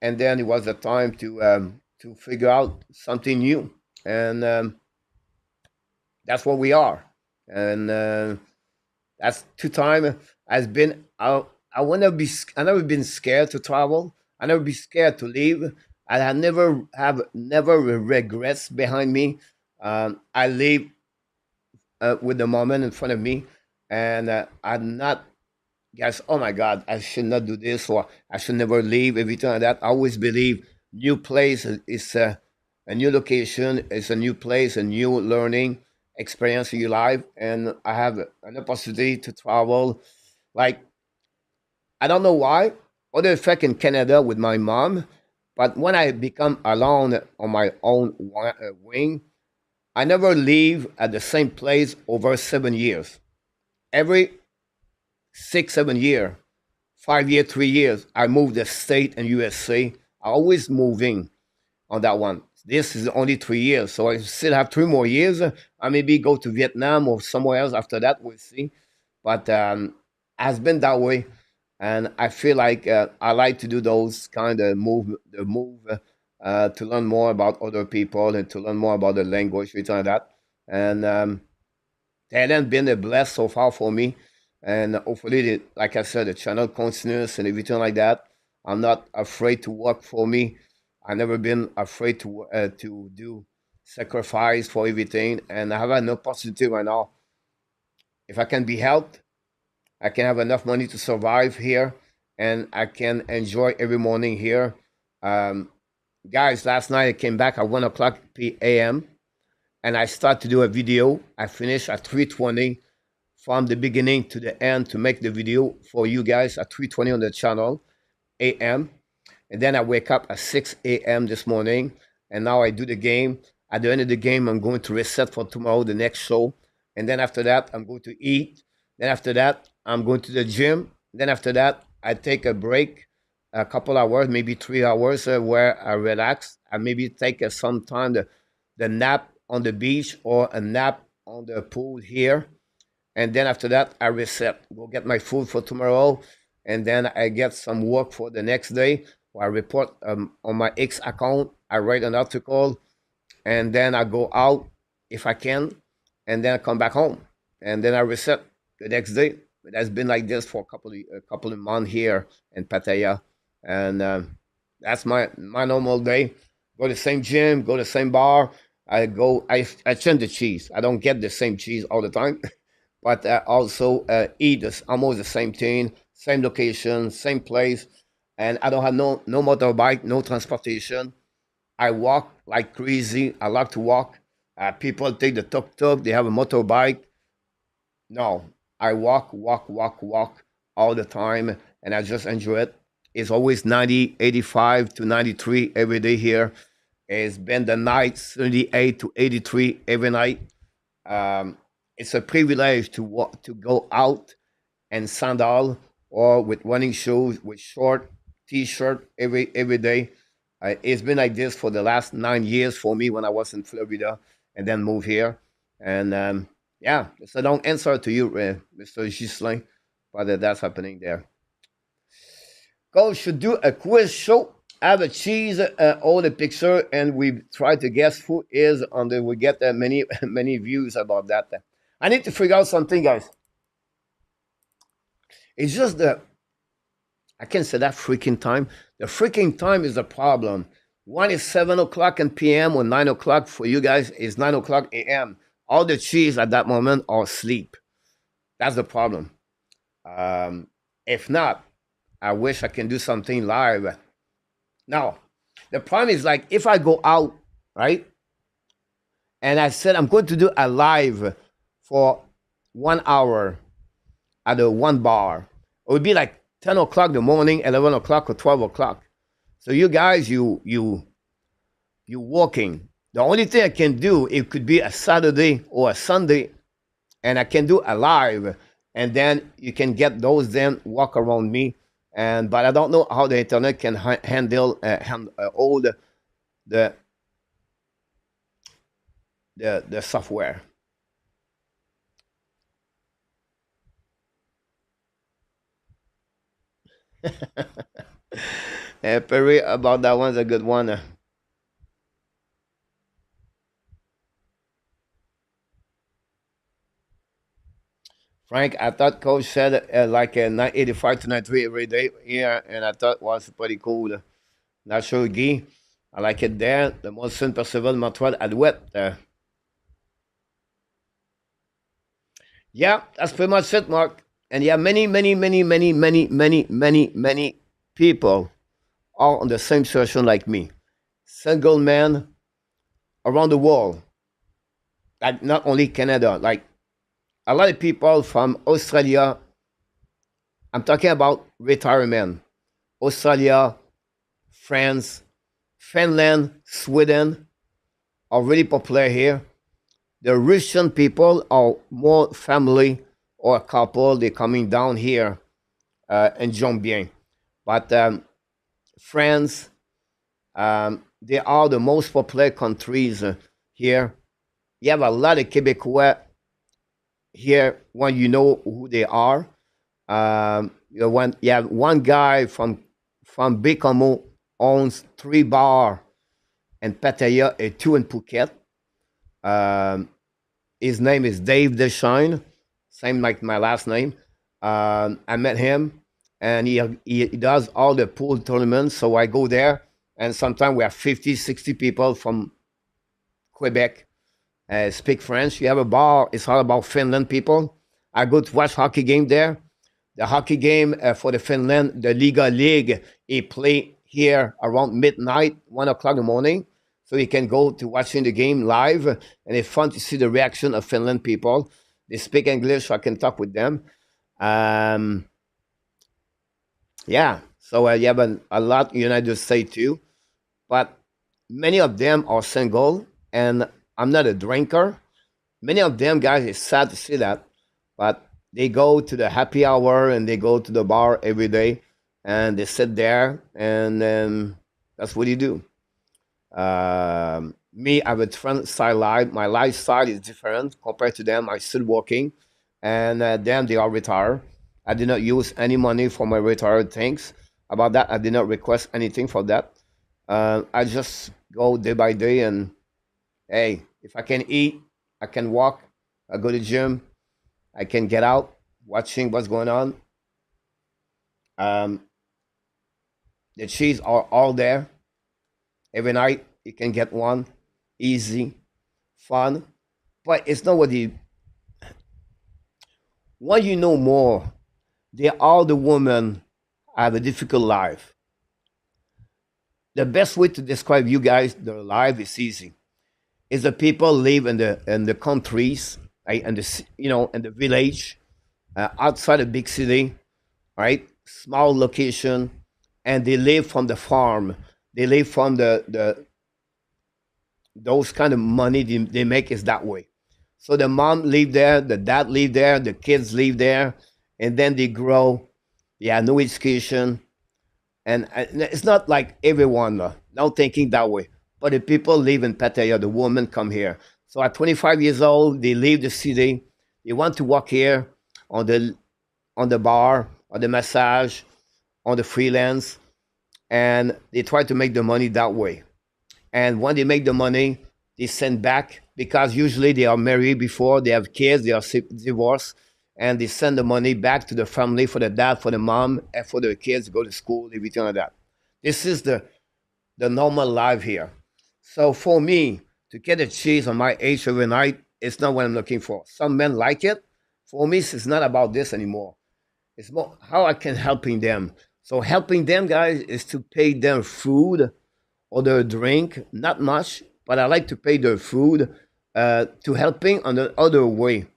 Speaker 1: and then it was the time to figure out something new. And that's what we are. And that's 2 times has been. I wanna be. I never been scared to travel. I never be scared to leave. I have never regrets behind me. I live with the moment in front of me, and I'm not. Guys, oh my God, I should not do this, or I should never leave. Everything like that. I always believe new place is a new location, it's a new place, a new learning experience in your life, and I have an opportunity to travel. Like I don't know why, other effect in Canada with my mom, but when I become alone on my own wing, I never leave at the same place over 7 years. Every 6, 7 year, 5 year, 3 years, I move the state and USA. I always moving on that one. This is only 3 years, so I still have 3 more years. I maybe go to Vietnam or somewhere else after that. We'll see. But has been that way, and I feel like I like to do those kind of move to learn more about other people and to learn more about the language, things like that. And it hasn't been a bless so far for me. And hopefully, like I said, the channel continues and everything like that. I'm not afraid to work for me. I've never been afraid to do sacrifice for everything. And I have an opportunity right now. If I can be helped, I can have enough money to survive here, and I can enjoy every morning here. Um, Guys, last night I came back at 1 o'clock p.m. and I start to do a video. I finish at 3:20 from the beginning to the end to make the video for you guys at 3:20 on the channel a.m. And then I wake up at 6 a.m. this morning, and now I do the game. At the end of the game, I'm going to reset for tomorrow, the next show. And then after that, I'm going to eat. Then after that, I'm going to the gym. Then after that, I take a break, a couple hours, maybe 3 hours, where I relax. I maybe take some time the nap on the beach or a nap on the pool here. And then after that, I reset, go get my food for tomorrow, and then I get some work for the next day. I report on my X account. I write an article, and then I go out if I can, and then I come back home, and then I reset the next day. It has been like this for a couple of months here in Pattaya, and that's my normal day. Go to the same gym, go to the same bar. I change the cheese. I don't get the same cheese all the time, but also eat almost the same thing, same location, same place, and I don't have no motorbike, no transportation. I walk like crazy. I like to walk. People take the tuk tuk. They have a motorbike. No, I walk all the time, and I just enjoy it. It's always 90, 85 to 93 every day here. It's been the night 78 to 83 every night. Um, it's a privilege to walk, to go out and sandal or with running shoes with short t-shirt every day. It's been like this for the last 9 years for me when I was in Florida and then moved here. And yeah, it's a long answer to you, Mr. Gislain, but that's happening there. Coach should do a quiz show. Have a cheese all the picture, and we try to guess who is on the. We get many many views about that. I need to figure out something, guys. It's just the I can't say that freaking time. The freaking time is the problem. One is 7 o'clock in PM or 9 o'clock for you guys is 9 o'clock AM. All the cheese at that moment are asleep. That's the problem. Um, if not, I wish I can do something live. Now, the problem is like if I go out, right, And I said, I'm going to do a live for 1 hour at a one bar. It would be like 10 o'clock in the morning, 11 o'clock or 12 o'clock. So you guys, you walking. The only thing I can do, it could be a Saturday or a Sunday, and I can do a live, and then you can get those then walk around me. And but I don't know how the internet can handle all the the software. Perry, about that one's a good one. Frank, I thought Coach said like a 985 to 93 every day here, and I thought was pretty cool. Not sure, Guy. I like it there. The most soon perseverance, Montreal, Alouette. Yeah, that's pretty much it, Mark. And yeah, many people are on the same situation like me. Single man around the world, like not only Canada, like a lot of people from Australia. I'm talking about retirement. Australia, France, Finland, Sweden are really popular here. The Russian people are more family or a couple. They're coming down here enjoy bien. But France, they are the most popular countries here. You have a lot of Quebecois here when you know who they are. You have one guy from Bécamo owns 3 bars in Pattaya and 2 in Phuket. Um, his name is Dave Deshine, same like my last name. I met him, and he does all the pool tournaments. So I go there, and sometimes we have 50, 60 people from Quebec speak French. You have a bar, it's all about Finland people. I go to watch hockey game there. The hockey game for the Finland, the Liga League, he play here around midnight, 1 o'clock in the morning. So you can go to watching the game live, and it's fun to see the reaction of Finland people. They speak English, so I can talk with them. Um, yeah, so you have a lot United States too, but many of them are single, and I'm not a drinker. Many of them guys, it's sad to see that, but they go to the happy hour and they go to the bar every day, and they sit there, and that's what you do. Me, I have a different style life. My lifestyle is different compared to them. I still working, and them they are retired. I did not use any money for my retired things. About that, I did not request anything for that. I just go day by day, and hey, if I can eat, I can walk. I go to gym. I can get out, watching what's going on. Um, the cheese are all there. Every night you can get one, easy, fun. But it's not what you when you know more. They are the women have a difficult life. The best way to describe you guys, their life is easy. Is the people live in the countries, right, and in the village, outside a big city, right, small location, and they live from the farm. They live from the those kind of money they make is that way. So the mom live there, the dad live there, the kids live there, and then they grow. They have no education, and it's not like everyone now thinking that way. But the people live in Pattaya, the women come here. So at 25 years old, they leave the city. They want to work here on the bar, on the massage, on the freelance, and they try to make the money that way. And when they make the money, they send back because usually they are married before, they have kids, they are divorced, and they send the money back to the family for the dad, for the mom, and for the kids to go to school, everything like that. This is the normal life here. So for me, to get a cheese on my age overnight, it's not what I'm looking for. Some men like it. For me, it's not about this anymore. It's more how I can helping them. So helping them, guys, is to pay them food or their drink. Not much, but I like to pay their food to helping on the other way.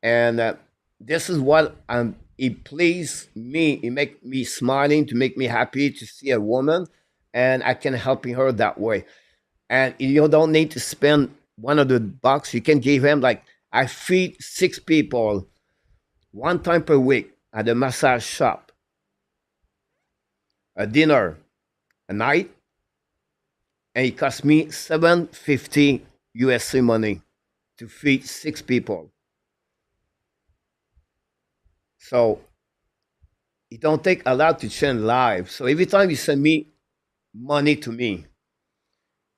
Speaker 1: And this is what it please me. It make me smiling to make me happy to see a woman, and I can helping her that way. And you don't need to spend $100. You can give him like I feed 6 people one time per week at the massage shop, a dinner a night, and it cost me 750 USC money to feed 6 people. So it don't take a lot to change lives. So every time you send me money to me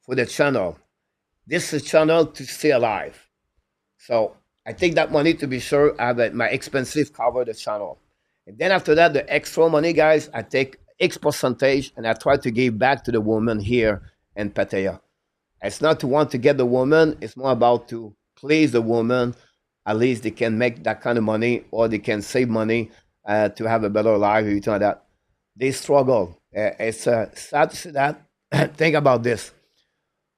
Speaker 1: for the channel, this is a channel to stay alive. So I take that money to be sure I have my expenses cover the channel. And then after that, the extra money, guys, I take X percentage and I try to give back to the woman here in Pattaya. It's not to want to get the woman, it's more about to please the woman. At least they can make that kind of money or they can save money to have a better life, everything like that. They struggle. It's sad to see that. Think about this.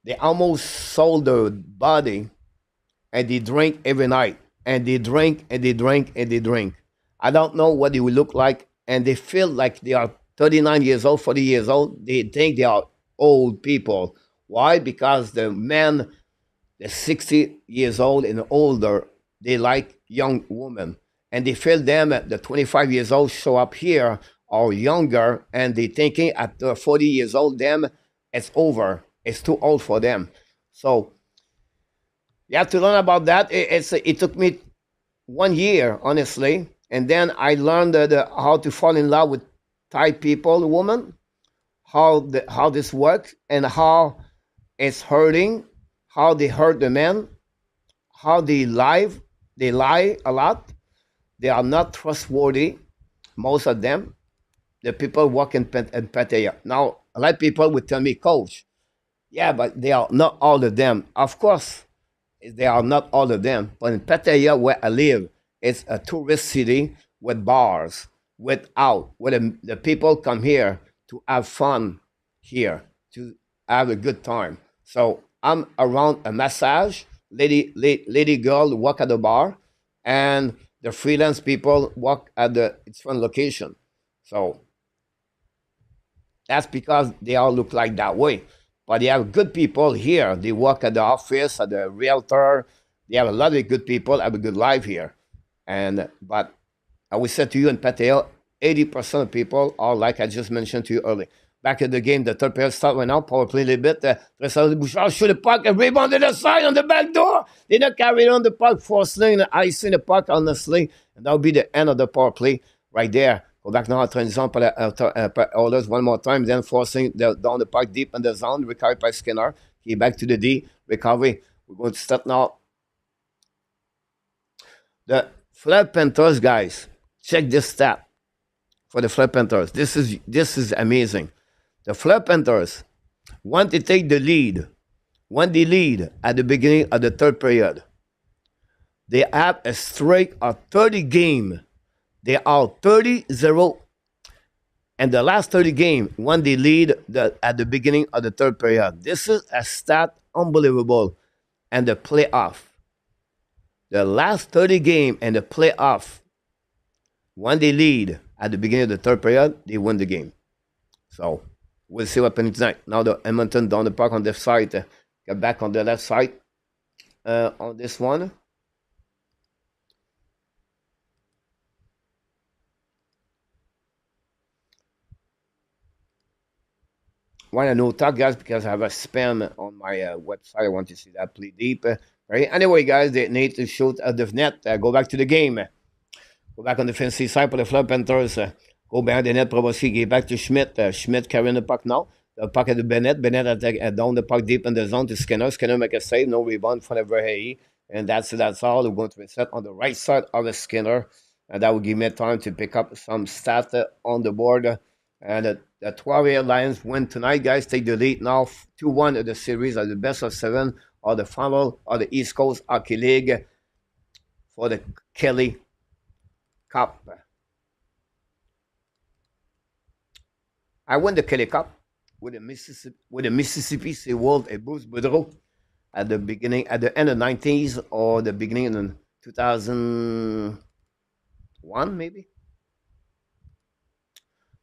Speaker 1: They almost sold their body and they drink every night. And they drink and they drink and they drink. I don't know what they will look like. And they feel like they are 39 years old, 40 years old. They think they are old people. Why? Because the men, they're 60 years old and older, they like young women. And they feel them at the 25 years old show up here or younger, and they thinking at the 40 years old, them, it's over. It's too old for them. So you have to learn about that. It took me 1 year, honestly. And then I learned how to fall in love with Thai people, woman, how this works, and how it's hurting, how they hurt the men, how they lie a lot. They are not trustworthy, most of them. The people work in Pattaya. Now, a lot of people would tell me, Coach, yeah, but they are not all of them. Of course, they are not all of them. But in Pattaya, where I live, it's a tourist city with bars, where the people come here to have fun here, to have a good time. So I'm around a massage, lady girl work at the bar, and the freelance people work at its front location. So that's because they all look like that way. But they have good people here. They work at the office, at the realtor. They have a lot of good people, have a good life here. And but I will say to you in Pattaya, 80% of people are like I just mentioned to you earlier. Back in the game, the third period start right now, power play a little bit. Draisaitl Bouchard shoot the puck, a rebound to the side on the back door. They not carry it on the puck, forcing the ice in the puck, honestly. And that'll be the end of the power play right there. Go back now, transition par Oilers one more time, then forcing down the puck deep in the zone, recovered by Skinner. He back to the D, recovery. We're going to start now. The Florida Panthers, guys, check this stat for the Florida Panthers. This is amazing. The Florida Panthers, when they take the lead, when they lead at the beginning of the third period, they have a streak of 30 games. They are 30-0. And the last 30 games, when they lead at the beginning of the third period. This is a stat unbelievable. And the playoff. The last 30 games and the playoff, when they lead at the beginning of the third period, they win the game. So we'll see what happens tonight. Now the Edmonton down the park on the left side. Get back on the left side on this one. Want to know talk, guys, because I have a spam on my website. I want to see that play deep. Right? Anyway, guys, they need to shoot at the net. Go back to the game. Go back on the defensive side for the Florida Panthers. Go behind the net, Bobrovsky. Give back to Schmidt. Schmidt carrying the puck now. The puck at the Bennett. Bennett attack down the puck deep in the zone to Skinner. Skinner make a save. No rebound for the Verhey. And that's all. We're going to reset on the right side of the Skinner. And that will give me time to pick up some stats on the board. And the 12 Lions win tonight, guys. Take the lead now. 2-1 of the series are the best of 7 or the final of the East Coast Hockey League for the Kelly Cup. I won the Kelly Cup with the Mississippi Sea World and Bruce Boudreau. at the beginning, at the end of 90s or the beginning in 2001, maybe.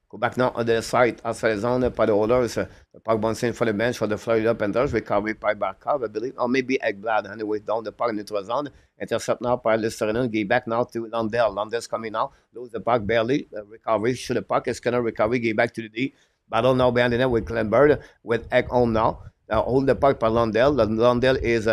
Speaker 1: Go back now on the side, outside the zone, par the Oilers. The puck bouncing for the bench for the Florida Panthers, recovered by Barkov, I believe. Or maybe Ekblad, anyway, down the puck, neutral zone. Intercept now by Listerinen, get back now to Lundell. Lundell's coming now, lose the puck barely. Recovery, shoot the puck, is gonna recovery, get back to the D. Battle now behind the net with Clenbird, with Ekholm now. Now hold the puck by Lundell. Lundell is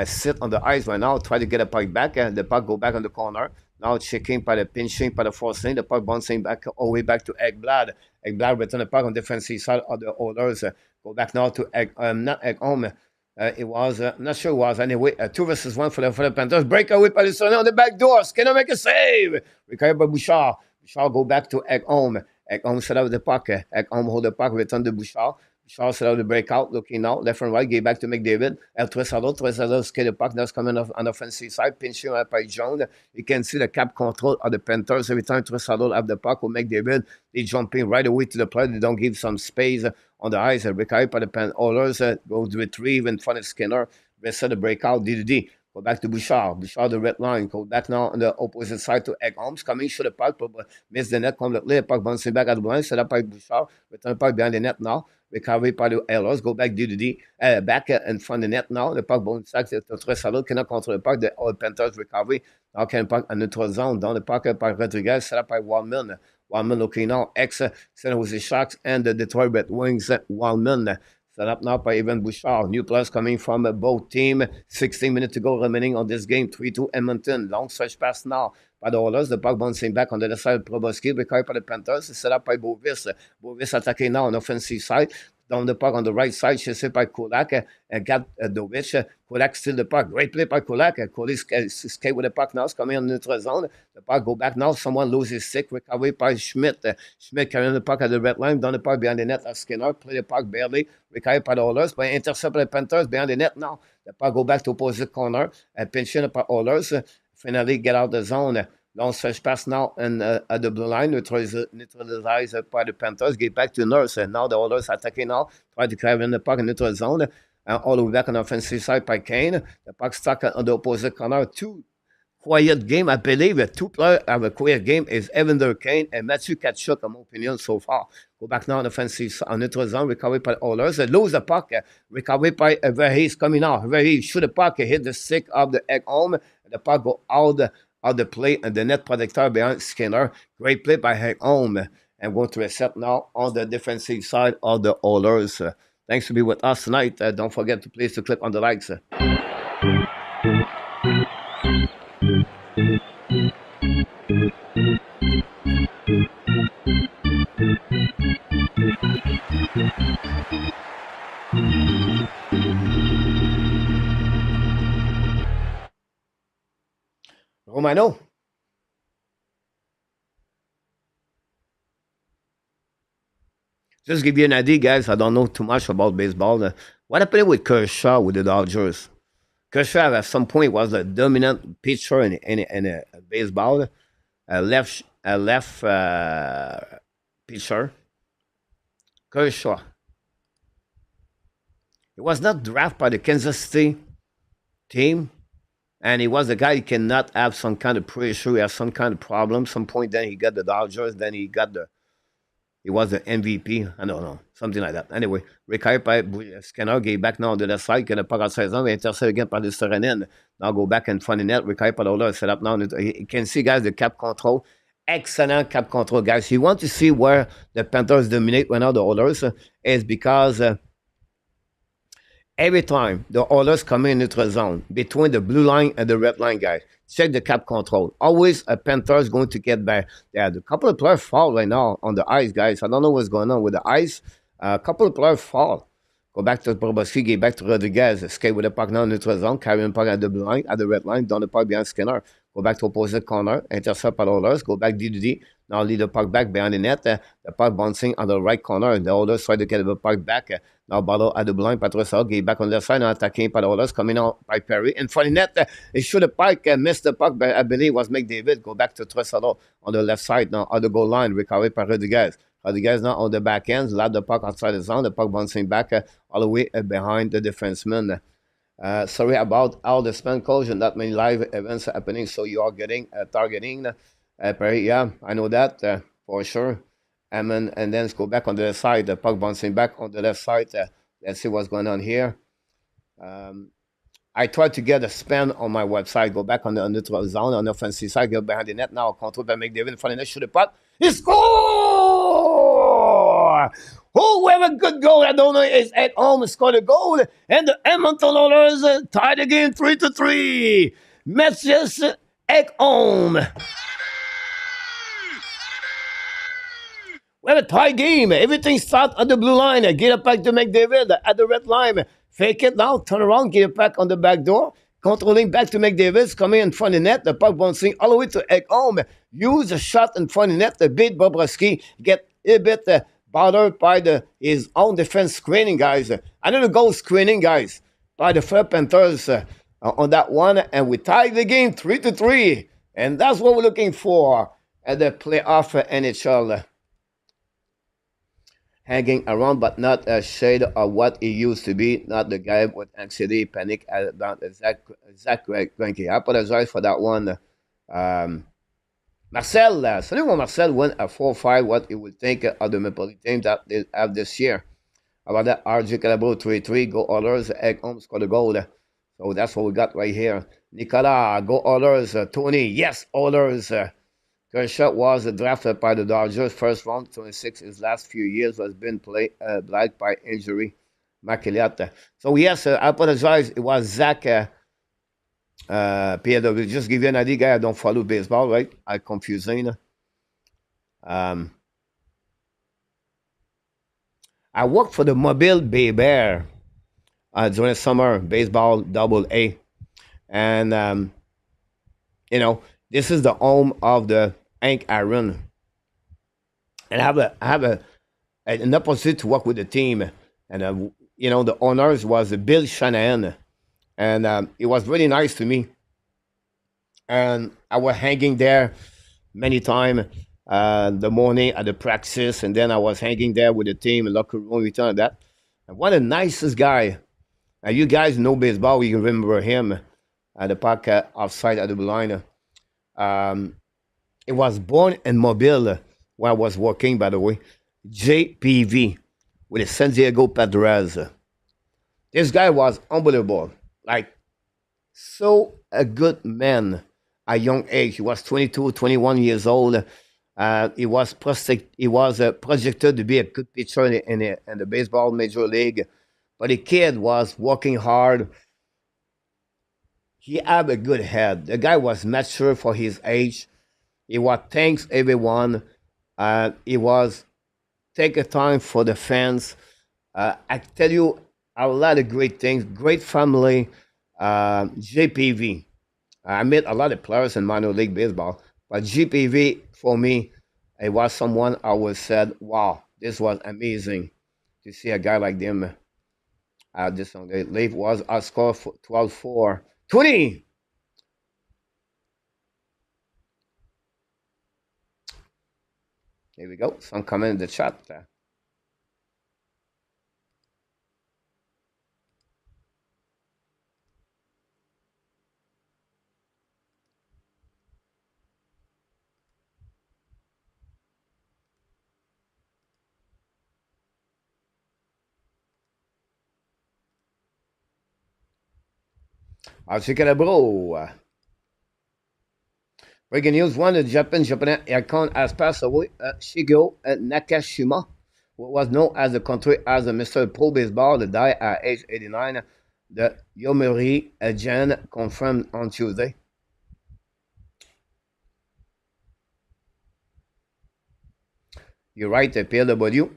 Speaker 1: sit on the ice right now, try to get a puck back. The puck go back on the corner. Now checking by the pinching, by the forcing, the puck bouncing back all the way back to Ekblad. Ekblad return the puck on the defensive side of the Oilers. Go back now to not Ekholm. It was, not sure it was. Anyway, 2 versus 1 for the Panthers. Breakaway by the Sonnet on the back door. Skinner make a save. Recovered by Bouchard. Bouchard go back to Ekholm. Ekholm set out the puck. Ekholm hold the puck, return to Bouchard. Bouchard set out the breakout, looking out, left and right, get back to McDavid. Draisaitl skate the puck, that's coming off on the offensive side, pinching by Jones. You can see the cap control of the Panthers. Every time Draisaitl have the puck with McDavid, they jumping right away to the play. They don't give some space on the ice. Recovered by the Oilers, go to retrieve in front of Skinner. Rest of the breakout, D. Go back to Bouchard. Bouchard, the red line. Go back now on the opposite side to Ekholm. Coming, shoot the puck, but miss the net completely. The puck bouncing back at the blind. Set up by Bouchard. Return the puck behind the net now. Recovery by the Oilers. Go back D. Back in front of the net now. The puck bounce back to Draisaitl. Cannot control the puck. The Panthers recovery. Now can puck in neutral zone. Down the puck by Rodriguez. Set up by Wallman. Wallman looking now. San Jose Sharks and the Detroit Red Wings. Wallman. Set up now by Evan Bouchard. New players coming from both teams. 16 minutes to go remaining on this game. 3-2 Edmonton. Long stretch pass now by the Oilers. The puck bouncing back on the other side. Bobrovsky recovered by the Panthers. Set up by Bovis. Bovis attacking now on the offensive side. Down the puck on the right side. Chased by Kulak. And got Dovich. Kulak still the puck. Great play by Kulak. Kulak skate with the puck now. It's coming on the neutral zone. The puck go back now. Someone loses stick. Recovery by Schmidt. Schmidt carrying the puck at the red line. Down the puck behind the net. Skinner play the puck barely. Recovered by the Oilers. By intercept by the Panthers behind the net now. The puck go back to opposite corner. Pinching by Oilers. Finally get out the zone. Long stretch pass now and at the blue line, neutralized by the Panthers, get back to Nurse. And now the Oilers attacking now, try to carry in the puck in neutral zone. All the way back on the offensive side by Kane. The puck stuck on the opposite corner. Two quiet game, I believe. Two players have a quiet game is Evander Kane and Matthew Tkachuk, in my opinion, so far. Go back now on offensive on neutral zone, recovery by the Oilers. Lose the puck, recovery by Verhees coming out. Verhees shoot the puck, hit the stick of the Ekholm. The puck go out the play and the net protector behind Skinner. Great play by Ekholm. And going to reset now on the defensive side of the Oilers. Thanks for being with us tonight. Don't forget to please to click on the likes. Romano. Just give you an idea, guys. I don't know too much about baseball. What happened with Kershaw with the Dodgers? Kershaw at some point was a dominant pitcher in baseball, a left pitcher. Kershaw. He was not drafted by the Kansas City team. And he was a guy who cannot have some kind of pressure, he has some kind of problem. Some point then he got the Dodgers, then he was the MVP. I don't know, something like that. Anyway, recovered by Skinner, get back now on the left side, get a puck outside zone, intercept again by the Listerinen. Now go back in front of the net, recovered by the Oilers, set up now. You can see, guys, the cap control. Excellent cap control, guys. You want to see where the Panthers dominate right now, the Oilers, is because every time the Oilers come in neutral zone between the blue line and the red line, guys, check the cap control. Always a Panthers going to get back. Yeah, a couple of players fall right now on the ice, guys. I don't know what's going on with the ice. A couple of players fall. Go back to Bobrovsky, get back to Rodriguez. Skate with the puck now in neutral zone, carrying the puck at the blue line, at the red line, down the puck behind Skinner. Go back to opposite corner, intercept by the Oilers. Go back D. Now lead the puck back behind the net. The puck bouncing on the right corner. The Oilers try to get the puck back. Now battle at the blind. Draisaitl get back on the side. Now attacking by the Oilers. Coming out by Perry. In front of the net. He shoot the puck. Missed the puck. But I believe it was McDavid. Go back to Draisaitl on the left side now. On the goal line. Recovered by Rodriguez. Rodriguez now on the back end. Lap the puck outside the zone. The puck bouncing back all the way behind the defenseman. Sorry about all the spam calls and that many live events happening. So you are getting targeting. Yeah, I know that for sure. And then let's go back on the left side. The puck bouncing back on the left side. Let's see what's going on here. I tried to get a span on my website. Go back on the neutral zone on the offensive side. Go behind the net now. Control by McDavid in front of the net. Shoot the puck. He score! Oh, we have a good goal. I don't know. It's at home. Scored a goal. And the Edmonton Oilers tied the game 3-3. Matches at home. We have a tie game. Everything starts at the blue line. Get it back to McDavid at the red line. Fake it now. Turn around. Get it back on the back door. Controlling back to McDavid. Coming in front of the net. The puck bouncing all the way to Ekholm. Use a shot in front of the net. The beat Bobrovsky. Get a bit bothered by his own defense screening, guys. Another goal screening, guys, by the Florida Panthers on that one. And we tied the game 3-3. And that's what we're looking for at the playoff NHL. Hanging around, but not a shade of what he used to be. Not the guy with anxiety, panic about Zach Greinke. I apologize for that one. Marcel, Salut Marcel went a 4-5. What he would think of the Maple Leaf team that they have this year. About that, RJ Calabro 3-3. Go Oilers. Ekholm scored a goal. So that's what we got right here. Nicolas, go Oilers. Tony, yes, Oilers. Kershaw was drafted by the Dodgers first round, 26. His last few years has been plagued by injury. Maculata. So yes, I apologize. It was Zach PW. Just give you an idea, guy. I don't follow baseball, right? I confusing. I worked for the Mobile Bay Bear during the summer baseball AA, and this is the home of the Hank Aaron, and I have an opportunity to work with the team, and the owners was Bill Shanahan, and it was really nice to me, and I was hanging there many times the morning at the practice, and then I was hanging there with the team in locker room, return of that. And what a nicest guy! And you guys know baseball, you remember him at the park outside at the blue line. It was born in Mobile where I was working, by the way. JPV with the San Diego Padres. This guy was unbelievable. Like, so a good man at young age. He was 22, 21 years old. He was projected to be a good pitcher in the baseball major league. But the kid was working hard. He had a good head. The guy was mature for his age. He was thanks everyone. He was take a time for the fans. I tell you a lot of great things. Great family. JPV. I met a lot of players in minor league baseball, but JPV for me, it was someone I always said, "Wow, this was amazing to see a guy like them." This on the leave was a score 12-4. 20. Here we go. Some comment in the chat. I'll check it out, bro. Breaking news: one of the Japanese icon has passed away. Shigeru Nakashima, who was known as the country as a Mr. Pro Baseball, died at age 89. The Yomiuri Gen confirmed on Tuesday. You're right, PLW.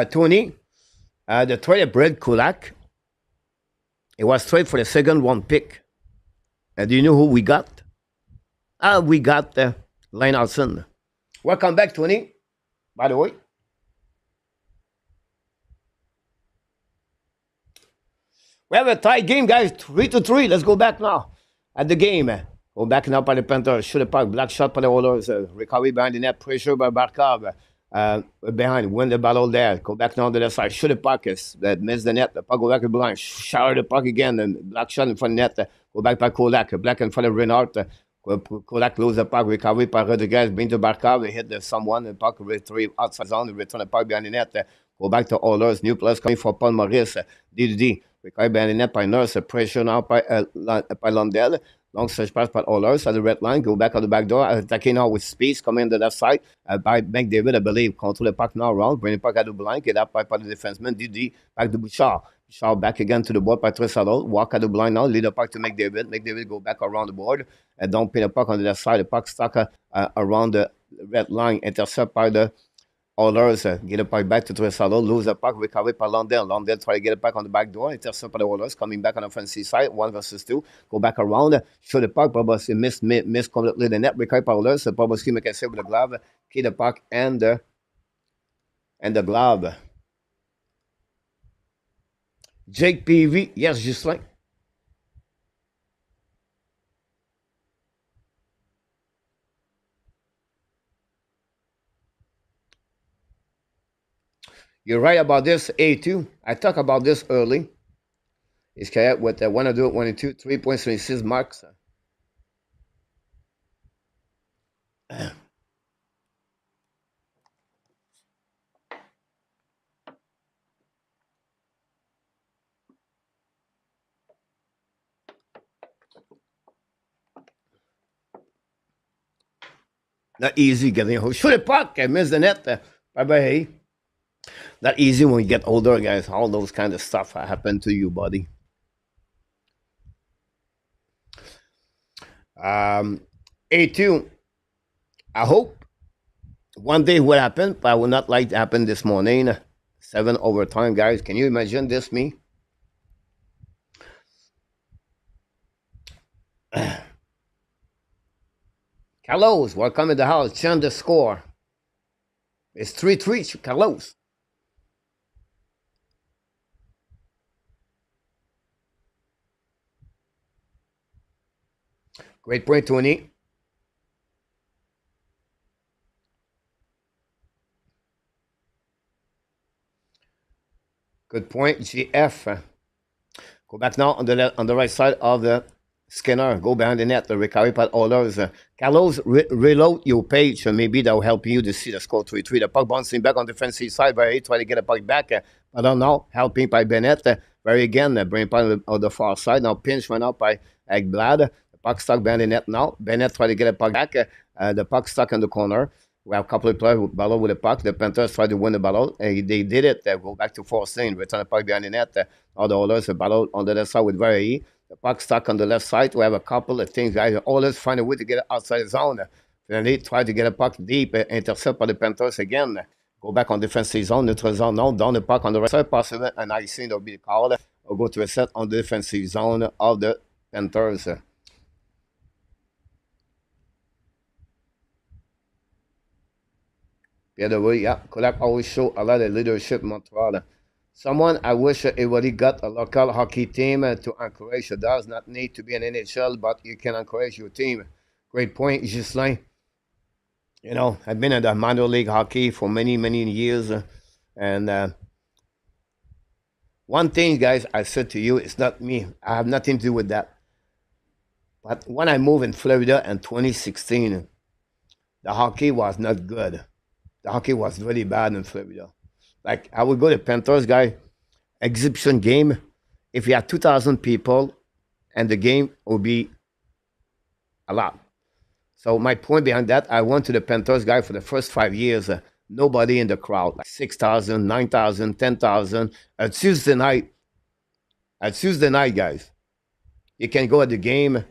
Speaker 1: Tony, the trade Brad Kulak. It was trade for the second round pick. Do you know who we got? We got Lane Olsen. Welcome back, Tony. By the way. We have a tie game, guys. 3-3. Let's go back now at the game. Go back now by the Panthers. Shoot the puck. Black shot by the Oilers. Recovery behind the net. Pressure by Barkov. Behind. Win the battle there. Go back now to the side. Shoot the puck. That missed the net. The puck go back to the line. Shower the puck again. And black shot in front of the net. Go back by Kolak. Black in front of Reinhardt. Kolak lose the puck. Recovery by Rodriguez. Bring to Barkov. Hit someone. The puck retrieve outside zone. Return the puck behind the net. Go back to Oilers. New plus coming for Paul Maurice. D. Recovery behind the net by Nurse. Pressure now by Lundell. Long stretch pass by Oilers at the red line. Go back on the back door. Attacking now with space. Coming on the left side by McDavid, I believe. Control the puck now around. Bring the puck at the blind. Get up by the defenseman. DD back to Bouchard. Bouchard back again to the board by Draisaitl. Walk at the blind now. Lead the puck to McDavid. McDavid go back around the board. And don't pin the puck on the left side. The puck stuck around the red line. Intercept by the Oilers. Get the puck back to Draisaitl. Lose the puck. Recovery by Lundell. Lundell try to get it back on the back door. Intercept by the Oilers. Coming back on the offensive side. 1 versus 2. Go back around. Show the puck. Bobrovsky miss completely the net. Recovery by Oilers. Bobrovsky make a save with the glove. Keep the puck and the glove. Jake PV. Yes, just like. You're right about this, A2. I talked about this early. It's correct with the 1 do it 1 and 2, 3.76 marks. Not easy getting a shoot the puck. I missed the net. Bye-bye. Not easy when you get older, guys. All those kind of stuff happen to you, buddy. A2. I hope one day will happen, but I will not like to happen this morning. 7 overtime, guys. Can you imagine this, me? Carlos, welcome in the house. Change the score. It's 3-3, Carlos. Great point, Tony. Good point, GF. Go back now on the right side of the Skinner. Go behind the net. The recovery by Oilers. Carlos, reload your page. Maybe that will help you to see the score 3-3. The puck bouncing back on the defensive side. Very trying to get the puck back. I don't know. Helping by Bennett. Very again. Bringing puck on the far side. Now pinch went out by Ekblad. Puck stuck behind the net now. Bennett try to get a puck back. The puck stuck in the corner. We have a couple of players with battle with the puck. The Panthers try to win the battle. They did it. They go back to 14. Return the puck behind the net. All the Oilers battle on the left side with Very. The puck stuck on the left side. We have a couple of things, guys. The Oilers find a way to get it outside the zone. Then they try to get a puck deep. Intercept by the Panthers again. Go back on defensive zone. Neutral zone now. Down the puck on the right side. Possible. And I think there'll be the call. Or go to a set on the defensive zone of the Panthers. The other way, yeah. Kolak always show a lot of leadership in Montreal. Someone I wish everybody got a local hockey team to encourage. It does not need to be an NHL, but you can encourage your team. Great point, Ghislain. You know, I've been in the minor league hockey for many, many years. And one thing, guys, I said to you, it's not me. I have nothing to do with that. But when I moved in Florida in 2016, the hockey was not good. The hockey was really bad in Florida. Like, I would go to Panthers, guy, exhibition game. If you had 2,000 people, and the game would be a lot. So my point behind that, I went to the Panthers, guy, for the first 5 years. Nobody in the crowd. Like 6,000, 9,000, 10,000. At Tuesday night, guys, you can go at the game.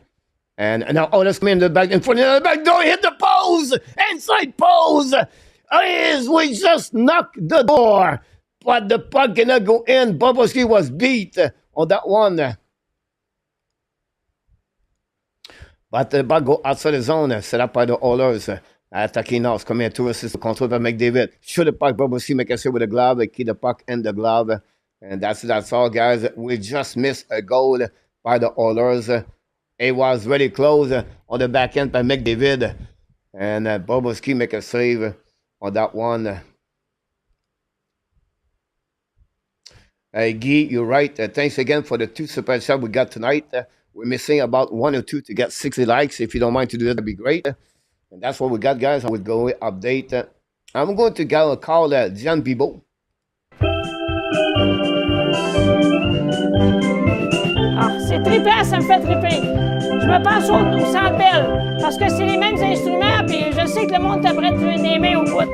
Speaker 1: And now, oh, let's come in the back, in front of the back door, hit the post, inside post. We just knocked the door, but the puck cannot go in. Bobrovsky was beat on that one. But the puck go outside the zone, set up by the Oilers. Attacking now, coming at 2 assists, control by McDavid. Shoot the puck, Bobrovsky make a save with the glove, keep the puck in the glove. And that's all, guys. We just missed a goal by the Oilers It was very close on the back end by McDavid. And Bobrovsky make a save on that one. Guy, you're right. Thanks again for the 2 super chats we got tonight. We're missing about 1 or 2 to get 60 likes. If you don't mind to do that, that'd be great. And that's what we got, guys. I would go update. I'm going to call Jean Bibo.
Speaker 2: Ah, c'est trippant, ça me fait tripper. Je me pense au Centre Bell, parce que c'est les mêmes instruments, puis je sais que le monde est prêt de tuer des mains au bout.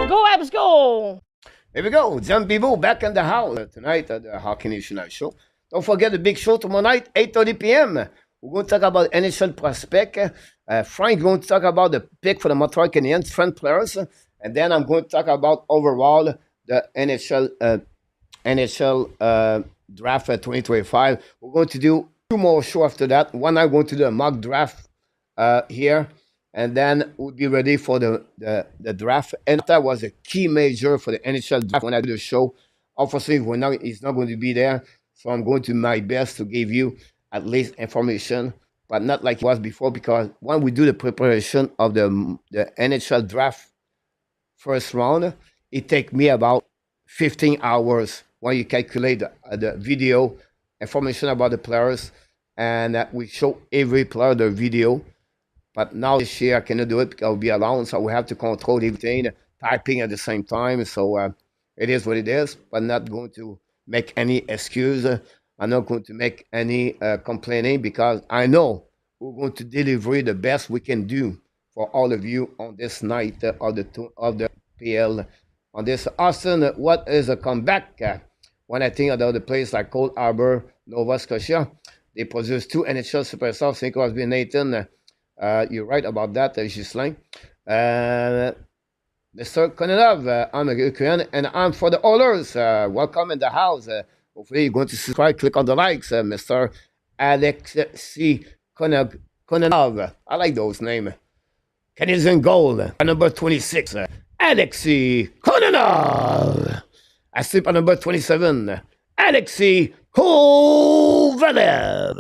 Speaker 2: Go, Habs, go!
Speaker 1: Here we go. Jean Bibo back in the house tonight at the Hockey Nation Show. Don't forget the big show tomorrow night, 8:30 p.m. We're going to talk about NHL prospect. Frank's going to talk about the pick for the Montreal Canadiens, friend players. And then I'm going to talk about overall the NHL draft 2025. We're going to do 2 more shows after that. One I'm going to do a mock draft here. And then we'll be ready for the draft. And that was a key major for the NHL draft when I do the show. Obviously, he's not going to be there. So I'm going to do my best to give you at least information, but not like it was before, because when we do the preparation of the NHL draft first round, it takes me about 15 hours when you calculate the video information about the players, and we show every player the video. But now this year I cannot do it because I'll be alone, so we have to control everything, typing at the same time. So it is what it is, but not going to make any excuse. I'm not going to make any complaining, because I know we're going to deliver the best we can do for all of you on this night of the PL. On this Austin, what is a comeback? When I think about the place like Cold Harbor, Nova Scotia, they produce 2 NHL superstars, St. Crosby and Nathan. You're right about that, Ghislain. Mr. Kononov, I'm a Ukrainian, and I'm for the Oilers. Welcome in the house. Hopefully you're going to subscribe, click on the likes, Mr. Alexei Kononov. I like those names. Canadian goal, number 26, Alexei Kononov. I sleep on number 27, Alexei Kovalev.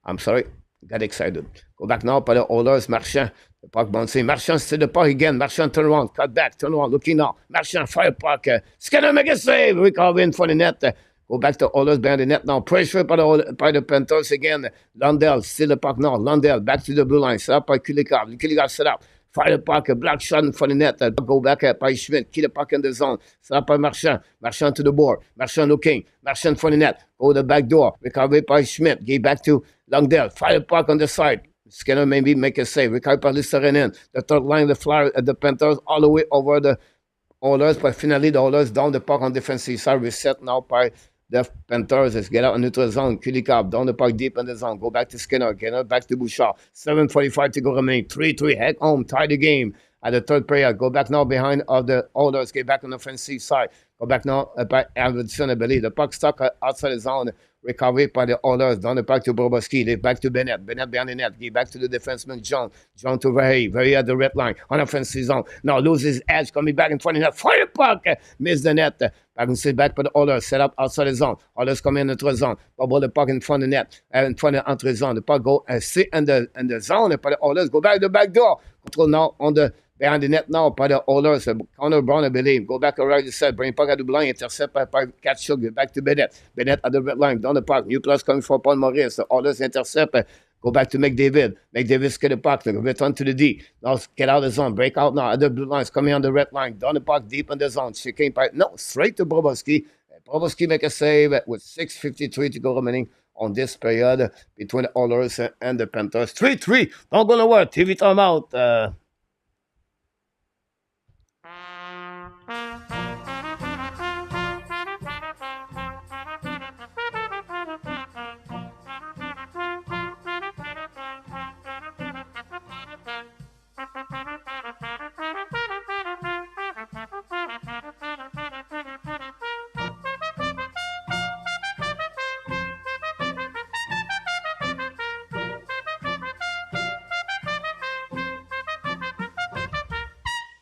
Speaker 1: I'm sorry, got excited. Go back now by the Oilers, Marchand. The puck bouncing. Marchand still the puck again. Marchand turn around, cut back, turn around, looking now. Marchand fire puck. Skinner make a save. Recover in for the net. Go back to Oilers behind the net now. Pressure by the Panthers again. Lundell still the puck now. Lundell back to the blue line. Set up by Kulikov. Kulikov set up. Fire the puck. A black shot in for the net. Go back by Schmidt. Keep the puck in the zone. Set up by Marchand. Marchand to the board. Marchand looking. Marchand for the net. Go to the back door. Recover by Schmidt. Get back to Lundell. Fire the puck on the side. Skinner maybe make a save. Recover by Listerinen. The third line, the Panthers all the way over the Oilers. But finally, the Oilers down the puck on defensive side. Reset now by the Panthers. Let's get out in neutral zone. Kulikov down the puck deep in the zone. Go back to Skinner. Get back to Bouchard. 7:45 to go remaining. 3-3. Head home. Tie the game at the third period. Go back now behind of the Oilers. Get back on the offensive side. Go back now by Edmonton, I believe. The puck stuck outside the zone. Recovered by the Oilers. Down the puck to Bobrovsky. They back to Bennett. Bennett behind the net. Get back to the defenseman, John. John to Very at the red line. On offensive zone. Now loses his edge. Coming back in front of the net. Fire puck. Miss the net. Back and sit back for the Oilers. Set up outside the zone. Oilers come in the zone. Bubble the puck in front of the net. In front of the entry zone. The puck go sit in the zone. For the Oilers. Go back to the back door. Control now on the behind the net now by the Oilers. Connor Brown, I believe. Go back around the set. Bring puck at the blind. Intercept by Kachuk. Back to Bennett. Bennett at the red line. Down the puck. New plus coming for Paul Maurice. The Oilers intercept. Go back to McDavid. McDavid get the puck. Return to the D. Now get out of the zone. Break out now. Other blue lines coming on the red line. Down the puck deep in the zone. She came by. No, straight to Bobrovsky. Bobrovsky make a save with 6:53 to go remaining on this period between the Oilers and the Panthers. 3-3. Don't go nowhere. TV time out.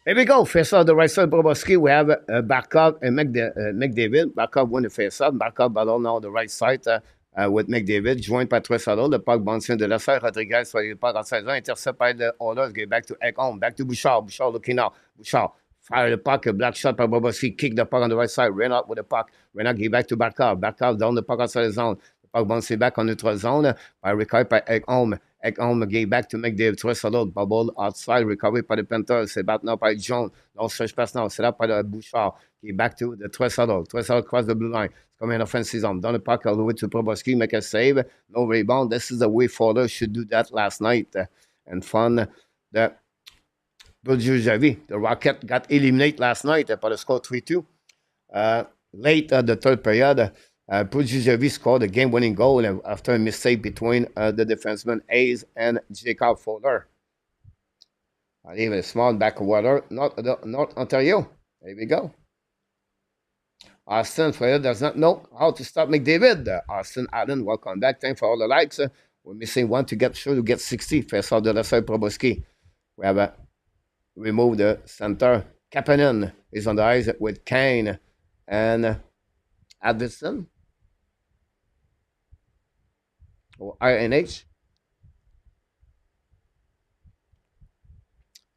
Speaker 1: Here we go. Face off the right side, Bobrovsky. We have Barkov and McDavid. Barkov won the face off. Barkov ballon now on the right side with McDavid, joined par Draisaitl. Le puck bouncing de la side. Rodriguez sur le puck en 16 ans. Intercept by the Oilers. Get back to Ekholm. Back to Bouchard. Bouchard looking now. Bouchard fire the puck. A black shot by Bobrovsky. Kick the puck on the right side. Ran out with the puck. Ran out. Get back to Barkov. Barkov down the puck outside the zone. The puck bouncing back on neutral zone by recovery by Ekholm. Ekholm gave back to McDavid. Draisaitl, bubble outside, recovery by the Panthers. C'est battu now by John. No search pass now. Set up by the Bouchard. Gave back to the Draisaitl. Draisaitl cross the blue line. Coming in offensive zone. Down the puck all the way to Bobrovsky. Make a save. No rebound. This is the way Florida should do that last night. And fun. The Rocket got eliminated last night by the score 3-2. Late the third period. Pudzijevi scored a game-winning goal after a mistake between the defenseman Hayes and Jacob Fowler. I leave a small backwater, North Ontario. There we go. Austin Florida does not know how to stop McDavid. Austin Allen, welcome back. Thanks for all the likes. We're missing one to get sure to get 60. Face off the left side, Bobrovsky. We have removed the center. Kapanen is on the ice with Kane and Addison. Or RNH.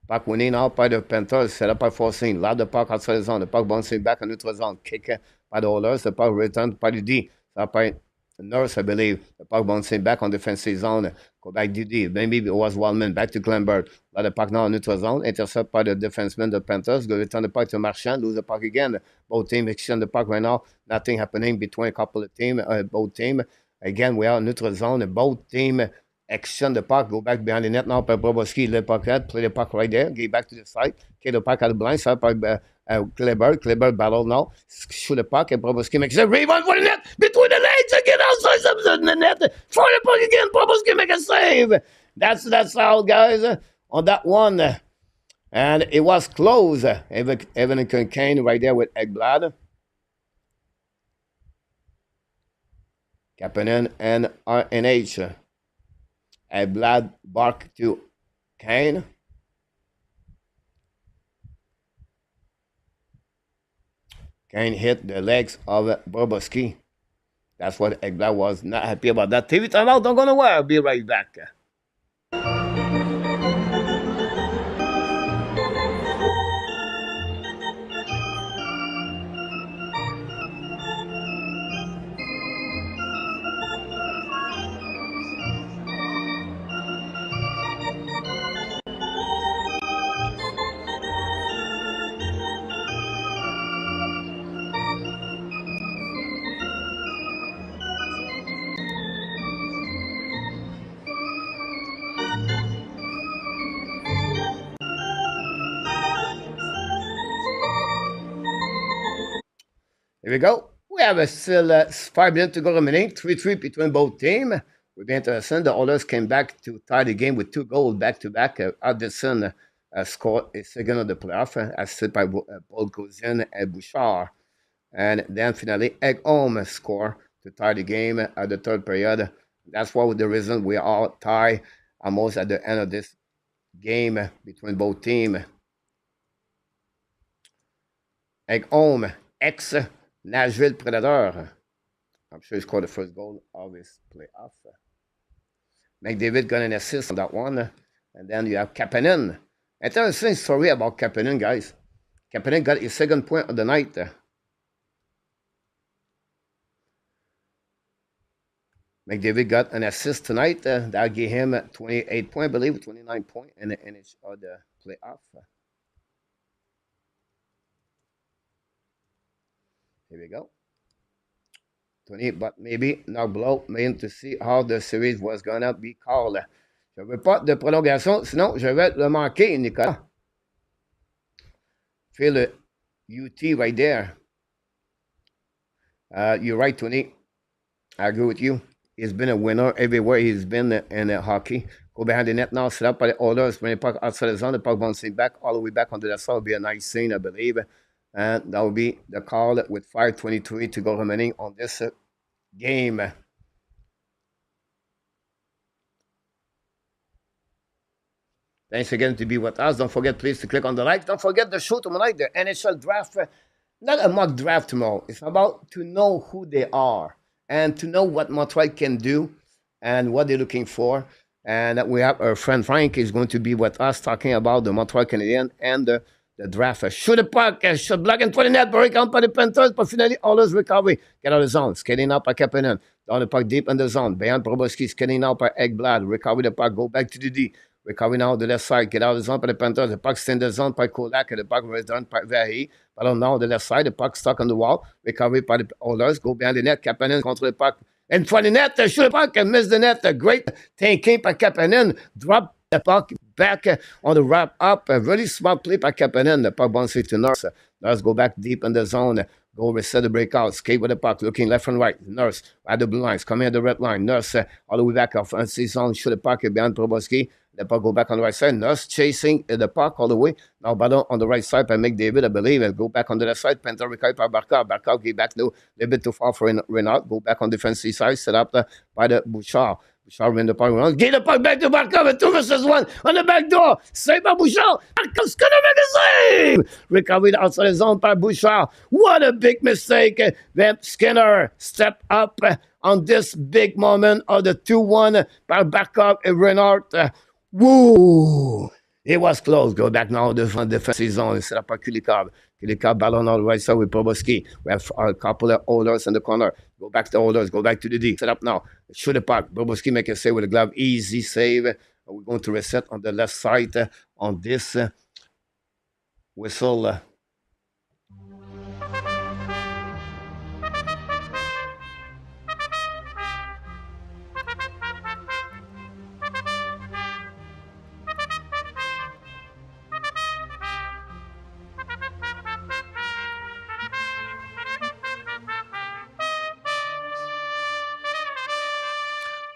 Speaker 1: Puck winning out by the Panthers, set up by 14. Loud the puck outside the zone. The puck bouncing back on neutral zone. Kick by the Oilers. The puck returned by the D. Set up by Nurse, I believe. The puck bouncing back on defensive zone. Go back to D. Maybe it was Wallman. Back to Glenberg. Loud the puck now on neutral zone. Intercept by the defenseman, the Panthers. Go return the puck to Marchand. Lose the puck again. Both teams exchange the puck right now. Nothing happening between a couple of teams. Both teams. Again, we are in neutral zone. Both teams exchange the puck. Go back behind the net now by Bobrovsky. Let puck head. Play the puck right there. Get back to the side. Get the puck out of the blind. Side by Kleber. Kleber battle now. Shoot the puck. And Bobrovsky makes a rebound for the net. Between the legs. Again outside the net. For the puck again. Bobrovsky make a save. That's how, guys, on that one. And it was close. Evan and Kane right there with Ekblad. Kapanen and RNH. Ekblad bark to Kane. Kane hit the legs of Bobrovsky. That's what Ekblad was not happy about. That TV timeout, don't go nowhere. I'll be right back. Here we go. We have still 5 minutes to go remaining. 3-3 between both teams. We'll be interesting. The Oilers came back to tie the game with 2 goals back-to-back. Addison scored a second of the playoff, assisted by Paul Cousin and Bouchard. And then finally, Ekholm scored to tie the game at the third period. That's what the reason we are tied almost at the end of this game between both teams. Ekholm, ex-Nashville Predator. I'm sure he scored the first goal of his playoff. McDavid got an assist on that one. And then you have Kapanen. Interesting story about Kapanen, guys. Kapanen got his second point of the night. McDavid got an assist tonight. That gave him 28 points, I believe, 29 points in the NHL playoff. Here we go. 28, but maybe not below, mais to see how the series was gonna be called. Je veux pas de prolongation, sinon je vais le manquer, Nicolas. Feel the UT right there. You're right, Tony. I agree with you. He's been a winner everywhere he's been in hockey. Go behind the net now, set up by the Oilers. When the puck outside the zone, the puck bouncing back all the way back onto the side. Will be a nice scene, I believe. And that will be the call with 5:23 to go remaining on this game. Thanks again to be with us. Don't forget, please, to click on the like. Don't forget the show tonight, the NHL draft. Not a mock draft tomorrow. It's about to know who they are and to know what Montreal can do and what they're looking for. And we have our friend Frank is going to be with us talking about the Montreal Canadiens and the draft. Shoot the puck, shot block and 20 net, break out by the Panthers, but finally, Oilers recovery. Get out of the zone, skating out by Kapanen. Down the puck deep in the zone. Beyond Bobrovsky, skating out by Ekblad. Recover the puck, go back to the D. Recovery now the left side. Get out of the zone by the Panthers. The puck stay in the zone by Kolak. The puck was done by Verhey. Ballon now the left side. The puck stuck on the wall. Recovery by the Oilers. Go behind the net. Kapanen control the puck. In front of the net. Shoot the puck and miss the net. A great tanking by Kapanen. Drop the puck back on the wrap up. A really smart play by Kapanen. The puck bounces to Nurse. Nurse go back deep in the zone. Go reset the breakout. Skate with the puck. Looking left and right. Nurse at the blue lines. Coming at the red line. Nurse all the way back off. And zone. Shoot the puck behind Bobrovsky. The puck go back on the right side. Nurse chasing the puck all the way. Now ballon on the right side by McDavid, I believe. And go back on the left side. Panther recovered by Barkov. Barkov get back a little bit too far for Renault. Go back on defensive side. Set up by the Bouchard. Bouchard win the puck around. Get the puck back to Barkov. And 2 versus 1 on the back door. Save by Bouchard. Barkov's going to make a save. Recovered outside the zone by Bouchard. What a big mistake. Then Skinner step up on this big moment of the 2-1 by Barkov and Renault. Woo! It was close. Go back now to the defensive zone. Set up by Kulikov. Kulikov ballon on the right side with Bobrovsky. We have a couple of Oilers in the corner. Go back to Oilers. Go back to the D. Set up now. Shoot the puck. Bobrovsky make a save with a glove. Easy save. We're going to reset on the left side on this whistle.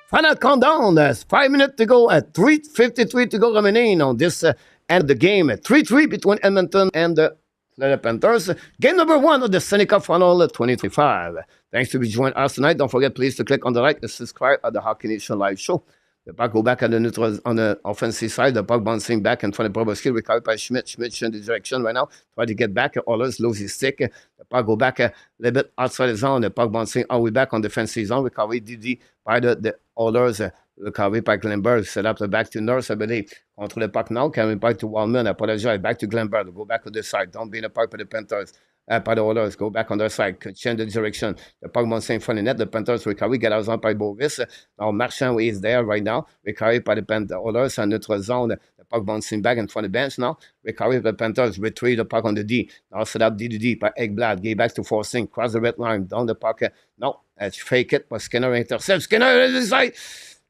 Speaker 1: Final countdown. There's 5 minutes to go at 3:53 to go remaining on this end of the game. 3-3 between Edmonton and the Florida Panthers. Game number 1 of the Stanley Cup Final 2025. Thanks to be joining us tonight. Don't forget, please, to click on the like and subscribe at the Hockey Nation live show. The puck go back on the offensive side. The puck bouncing back in front of Bobrovsky. Recovered by Schmidt. Schmidt in the direction right now. Try to get back. Oilers lose his stick. The puck go back a little bit outside the zone. The puck bouncing all the way back on the defensive zone. Recovery DD by the Oilers. Recovery by Glenberg. Set up the back to Nurse, I believe. Control the puck now. Coming back to Wallman. Apologize. Back to Glenberg. Go back to the side. Don't be in the puck for the Panthers. By the Oilers, go back on their side, change the direction. The puck bouncing in front of the net. The Panthers recovery, get out by Bovis. Now Marchand is there right now. Recovery by the Oilers in neutral zone. The puck bouncing back in front of the bench now. Recovery by the Panthers, retrieve the puck on the D. Now set up D by Ekblad. Get back to forcing, cross the red line, down the puck. No, fake it, but Skinner intercepts. Skinner on the side.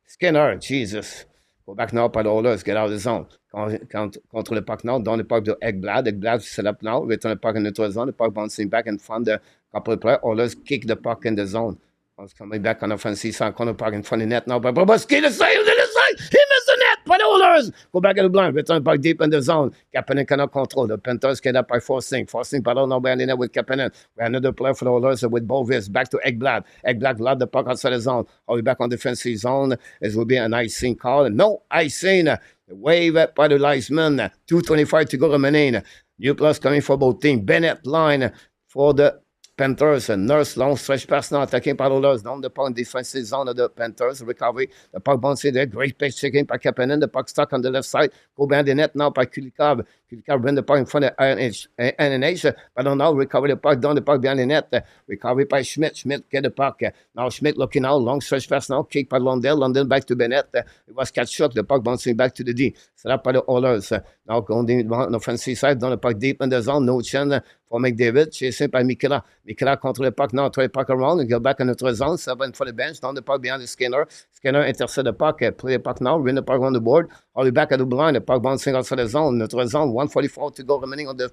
Speaker 1: Skinner, Jesus. Go back now by the Oilers, get out of the zone. Control the puck now, down the puck to Ekblad. Ekblad set up now, return the puck in the neutral zone. The puck bouncing back in front of the couple of players. Oilers kick the puck in the zone. It's coming back on the offensive side, corner puck in front of the net now by Bobrovsky. The save, the side. He missed the net by the Oilers. Go back at the blind, return the puck deep in the zone. Kapanen cannot control. The Panthers get up by forcing. Forcing battle now by the net with Kapanen. We have another player for the Oilers with Bovis. Back to Ekblad. Ekblad lost the puck outside the zone. All the way back on the defensive zone. It will be an icing call. No icing. The wave by the linesman. 2:25 to go remaining. New plus coming for both teams. Bennett line for the Panthers. Nurse long stretch pass now attacking by the Oilers down the puck defensive zone of the Panthers. Recovery. The puck bouncing there. Great pitch checking by Kapanen. The puck stuck on the left side. Go behind the net now by Kulikov. Kulikov bring the puck in front of NNH. But now recover the puck down the puck behind the net. Recovery by Schmidt. Schmidt get the puck. Now Schmidt looking out. Long stretch pass now. Kick by Lundell. Lundell back to Bennett. It was catch shot. The puck bouncing back to the D. Set up by the Oilers. Now going on the offensive side. Down the puck deep in the zone. No chance for McDavid. Chasing by Mikela. Mikela control the puck now. Try the puck around. And go back in the zone. 7 for the bench. Down the puck behind the Skinner. Skinner intercept the puck. Play the puck now. Win the puck on the board. All the way back at the blind. The puck bouncing outside the zone. Neutral zone. 1:44 to go remaining on the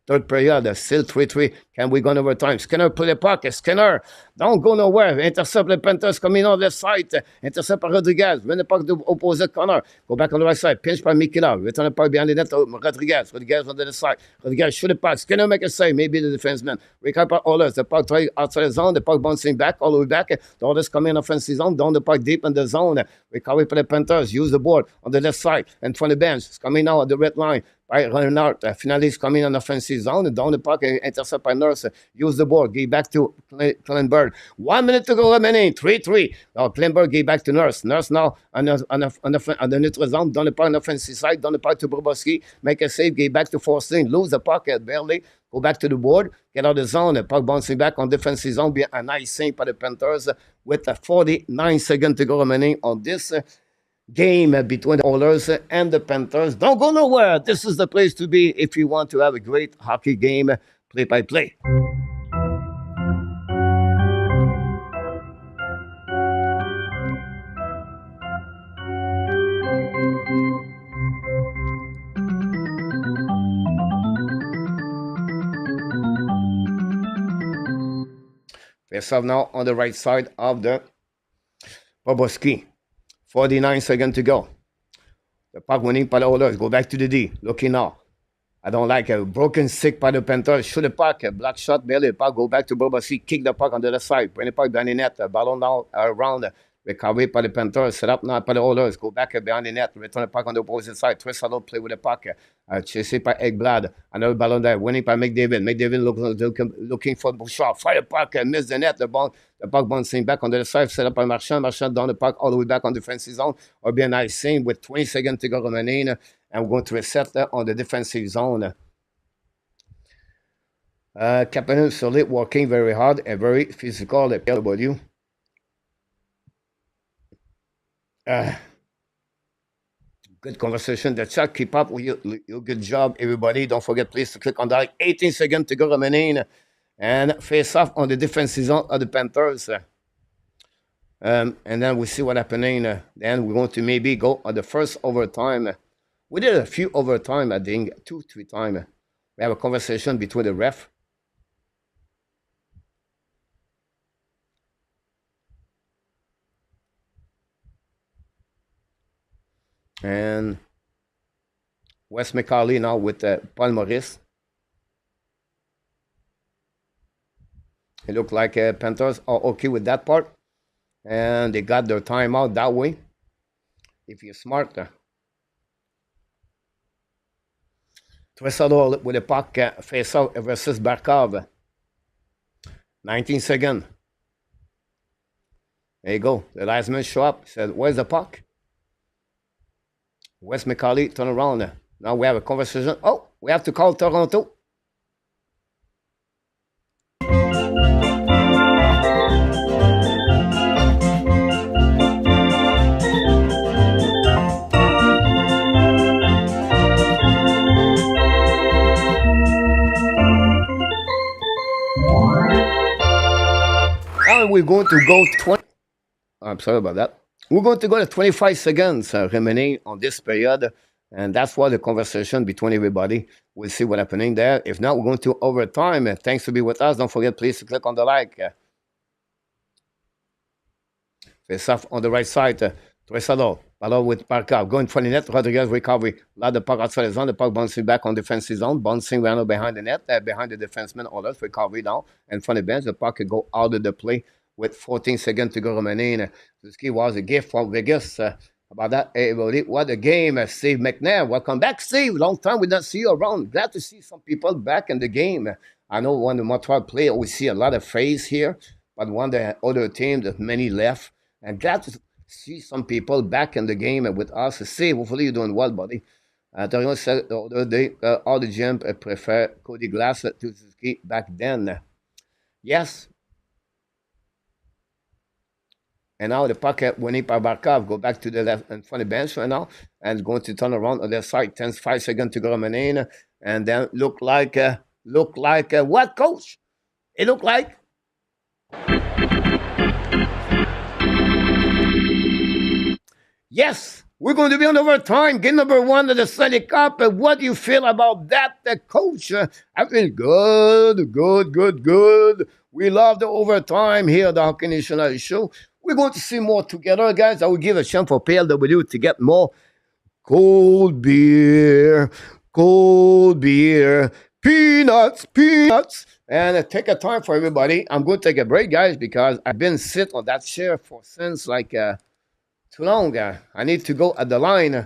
Speaker 1: third period. Still 3-3. Can we go in overtime? Skinner play the puck. Skinner, don't go nowhere. Intercept the Panthers coming on the side. Intercept by Rodriguez. Win the puck to opposite corner. Go back on the right side. Pinch by Mikila. Return the puck behind the net to Rodriguez. Rodriguez on the side. Rodriguez shoot the puck. Skinner make a save. Maybe the defenseman. Recover by Oilers. The puck try outside the zone. The puck bouncing back all the way back. The Oilers come in offensive zone. Down the puck deep in the zone. Recovery for the Panthers. Use the board on the left side. And from the bench. It's coming now at the red line. By Renard, finally is coming on offensive zone, down the puck, intercept by Nurse, use the board, give back to Klinberg. 1 minute to go remaining, 3-3. Now Klinberg give back to Nurse. Nurse now on the neutral zone, down the puck on the offensive side, down the puck to Bobrovsky, make a save, give back to Forsling, lose the puck barely, go back to the board, get out of the zone, the puck bouncing back on defensive zone, be a nice save by the Panthers with 49 seconds to go remaining on this game between the Oilers and the Panthers. Don't go nowhere. This is the place to be if you want to have a great hockey game play-by-play. Face off now on the right side of the Bobrovsky. 49 seconds to go. The puck winning by the Oilers. Go back to the D. Looking now. I don't like a broken stick by the Panthers. Shoot the puck. A black shot. Barely the puck. Go back to Bobrovsky. Kick the puck on the left side. Bring the puck behind the net. The ballon now around. Recovery by the Panthers. Set up now by the Oilers. Go back behind the net. Return the puck on the opposite side. Draisaitl play with the puck. Chased by Ekblad. Another ballon there. Winning by McDavid. McDavid looking for the shot. Fire puck. Miss the net. The puck bouncing back on the side. Set up by Marchand. Marchand down the puck all the way back on the defensive zone. Or be a nice save with 20 seconds to go remaining. And we're going to reset on the defensive zone. Captain Solid working very hard and very physical. About you. Good conversation. The chat, keep up with your good job, everybody. Don't forget, please, to click on that. 18 seconds to go remaining. And face off on the defensive zone of the Panthers. And then we see what happening. Then we're going to maybe go on the first overtime. We did a few overtime, I think, 2-3 times. We have a conversation between the ref. And Wes McCauley now with Paul Maurice. It looked like Panthers are okay with that part. And they got their timeout that way. If you're smart. Draisaitl with a puck face-off versus Barkov. 19 seconds. There you go. The last man show up. Said, where's the puck? Wes McCauley, turn around. Now we have a conversation. Oh, we have to call Toronto. Now we're going to go 20. I'm sorry about that. We're going to go to 25 seconds remaining on this period, and that's why the conversation between everybody. We'll see what's happening there. If not, we're going to overtime. Thanks for being with us. Don't forget, please, to click on the like. Face off on the right side. Draisaitl, ball with Barkov. Going for the net. Rodriguez recovery. Lot the puck outside the zone. The puck bouncing back on defensive zone. Bouncing around behind the net. Behind the defenseman. Oilers recovery now. And from the bench, the puck could go out of the play. With 14 seconds to go remaining. This was a gift from Vegas. About that, everybody. What a game. Steve McNair. Welcome back, Steve. Long time we don't see you around. Glad to see some people back in the game. I know when the Montreal play, we see a lot of face here. But one of the other team, that many left. And glad to see some people back in the game with us. Steve, hopefully you're doing well, buddy. Toriano said the other day, all the gym prefer Cody Glass to Suzuki back then. Yes. And now the puck winning by Barkov. Go back to the left and front of the bench right now. And going to turn around on their side. 5 seconds to go remaining. And then look like what, coach? It looked like. Yes. We're going to be on overtime. Game number 1 of the Stanley Cup. What do you feel about that, coach? I feel good. We love the overtime here at the Hockey National Show. We're going to see more together, guys. I will give a chance for PLW to get more cold beer, peanuts. And take a time for everybody. I'm going to take a break, guys, because I've been sitting on that chair since too long. I need to go at the line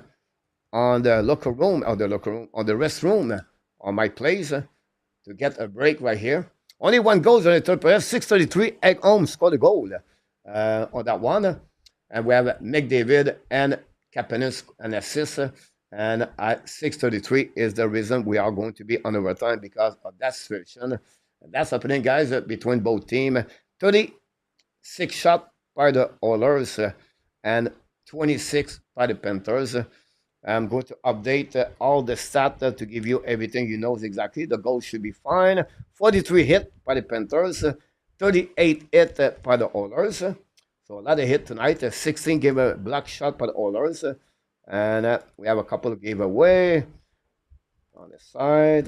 Speaker 1: on the locker room, on the restroom, on my place to get a break right here. Only one goal on the third period. 6:33. Ekholm scored a goal on that one. And we have McDavid and Kapanen an assist. And at 6:33 is the reason we are going to be on overtime because of that situation. That's happening, guys, between both teams. 36 shots by the Oilers and 26 by the Panthers. I'm going to update all the stats to give you everything you know exactly. The goal should be fine. 43 hit by the Panthers, 38 hit by the Oilers. So a lot of hit tonight. 16 gave a block shot by the Oilers. And we have a couple of giveaway on the side,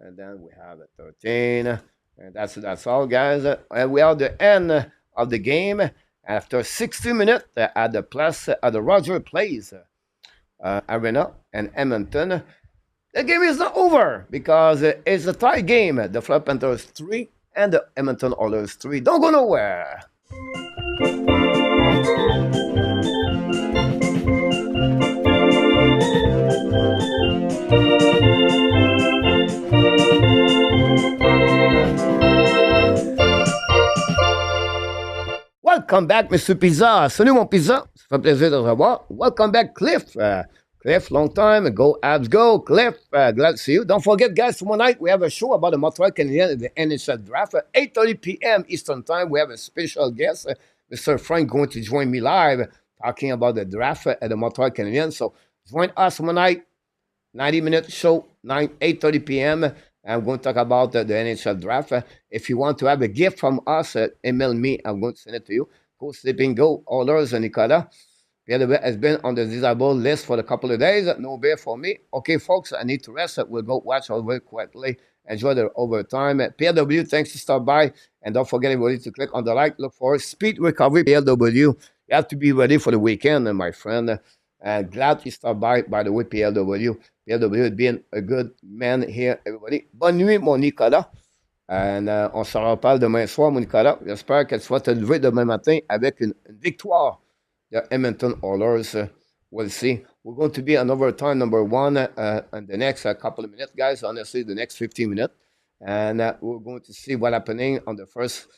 Speaker 1: and then we have a 13. And that's all, guys. And we are at the end of the game. After 60 minutes at the Rogers Place Arena in Edmonton, the game is not over because it's a tie game. The Florida Panthers 3 and the Edmonton Oilers 3. Don't go nowhere. Welcome back, Mr. Pizza. Salut, mon pizza. Ça fait plaisir de te revoir. Welcome back, Cliff. Cliff, long time. Go, Habs, go. Cliff, glad to see you. Don't forget, guys, tomorrow night we have a show about the Montreal Canadiens and the NHL draft. 8:30 p.m. Eastern Time, we have a special guest, Mr. Frank, going to join me live talking about the draft at the Montreal Canadiens. So join us tomorrow night, 90-minute show, 8:30 p.m. I'm going to talk about the NHL draft. If you want to have a gift from us, email me. I'm going to send it to you. Go Sleeping Go, Oilers and Nicola. Pierre has been on the desirable list for a couple of days. No beer for me. Okay, folks, I need to rest. We'll go watch all very quickly. Enjoy the overtime. PLW, thanks to stop by. And don't forget, everybody, to click on the like. Look for speed recovery, PLW. You have to be ready for the weekend, my friend. Glad you stopped by the way, PLW. PLW has been a good man here, everybody. Bonne nuit, mon Nicolas. And on se reparle demain soir, mon Nicolas. J'espère que tu vas te lever demain matin avec une victoire de Edmonton Oilers. We'll see. We're going to be on overtime number 1 in the next couple of minutes, guys. Honestly, the next 15 minutes. And we're going to see what's happening on the first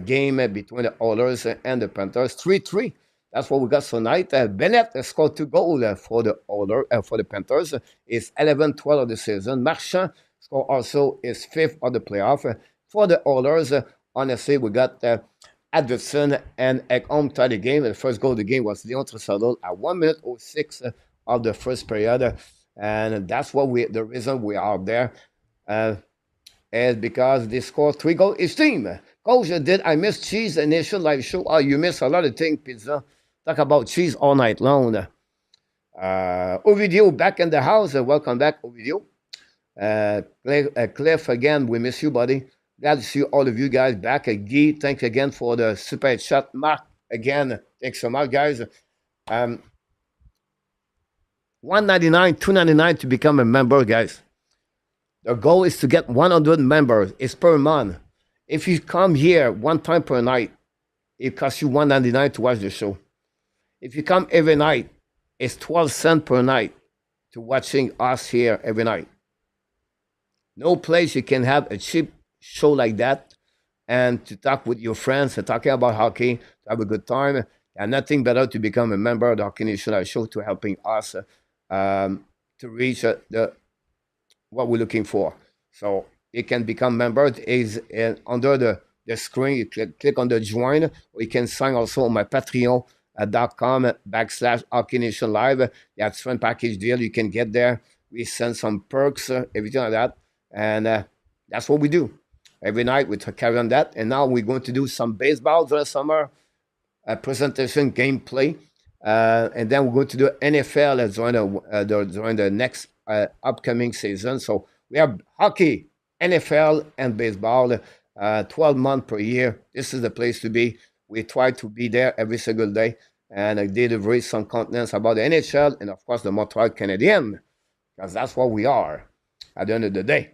Speaker 1: game between the Oilers and the Panthers. 3-3. That's what we got tonight. Bennett scored 2 goals for the Panthers. It's 11-12 of the season. Marchand scored also his 5th of the playoff. For the Oilers, honestly, we got Anderson and Ekholm tie the game. The first goal of the game was Leon Draisaitl at 1:06 of the first period. And that's the reason we are there. Is because they scored 3 goals each team. Coach, I miss Cheese Nation live show? Oh, you miss a lot of things, Pizza. Talk about cheese all night long. Ovidio back in the house. Welcome back, Ovidio. Cliff, again, we miss you, buddy. Glad to see all of you guys back. Guy, thanks again for the super chat. Mark, again, thanks so much, guys. $1.99, $2.99 to become a member, guys. The goal is to get 100 members. It's per month. If you come here one time per night, it costs you $1.99 to watch the show. If you come every night, it's 12 cents per night to watching us here every night. No place you can have a cheap show like that and to talk with your friends and talking about hockey, to have a good time. And nothing better to become a member of the Hockey National Show to helping us to reach what we're looking for. So you can become member. It is under the screen. You click on the join, or you can sign also on my Patreon.com/Hockey Nation Live. You have different package deal you can get there. We send some perks, everything like that. And that's what we do. Every night we carry on that. And now we're going to do some baseball during the summer, presentation, gameplay. And then we're going to do NFL during the next upcoming season. So we have hockey, NFL, and baseball, 12 months per year. This is the place to be. We try to be there every single day and deliver some contents about the NHL and, of course, the Montreal Canadiens, because that's what we are at the end of the day.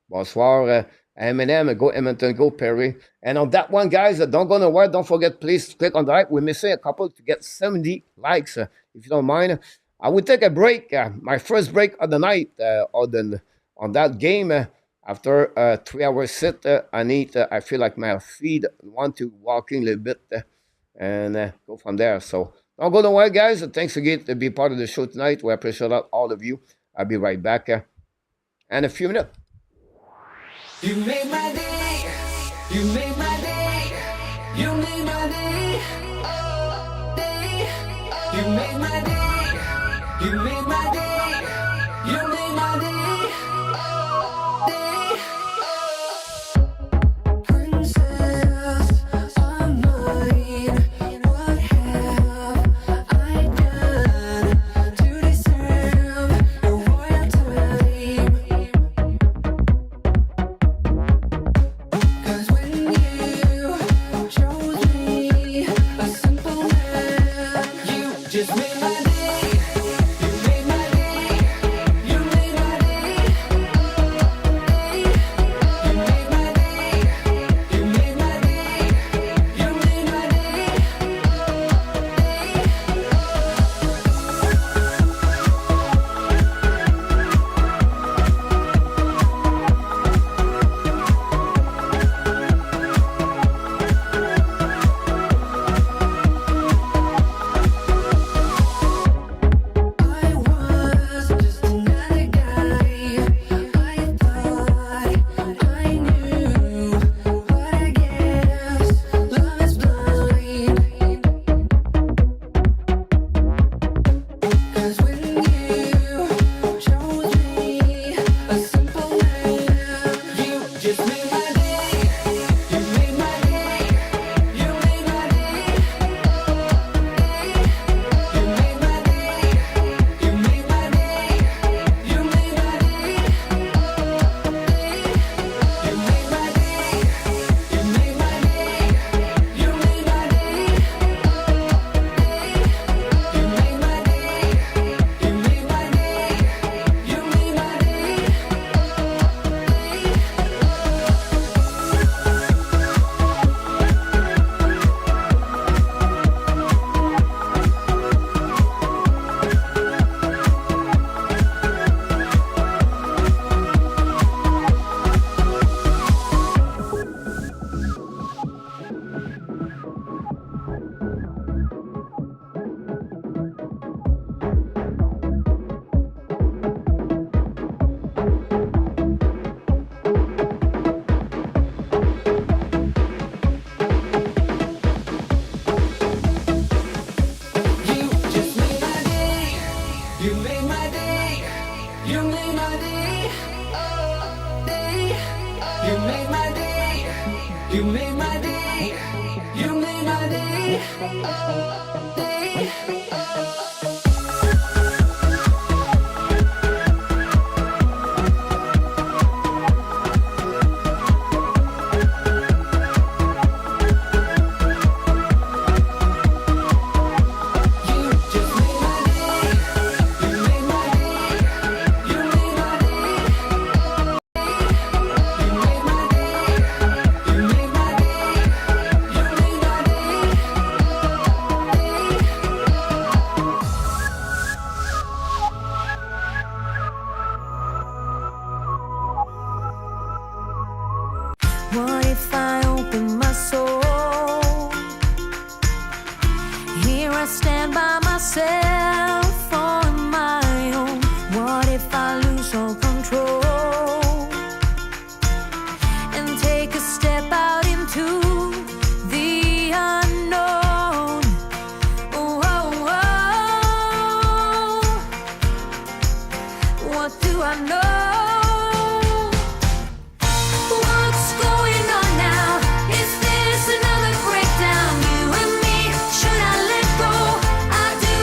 Speaker 1: Bonsoir, M&M, go Edmonton, go Perry. And on that one, guys, don't go nowhere. Don't forget, please click on the like. We're missing a couple to get 70 likes, if you don't mind. I will take a break, my first break of the night on that game. After a 3-hour sit, I feel like my feet want to walking a little bit and go from there. So don't go nowhere, guys. Thanks again to be part of the show tonight. We appreciate all of you. I'll be right back in a few minutes.
Speaker 3: You made my day. You made my day. You made my day. Oh, day. You made my day. You made my day. You made my day.
Speaker 4: I do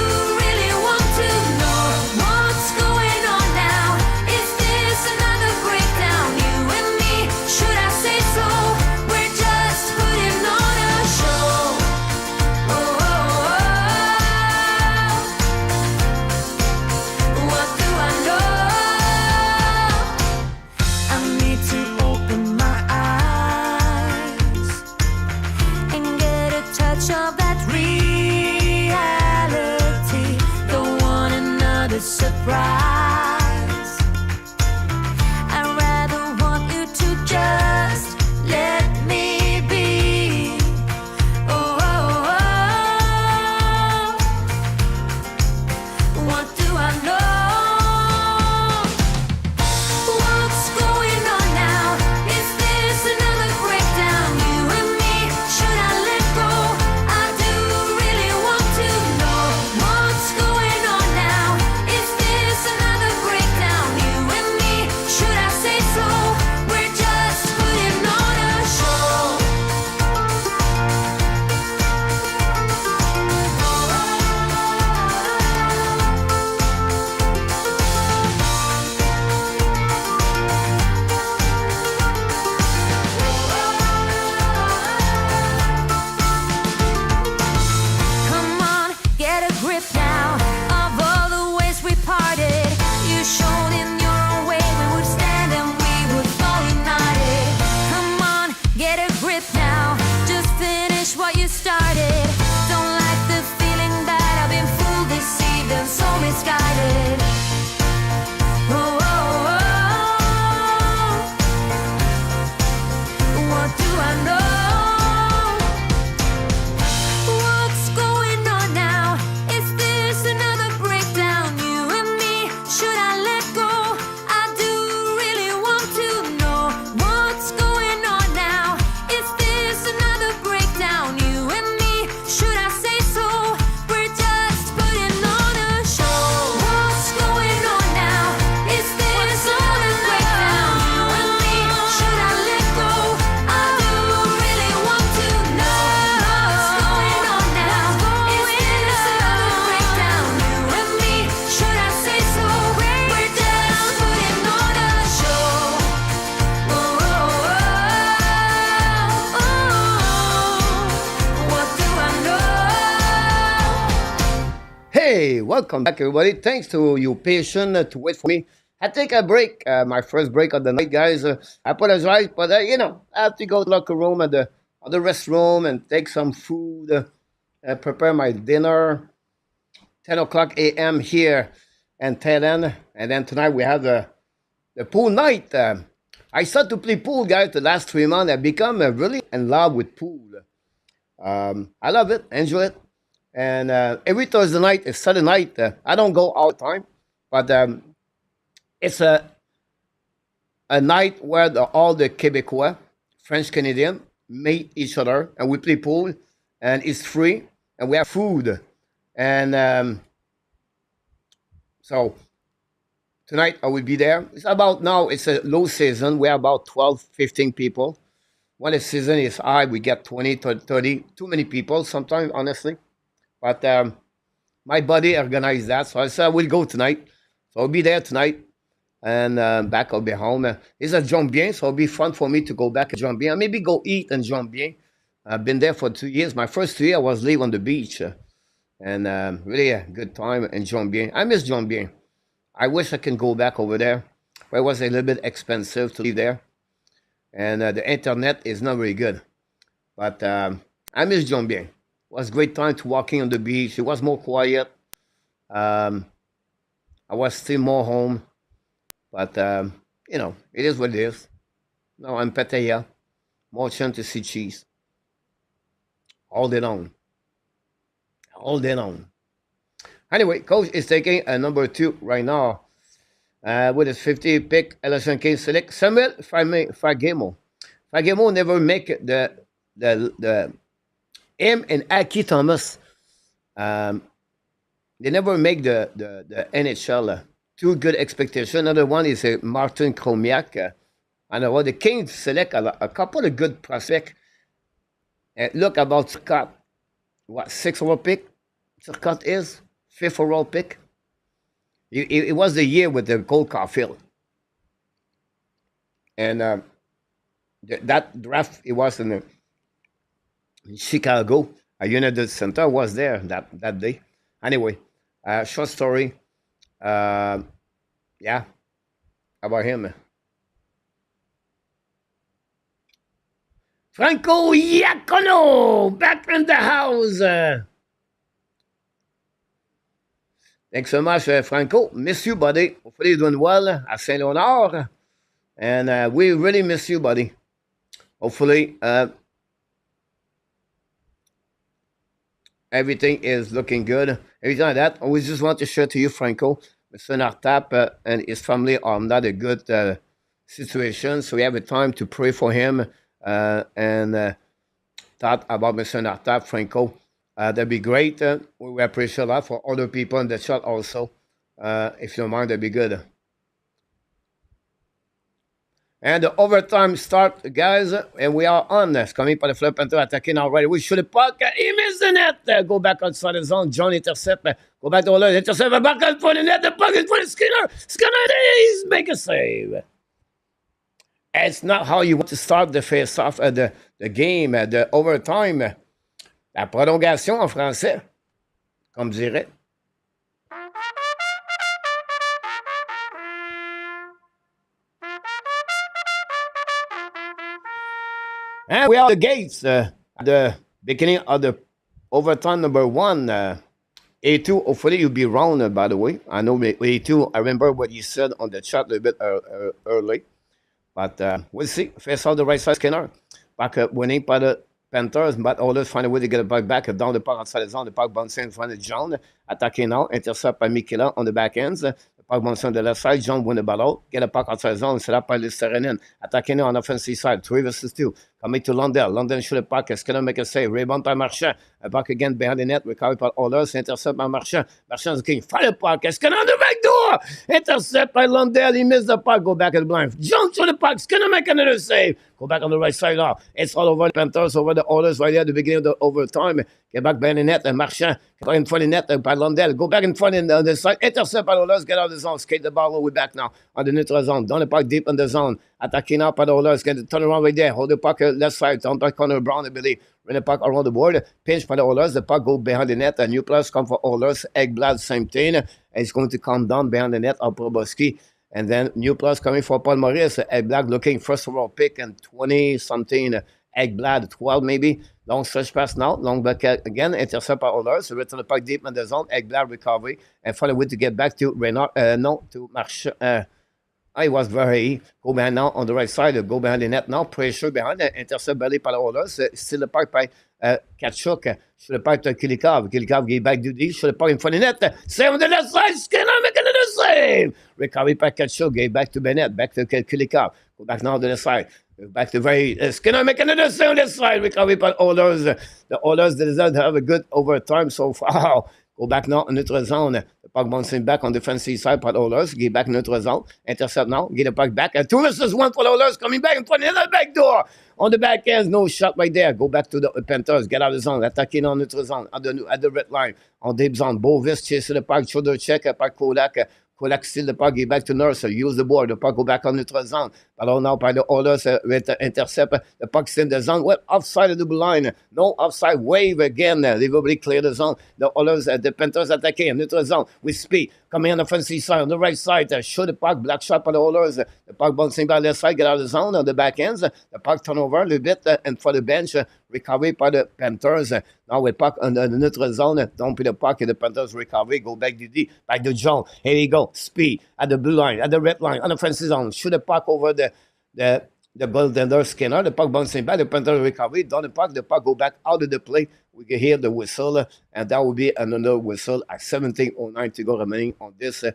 Speaker 1: welcome back, everybody. Thanks to you patient to wait for me. I take a break, my first break of the night, guys. I apologize, but I have to go to the locker room at the restroom and take some food, prepare my dinner. 10 o'clock a.m. here in Thailand, and then tonight we have the pool night. I started to play pool, guys, the last 3 months. I've become really in love with pool. I love it, enjoy it. And every Thursday night, it's Saturday night. I don't go all the time, but it's a night where all the Québécois, French Canadian, meet each other, and we play pool, and it's free, and we have food. And so tonight I will be there. It's about now, it's a low season. We're about 12, 15 people. When the season is high, we get 20, 30, too many people sometimes, honestly. But my buddy organized that, so I said I will go tonight. So I'll be there tonight, and back I'll be home. It's a Jean-Bien, so it'll be fun for me to go back to Jean-Bien. Maybe go eat in Jean-Bien. I've been there for 2 years. My first 2 years I was live on the beach. And really a good time in Jean-Bien. I miss Jean-Bien. I wish I can go back over there. But it was a little bit expensive to live there. And the internet is not very good. But I miss Jean-Bien. It was a great time to walking on the beach. It was more quiet. I was still more home. But, it is what it is. Now I'm Pattaya. More chance to see cheese. All day long. All day long. Anyway, coach is taking a number 2 right now with his 50 pick. LSN King select Samuel Fagemo. Fagemo never make the him and Aki Thomas. They never make the NHL. 2 good expectations. Another one is Martin Kromiak. And the Kings select a couple of good prospects. Look about Scott. What, 6th overall pick? Turcotte is 5th overall pick. It was the year with the Gold Caulfield. And that draft, it was in Chicago. A United Center was there that day. Anyway, short story. Yeah, about him. Franco Iacono, back in the house. Thanks so much, Franco. Miss you, buddy. Hopefully you're doing well at Saint Leonard. And we really miss you, buddy. Hopefully everything is looking good. Everything like that. I always just want to share to you, Franco, Mr. Nartap and his family are not a good situation. So we have a time to pray for him and thought about Mr. Nartap, Franco. That'd be great. We appreciate that for other people in the chat also. If you don't mind, that'd be good. And the overtime start, guys, and we are on. It's coming by the Florida Panthers attacking already. We should have puck. He missed the net. Go back outside the zone. John intercept. Go back to Oilers. Intercept. Back out for the net. The puck is for the Skinner. Skinner, please make a save. It's not how you want to start the face-off, the game, the overtime. La prolongation en français, comme dirait. And we are the gates at the beginning of the overtime number 1. A2, hopefully you'll be wrong, by the way. I know A2, I remember what you said on the chat a little bit early. But we'll see. Face off the right side, Skinner. Back up winning by the Panthers, but Oilers find a way to get it back down the park outside the zone. The park bouncing in front of John. Attacking now. Intercept by Mikela on the back ends. The park bouncing on the left side. John win the ball. Get a park outside the zone. Set up by Listerinen. Attacking now on the offensive side. 3 versus 2. Coming to Lundell. Lundell shoot the puck. Skinner make a save. Rebound by Marchand. A puck again behind the net. Recovered by Oilers. Intercept by Marchand. Marchand's king. Fire the puck. Skinner on the back door. Intercept by Lundell. He missed the puck. Go back at the blind. John to the puck. Skinner make another save. Go back on the right side now. It's all over the Panthers, over the Oilers right there at the beginning of the overtime. Get back behind the net. And Marchand. Get in front of the net by Lundell. Go back in front on the side. Intercept by Oilers. Get out of the zone. Skate the ball all the way back now on the neutral zone. Down the puck deep in the zone. Attacking now by the Oilers. Get the turnaround right there. Hold the puck left side. Down by Connor Brown, I believe. Run the puck around the board. Pinch by the Oilers. The puck go behind the net. A new plus come for Oilers. Ekblad, same thing. And it's going to come down behind the net of Bobrovsky. And then new plus coming for Paul Maurice. Ekblad looking first overall pick and 20-something. Ekblad, 12 maybe. Long stretch pass now. Long back again. Intercept by Oilers. Return the puck deep in the zone. Ekblad recovery. And find a way to get back to Renard. To Marchand. I was very go behind now on the right side. Go behind the net now. Pressure behind. Intercept belly by the Oilers. Still the puck by Kachuk. Should the puck to Kilikov. Kilikov get back to D. Should the puck in front of the net. Save on the left side. Skinner making another save. Recovery by Kachuk. Get back to Bennett. Back to Kilikov. Go back now to the side. Back to very Skinner making another save on the side. Recovery by Oilers. The Oilers deserve to have a good overtime so far. Go back now in neutral zone. The puck bouncing back on the defensive side by the Oilers. Get back in neutral zone. Intercept now. Get the puck back. 2 versus 1 for the Oilers. Coming back in front of the back door. On the back end. No shot right there. Go back to the Panthers. Get out of the zone. Attacking on neutral zone. At the red line. On deep zone. Bovis chasing the puck. Shoulder check. By Kolak. Kolak steal the puck. Get back to Nurse. Use the board. The puck go back on neutral zone. Ballon now by the Oilers. Intercept. The puck's in the zone. Well, offside of the blue line. No offside. Wave again. Everybody clear the zone. The Oilers, the Panthers attacking. Neutral zone with speed. Coming on the offensive side. On the right side. Show the puck. Black shot by the Oilers. The puck bouncing by the left side. Get out of the zone. On the back ends. The puck turn over a little bit. And for the bench. Recovery by the Panthers. Now with puck on the neutral zone. Don't put the puck in the Panthers recovery. Go back to D. Back to John. Here we go. Speed at the blue line. At the red line. On the offensive zone. Shoot the puck over the goaltender Skinner. The puck bouncing back. The Panthers recovery. Down the puck go back out of the play. We can hear the whistle. And that will be another whistle at 17:09 to go remaining on this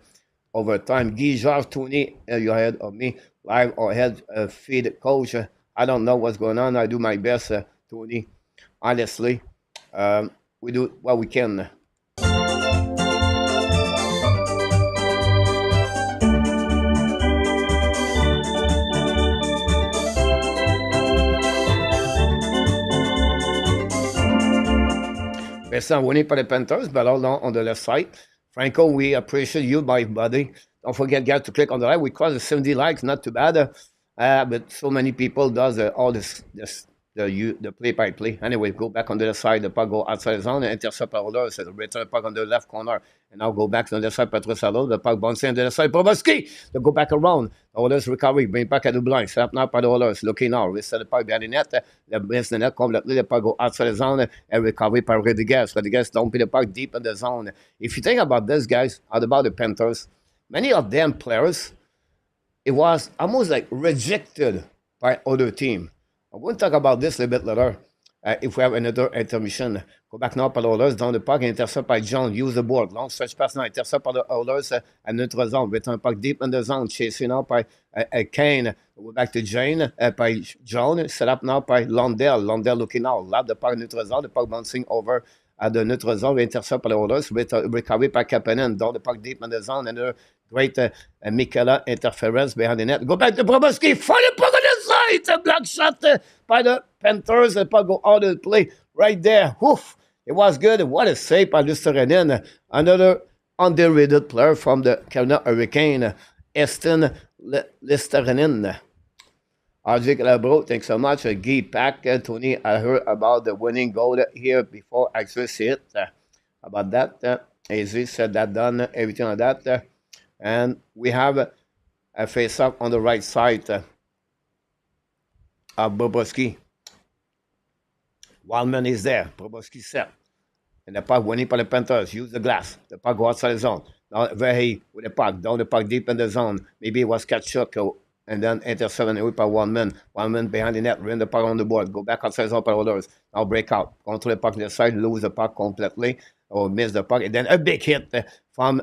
Speaker 1: overtime. Guy Georges Tony, you're ahead of me. Live or head feed coach. I don't know what's going on. I do my best, Tony. Honestly, we do what we can. Vincent winning for the Panthers, but all on the left side. Franco, we appreciate you, my buddy. Don't forget, guys, to click on the like. We crossed the 70 likes, not too bad. But so many people does all the play-by-play. Anyway, go back on the left side. The puck go outside the zone. Intercept by Oilers. Return the puck on the left corner. And now go back to the left side. Draisaitl. The puck bouncing on the left side. Bobrovsky. They go back around. The Oilers recovery. Bring back at the blind. Set up now by the Oilers. Looking now. Reset the puck behind the net. The miss the net completely. The puck go outside the zone. And recovery by Rodriguez. Rodriguez don't put the puck deep in the zone. If you think about this, guys, about the Panthers, many of them players, it was almost like rejected by other team. I'm going to talk about this a little bit later. If we have another intermission. Go back now by the Oilers. Down the puck. Intercept by John. Use the board. Long stretch pass now. Intercept by the Oilers. And neutral zone. Return puck deep in the zone. Chasing now by Kane. Go back to Jane. By John. Set up now by Lundell. Lundell looking now. Lap the puck neutral zone. The puck bouncing over at the neutral zone. Intercept by the Oilers. Recovery by Kapanen. Down the puck deep in the zone. And great Mikela interference behind the net. Go back to Bobrovsky. Find the puck on the side. It's a block shot by the Panthers. The puck go out of the play right there. Woof. It was good. What a save by Lusterenin. Another underrated player from the Carolina Hurricane, Eston Lusterenin. RJ Calabro, thanks so much. Guy Pack, Tony, I heard about the winning goal here before I actually see it. About that, AZ said that done, everything like that. And we have a face-off on the right side of Bobrovsky. Wildman is there. Bobrovsky set. And the puck winning by the Panthers. Use the glass. The puck go outside the zone. Now very with the puck. Down the puck deep in the zone. Maybe it was Kachuk. And then intercept away by one man. One man behind the net. Run the puck on the board. Go back outside the zone by Oilers. Now break out. Control the puck on the side. Lose the puck completely. Or miss the puck. And then a big hit from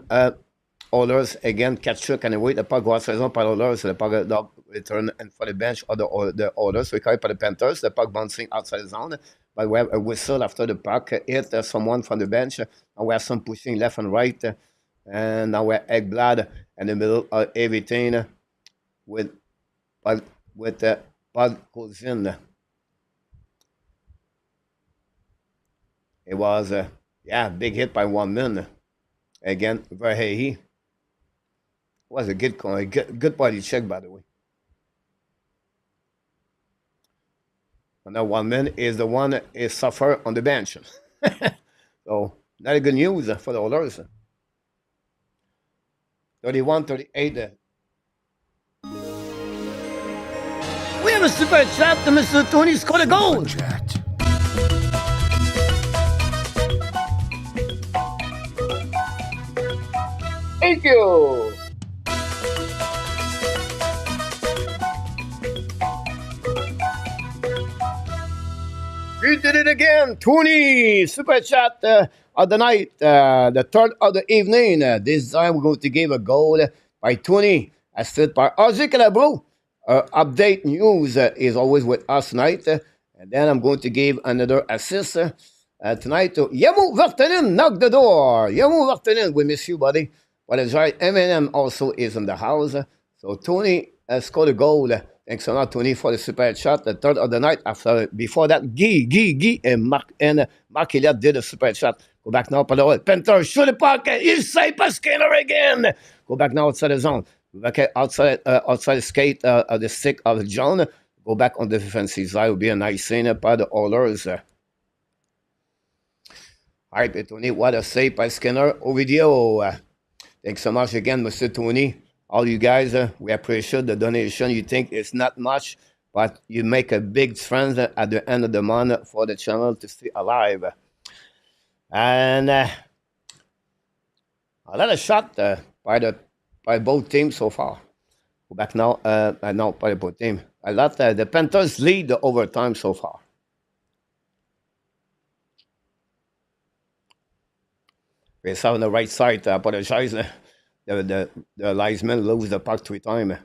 Speaker 1: Oilers. Again, Kachuk and away. The puck go outside the zone by Oilers. The puck return and for the bench of the Oilers. We carry by the Panthers. The puck bouncing outside the zone. But we have a whistle after the puck hit someone from the bench. Now we have some pushing left and right. And now we're Ekblad in the middle of everything with Podkozin. It was big hit by one man. Again, Verhey. It was a good body check, by the way. Another 1 minute is the one is suffer on the bench. So, not a good news for the Oilers. 31-38. We have a super chat to Mr. Tony scored a goal. Thank you. We did it again. Tony, super chat of the night, the third of the evening. This time we're going to give a goal by Tony, assisted by Ozzy Calabro. Update news is always with us tonight. And then I'm going to give another assist tonight to Yemu Vartanen. Knock the door. Yemu Vartanen, we miss you, buddy. But it's right. M&M also is in the house. So Tony scored a goal. Thanks a lot, Tony, for the super chat. The third of the night. Before that, Guy, and Mark Elliott did a super chat. Go back now, Florida Panthers. Shoot the puck. He's safe by Skinner again. Go back now outside the zone. Go back outside the skate of the stick of John. Go back on the defensive side. It will be a nice scene by the Oilers. All right, Tony, what a save by Skinner. Ovidio. Thanks so much again, Mr. Tony. All you guys, we appreciate the donation. You think it's not much, but you make a big difference at the end of the month for the channel to stay alive. And a lot of shot by both teams so far. Go back now. No, by both teams. A lot. The Panthers lead the overtime so far. It's on the right side. I apologize. The linesman lose the puck 3 times.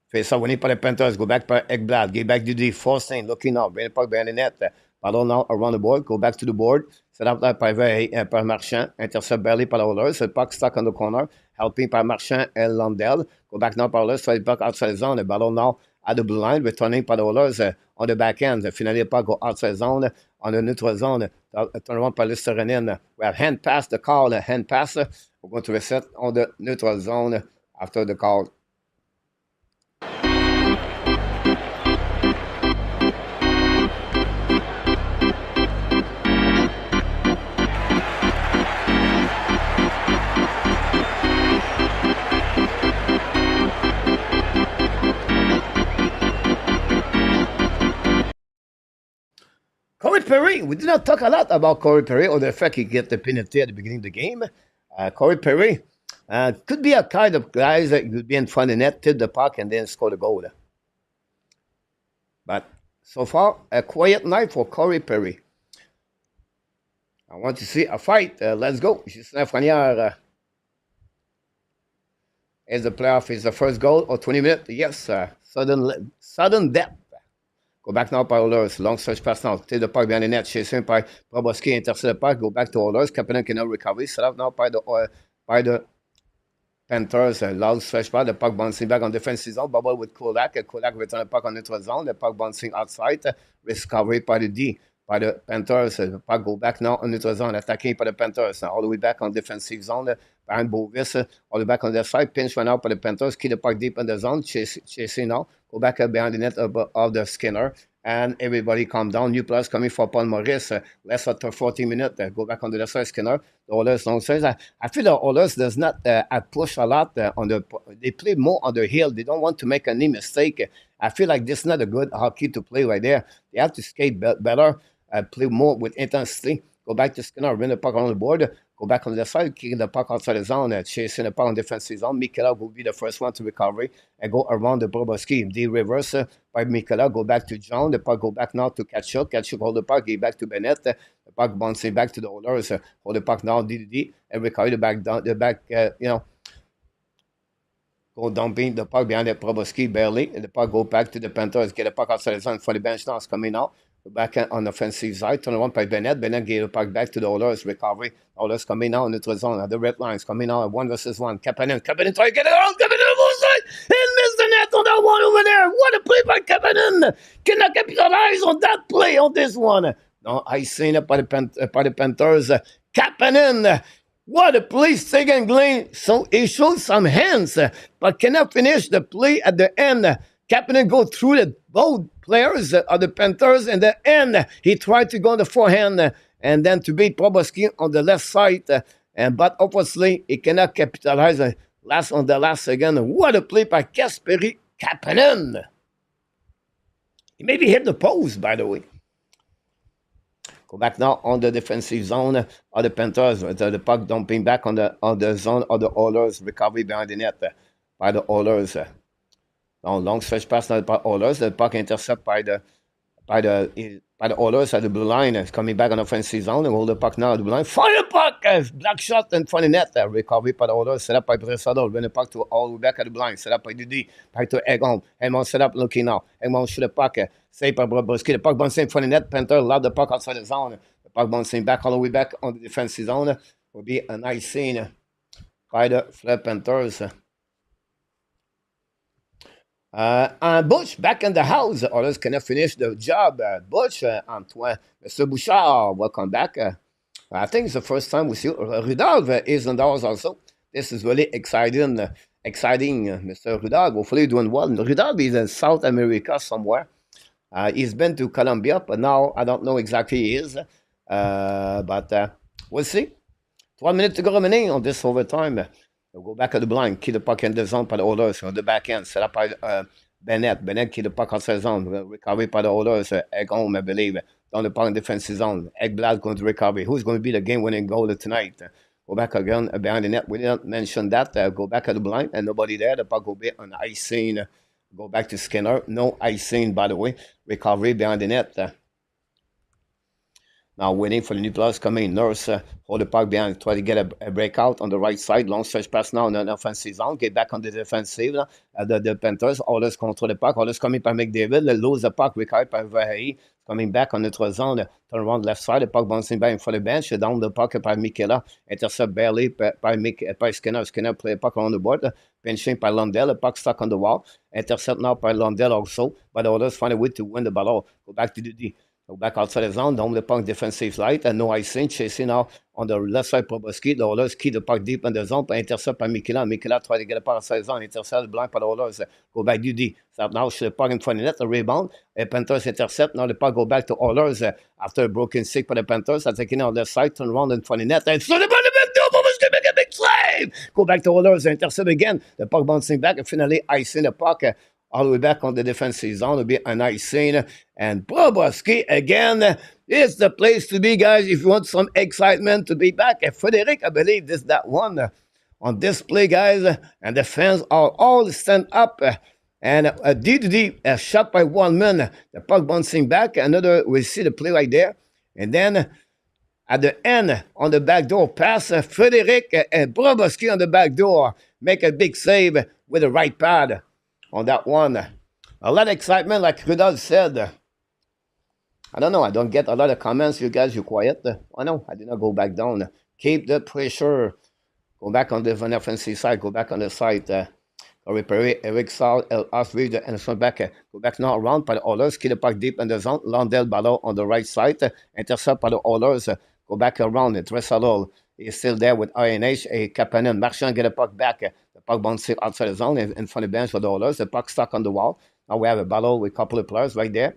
Speaker 1: Face out winning by the Panthers. Go back by Ekblad. Get back to the forcing. Looking out. Bring the puck behind the net. Ballon now around the board. Go back to the board. Set up there par Marchand. Intercept barely par Oilers. The puck stuck on the corner. Helping by Marchand and Landell. Go back now par Oilers. Straight puck outside the zone. The ballon now at the blue line. Returning par Oilers on the back end. Finally, the puck go outside zone. On the neutral zone. Turn around par Listerinen. We have hand pass. The call. Hand pass. We're going to reset on the neutral zone after the call. Corey Perry, we did not talk a lot about Corey Perry or the fact he get the penalty at the beginning of the game. Corey Perry could be a kind of guy that could be in front of the net, tip the puck, and then score the goal. But so far, a quiet night for Corey Perry. I want to see a fight. Let's go. Justin Lafrenière. Is the playoff is the first goal or 20 minutes? Yes, sudden death. Go back now by Oilers. Long stretch pass now. Take the puck behind the net. Chasing by Bobrovsky. Intercept the puck. Go back to Oilers. Kapanen cannot recover. Set up now by the Panthers. Long stretch pass. The puck bouncing back on defensive zone. Bubble with Kulak. Kulak return the puck on neutral zone. The puck bouncing outside. Recovery by the D. By the Panthers. The puck go back now on neutral zone. Attacking by the Panthers. Now all the way back on defensive zone. Behind Bovis. All the way back on the side. Pinch right now by the Panthers. Keep the puck deep in the zone. Chasing now. Go back behind the net of the Skinner. And everybody calm down. New players coming for Paul Maurice. Less than 40 minutes. Go back on the left side, Skinner. The Oilers long sides. I feel the Oilers does not push a lot on the. They play more on the hill. They don't want to make any mistake. I feel like this is not a good hockey to play right there. They have to skate better. Play more with intensity. Go back to Skinner. Bring the puck on the board. Go back on the side, kicking the puck outside the zone, chasing the puck on defensive zone. Mikela will be the first one to recover and go around the Bobrovsky. The reverse by Mikela. Go back to John. The puck go back now to Kachuk. Kachuk hold the puck. Get back to Bennett. The puck bouncing back to the Oilers. Hold the puck now. DDD and recover the back down. The back, go dumping the puck behind the Bobrovsky barely. And the puck go back to the Panthers. Get the puck outside the zone for the bench now. It's coming out. Back on the offensive side, turn around by Bennett. Bennett gave the puck back to the Oilers. Recovery. Oilers coming now in the zone. The red lines coming now at 1 versus 1. Kapanen try to get it on. Kapanen on both sides. And miss the net on that one over there. What a play by Kapanen. Cannot capitalize on that play on this one. No, I seen it by the Panthers. Kapanen. What a play, Sagan Glenn. So he showed some hands, but cannot finish the play at the end. Kapanen go through the both players of the Panthers, and the end he tried to go on the forehand and then to beat Bobrovsky on the left side, but obviously he cannot capitalize on the last second. What a play by Kasperi Kapanen! He maybe hit the post, by the way. Go back now on the defensive zone of the Panthers. The puck dumping back on the zone of the Oilers. Recovery behind the net by the Oilers. Now long stretch pass now by Oilers. The puck intercept by the Oilers at the blue line. It's coming back on the offensive zone. And hold the puck now at the blue line. Fire puck! Black shot in front of net. Recovery by the Oilers. Set up by Draisaitl. Win the puck to all the way back at the blue line. Set up by Dudi. Back to Egmont. Egmont set up looking now. Egmont shoot the puck. Saved by Bobrovsky. The puck bouncing in front of net. Panther allowed the puck outside the zone. The puck bouncing back all the way back on the defensive zone. Will be a nice scene by the Florida Panthers. And Butch back in the house. The Oilers cannot finish the job. Butch, Antoine, Mr. Bouchard, welcome back. I think it's the first time we see Rudolph is in the house also. This is really exciting, Mr. Rudolph. Hopefully doing well. Rudolph is in South America somewhere. He's been to Colombia, but now I don't know exactly he is. But we'll see. 12 minutes to go remaining on this overtime. We'll go back at the blind, keep the puck in the zone by the Oilers on the back end, set up by Bennett. Bennett keep the puck outside the zone, recovery by the Oilers. Egg home, I believe, down the puck in defensive zone. Eggblad going to recover. Who's going to be the game-winning goal tonight? Go back again behind the net. We didn't mention that. Go back at the blind, and nobody there. The puck will be on icing. Go back to Skinner. No icing, by the way. Recovery behind the net. Now waiting for the new players coming. Nurse hold the puck behind, try to get a breakout on the right side. Long stretch pass now in the offensive zone. Get back on the defensive. The Panthers, Oilers control the puck. Oilers coming by McDavid. They lose the puck. Recovered by Verhey. Coming back on the zone. Turn around left side. The puck bouncing back in front of the bench. Down the puck by Mikela. Intercept barely by Skinner. Skinner play the puck on the board. Pinching by Lundell. The puck stuck on the wall. Intercept now by Lundell also. But the Oilers find a way to win the ball. Go back to the D. Go back outside the zone, down the puck defensive light, and no icing, chasing now on the left side, Bobrovsky. The Oilers keep the puck deep in the zone, but intercept by Mikela. Mikela try to get the puck outside the zone, intercept the blind by the Oilers. Go back to D. Stop now, shoot the puck in front of the net, the rebound. Panthers intercept. Now the puck go back to Oilers after a broken stick by the Panthers. Are taking on the side, turn around in front of the net, and shoot the ball back to Bobrovsky, make a big save. Go back to Oilers, intercept again. The puck bouncing back, and finally icing the puck. All the way back on the defensive zone will be a nice scene. And Bobrovsky again is the place to be, guys, if you want some excitement to be back. And Frederic, I believe this that one on display, guys. And the fans are all stand up. And a D2D shot by one man. The puck bouncing back. Another, we see the play right there. And then at the end, on the back door pass, Frederic and Bobrovsky on the back door make a big save with the right pad. On that one, a lot of excitement, like Rudolph said. I don't know. I don't get a lot of comments. You guys, you're quiet. I know. I did not go back down. Keep the pressure. Go back on the offensive side. Go back on the side. Eric Saul, Oswald, and so back. Go back now around by the Oilers. Keep the puck deep in the zone. Lundell Ballot on the right side. Intercept by the Oilers. Go back around. Draisaitl is still there with INH. Kapanen. Marchand get the puck back. The puck bouncing outside the zone in front of the bench for the Oilers. The puck stuck on the wall. Now we have a battle with a couple of players right there.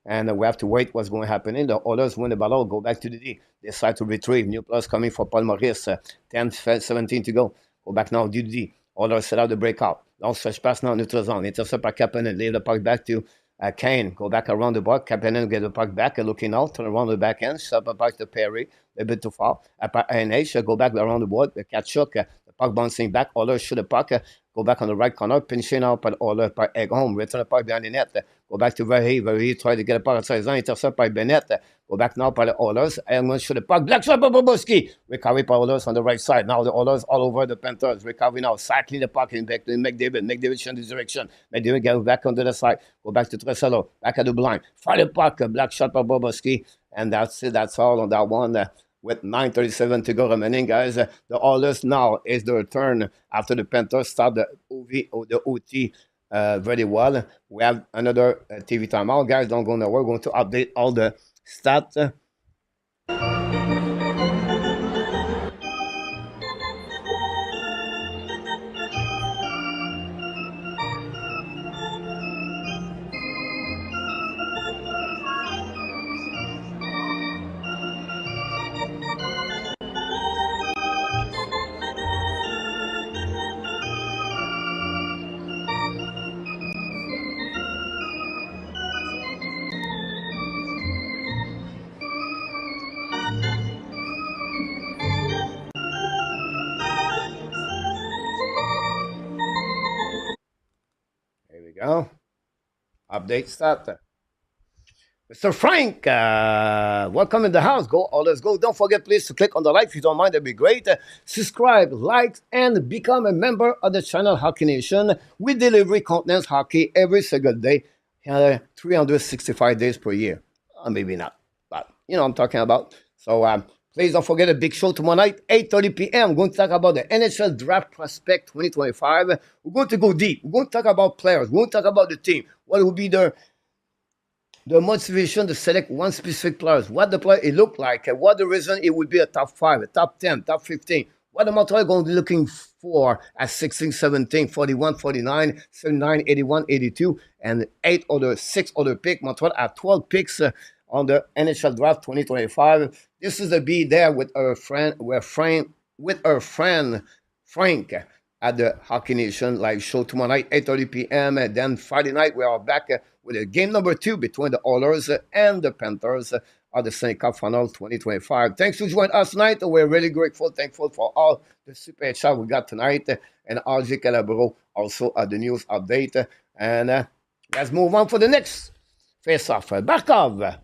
Speaker 1: And we have to wait what's going to happen. The Oilers win the battle, go back to the D. They decide to retrieve. New players coming for Paul Maurice. 10-17 to go. Go back now to the D. Oilers set out the breakout. Long stretch pass now neutral zone. Intercept by Kapanen. Leave the puck back to Kane. Go back around the block. Kapanen get the puck back. Looking out. Turn around the back end. Stop back to Perry. A bit too far. NH. Go back around the board. Kachuk. Puck bouncing back, Oilers shoot the puck, go back on the right corner, pinching out by Oilers by Egg home, return the puck behind the net, go back to Verhey, try to get a puck outside zone, intercept by Bennett, go back now by the Oilers, and shoot the puck, black shot by Bobrovsky, recovery by Oilers on the right side, now the Oilers all over the Panthers, recovery now, cycling the puck in back to McDavid change the direction, McDavid goes back onto the side, go back to Draisaitl, back at the blind, fire the puck, black shot by Bobrovsky, and that's it, that's all on that one. With 9:37 to go remaining, guys. The Oilers now is their turn after the Panthers start the OT very well. We have another TV timeout. Guys, don't go nowhere. We're going to update all the stats. go. Update start. Mr. Frank, welcome in the house. Go, all let's go. Don't forget, please, to click on the like if you don't mind. That'd be great. Subscribe, like, and become a member of the channel Hockey Nation. We deliver content hockey every single day, 365 days per year. Maybe not, but you know what I'm talking about. So please don't forget a big show tomorrow night, 8:30 p.m. We're going to talk about the NHL Draft Prospect 2025. We're going to go deep. We're going to talk about players. We're going to talk about the team. What will be the motivation to select one specific player, what the player it look like, and what the reason it would be a top 5, a top 10, top 15. What the Montreal going to be looking for at 16, 17, 41, 49, 79, 81, 82, and 6 other picks. Montreal at 12 picks on the NHL Draft 2025. This is to be there with our friend, Frank at the Hockey Nation live show tomorrow night, 8:30 p.m. And then Friday night, we are back with a game number 2 between the Oilers and the Panthers of the Stanley Cup Final 2025. Thanks for joining us tonight. We're really thankful for all the super chat we got tonight. And RJ Calabro also at the news update. And let's move on for the next face-off. Barkov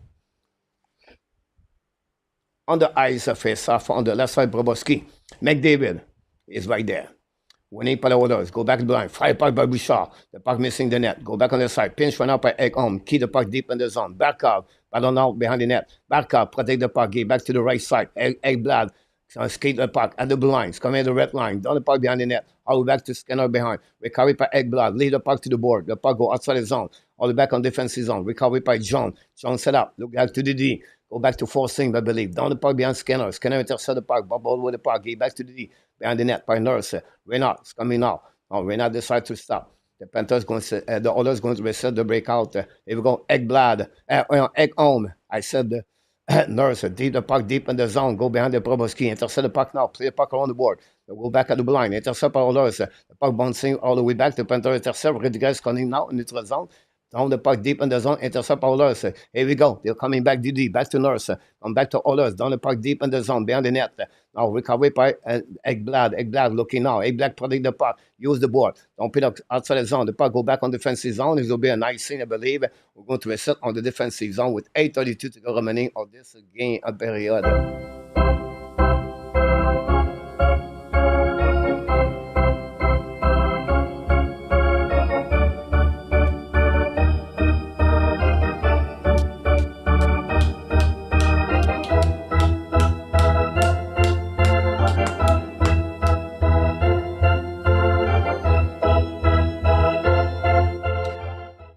Speaker 1: on the ice face-off on the left side, Bobrovsky. McDavid is right there. Winning by the Oilers. Go back to the line. Fire puck by Bouchard. The puck missing the net. Go back on the side. Pinch run out by Ekholm. Key the puck deep in the zone. Barkov. Ballon out behind the net. Barkov protect the puck. Get back to the right side. Ekblad. Skate the puck at the blue lines. Coming in the red line. Down the puck behind the net. All the way back to Skinner behind. Recovery by Ekblad. Lead the puck to the board. The puck go outside the zone. All the way back on defensive zone. Recovery by John. John set up. Look back to the D. Go back to forcing, I believe. Down the puck behind Skinner. Skinner intercept the puck. Bubble with the puck. Get back to the D. Behind the net by Nurse. Reynard is coming now. Now Reynard decides to stop. The Panthers going to the Oilers going to reset the breakout. Here we go. Ekblad. Ekholm. I said the Nurse. Deep the puck deep in the zone. Go behind the Bobrovsky. Intercept the puck now. Play the puck around the board. They'll go back at the blind. Intercept by Oilers. The puck bouncing all the way back. The Panthers intercept. Rodriguez coming now in the zone. Down the puck deep in the zone, intercept Oilers. Here we go. They're coming back DD, back to Nurse. Come back to Oilers. Down the puck deep in the zone, behind the net. Now recovery by Ekblad. Ekblad looking now. Ekblad protect the puck. Use the board. Don't put up outside the zone. The puck go back on defensive zone. It will be a nice scene, I believe. We're going to reset on the defensive zone with 8:32 to go remaining of this game period.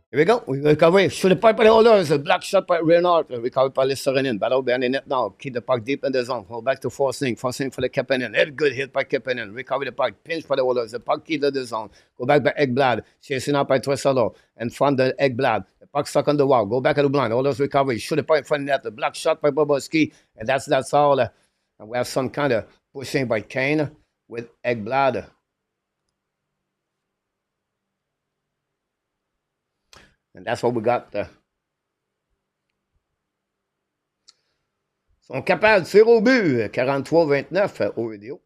Speaker 1: Here we go. We recover. Shoot the puck by the Oilers. A black shot by Reynard. Recovery by Listerinen. Battle behind the net now. Keep the puck deep in the zone. Go back to forcing. Forcing for the Kapanen. Good hit by Kapanen. Recover the puck. Pinch by the Oilers. The puck keep in the zone. Go back by Ekblad. Chasing out by Draisaitl. And front the Ekblad. The puck stuck on the wall. Go back at the blind. Oilers recovery. Shoot the puck in front of the net. The black shot by Bobrovsky. And that's all. And we have some kind of pushing by Kane with Ekblad. And that's what we got. Sont capables de tirer au but. 43-29 au vidéo.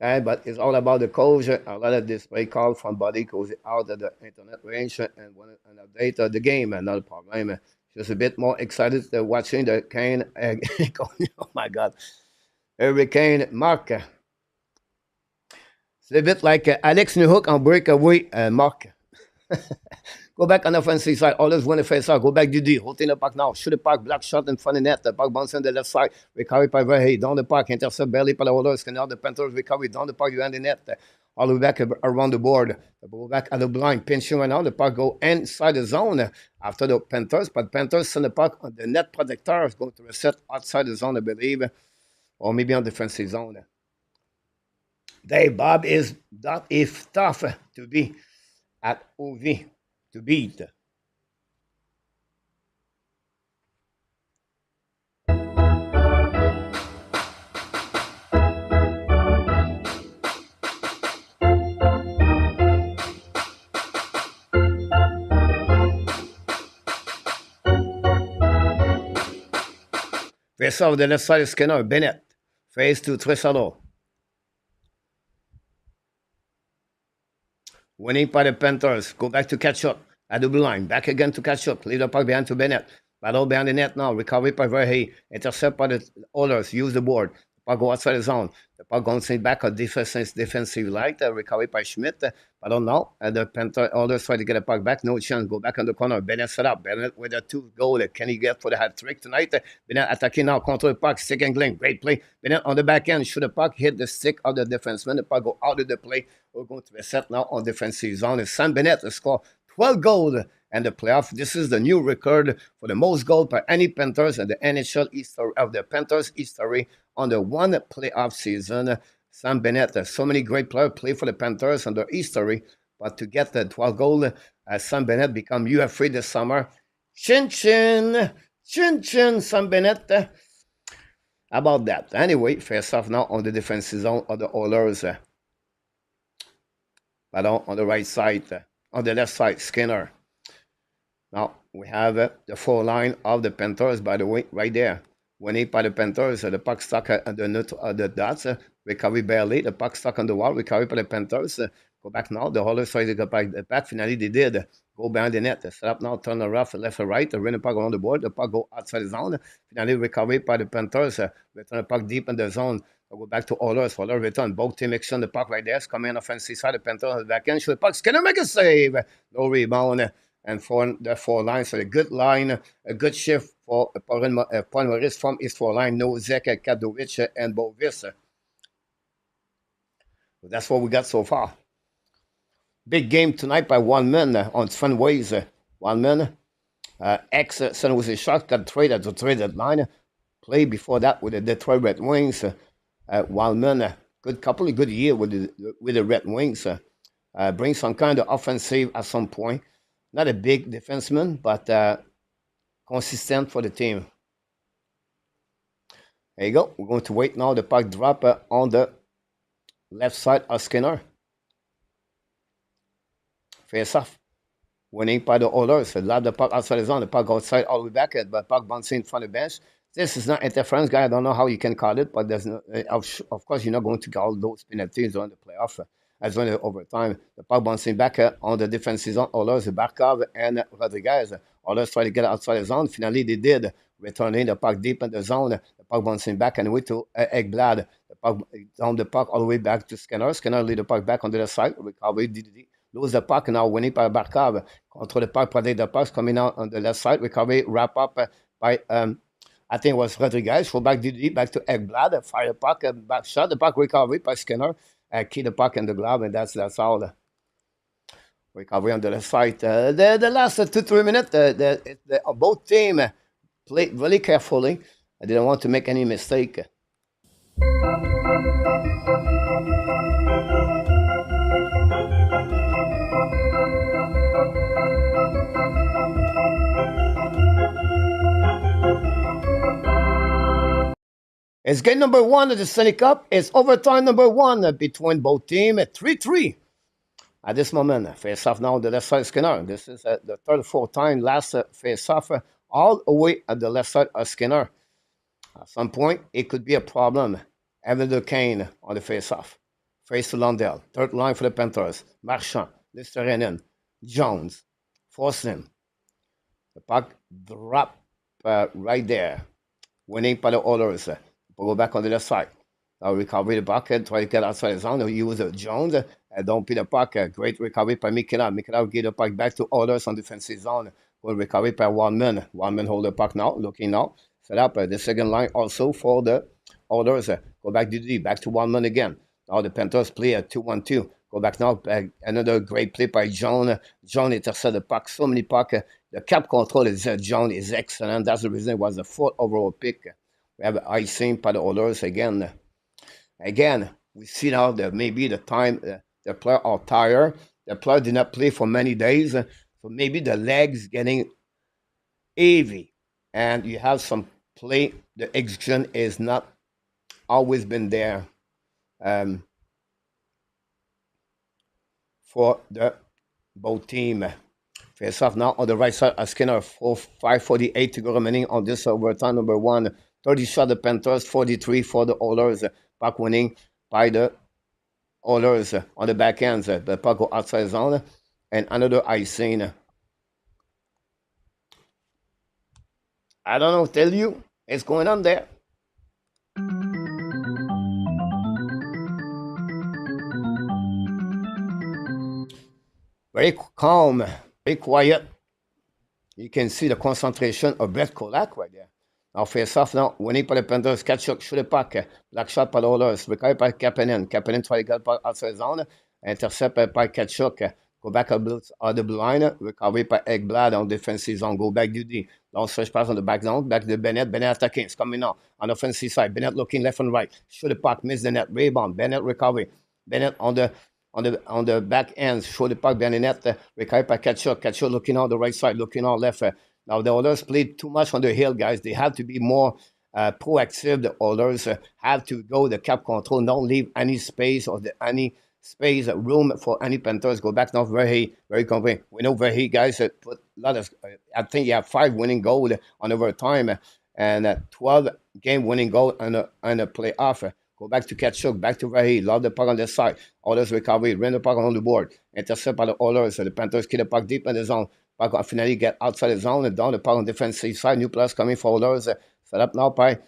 Speaker 1: Okay, but it's all about the coach. A lot of display call from body goes out of the internet range and want an update of the game. Not a problem. Just a bit more excited watching the Kane. Oh my God. Hurricane Mark. C'est a bit like Alex Newhook on breakaway, Mark. Go back on the offensive side. Always win the face off. Go back to D. Holding the puck now. Shoot the puck. Black shot in front of the net. The puck bouncing on the left side. Recovery by Verhey. Down the puck. Intercept barely by the Oilers. Now the Panthers recovery. Down the puck behind the net. All the way back around the board. Go back at the blind. Pinching right now. The puck go inside the zone after the Panthers. But Panthers send the puck on the net protector. Is going to reset outside the zone, I believe. Or maybe on defensive zone. Dave, Bob is tough to be at OV. To beat. Face off the left side of Skinner, Bennett. Face to Draisaitl. Winning by the Panthers. Go back to catch up at the blue line. Back again to catch up. Lead the puck behind to Bennett. Battle behind the net now. Recovery by Verhey. Intercept by the Oilers. Use the board. The puck go outside the zone. The puck goes back on defensive light. Recovery by Schmidt. I don't know. The Panthers Oilers try to get a puck back. No chance. Go back on the corner. Bennett set up. Bennett with a 2-goal. Can he get for the hat trick tonight? Bennett attacking now. Control the puck. Stick and Glenn. Great play. Bennett on the back end. Shoot the puck. Hit the stick of the defenseman. The puck go out of the play. We're going to reset now on defensive zone. It's Sam Bennett to score 12 goals and the playoff. This is the new record for the most goals by any Panthers in the NHL history of the Panthers history on the one playoff season. Sam Bennett, so many great players play for the Panthers in their history, but to get the 12 goal, Sam Bennett become UFA this summer. Chin chin, chin chin, Sam Bennett. About that. Anyway, face off now on the defensive zone of the Oilers. But on the right side, on the left side, Skinner. Now we have the 4 line of the Panthers, by the way, right there. Winning by the Panthers, the puck stuck at the dots. Recovery barely. The puck stuck on the wall. Recovery by the Panthers. Go back now. The Oilers try to go back. Finally, they did. Go behind the net. Set up now. Turn around left or right. Run the puck around the board. The puck go outside the zone. Finally, recovery by the Panthers. Return the puck deep in the zone. I'll go back to Oilers. Oilers return. Both teams exchange the puck right there. Come in offensive side. The Panthers back in. Shoot the puck. Skinner make a save. No rebound. And for the 4 lines, so a good line, a good shift for Paul Maurice from his 4 line. Nozek, Kadovic, and Bovis. So that's what we got so far. Big game tonight by one man on fun ways. One man. Ex-San Jose Sharks got traded to trade deadline. Played before that with the Detroit Red Wings. One man. Good year with the Red Wings. Bring some kind of offensive at some point. Not a big defenseman, but consistent for the team. There you go. We're going to wait now. The puck drop on the left side of Skinner. Face off. Winning by the Oilers. Lob the puck outside the zone. The puck outside all the way back. But puck bouncing in front of the bench. This is not interference, guy. I don't know how you can call it, but there's no, of course you're not going to call those penalties on the playoff. As well as overtime. The puck bouncing back on the defensive zone. Oilers, Barkov, and Rodriguez. Oilers try to get outside the zone. Finally, they did. Returning the puck deep in the zone. The puck bouncing back and way to Ekblad. The puck down the puck all the way back to Skinner. Skinner lead the puck back on the other side. Recovery, lose the puck now. Winning by Barkov. Control the puck, protect the puck. Coming out on the left side. Recovery, wrap up by I think it was Rodriguez. Full back DD back to Ekblad. Fire the puck, back shot. The puck recovery by Skinner. Keep the puck in the glove, and that's all. Recovery on the left side. The last 2-3 minutes, both teams played really carefully. I didn't want to make any mistake. It's game number 1 of the Stanley Cup. It's overtime number 1 between both teams. 3-3 at this moment. Face off now on the left side of Skinner. This is the third or fourth time last face off all the way at the left side of Skinner. At some point, it could be a problem. Evan Kane on the face off. Face to Lundell. Third line for the Panthers. Marchand, Listerinen, Jones, Forslin. The puck drop right there. Winning by the Oilers. We'll go back on the left side. Now recovery the puck, try to get outside the zone. Use Jones. Don't beat the puck. Great recovery by Mikhail. Mikhail get the puck back to Oilers on defensive zone. Good recovery by one man. One man hold the puck now. Looking now. Set up the second line also for the Oilers. Go back to D. Back to one man again. Now the Panthers play a 2-1-2. Go back now. Another great play by John. John intercept the puck. So many puck. The cap control is John is excellent. That's the reason it was the 4th overall pick. We have icing by the Oilers again. Again, we see now that maybe the time the player are tired. The player did not play for many days. So maybe the legs getting heavy. And you have some play. The execution is not always been there for the both team. Face off now on the right side. Skinner, 5:48 to go remaining on this overtime number 1. 30 shot the Panthers, 43 for the Oilers. Puck winning by the Oilers on the back ends. The puck go outside zone. And another icing. I don't know, tell you, it's going on there. Very calm, very quiet. You can see the concentration of Brett Kulak right there. Now face off now, winning par les Panthers, Kachuk, shoot the puck, black shot par l'Oilers, recovery par Kapanen. Kapanen try to get par outside zone, intercept par Kachuk, go back out the blue line, recovery par Ekblad on defensive zone, go back Dudy. Long stretch pass on the back zone, back to Bennett, Bennett attacking, it's coming now on the offensive side, Bennett looking left and right, shoot the puck, miss the net, rebound, Bennett recovery, Bennett on the back end, show the puck behind the net, recovery by Kachuk, Kachuk looking on the right side, looking on left. Now the Oilers played too much on the hill, guys. They have to be more proactive. The Oilers have to go the cap control, don't leave any space or any space, room for any Panthers. Go back now, very confident. We know very guys put a lot of. I think you have 5 winning goals on overtime and 12 game winning goal and a playoff. Go back to Kachuk, back to Vahi, love the puck on the side. Oilers recovery, run the puck on the board. Intercept by the Oilers. The Panthers kill the puck deep in the zone. Puck finally get outside the zone and down the puck on the defensive side. New players coming for Oilers. Set up now by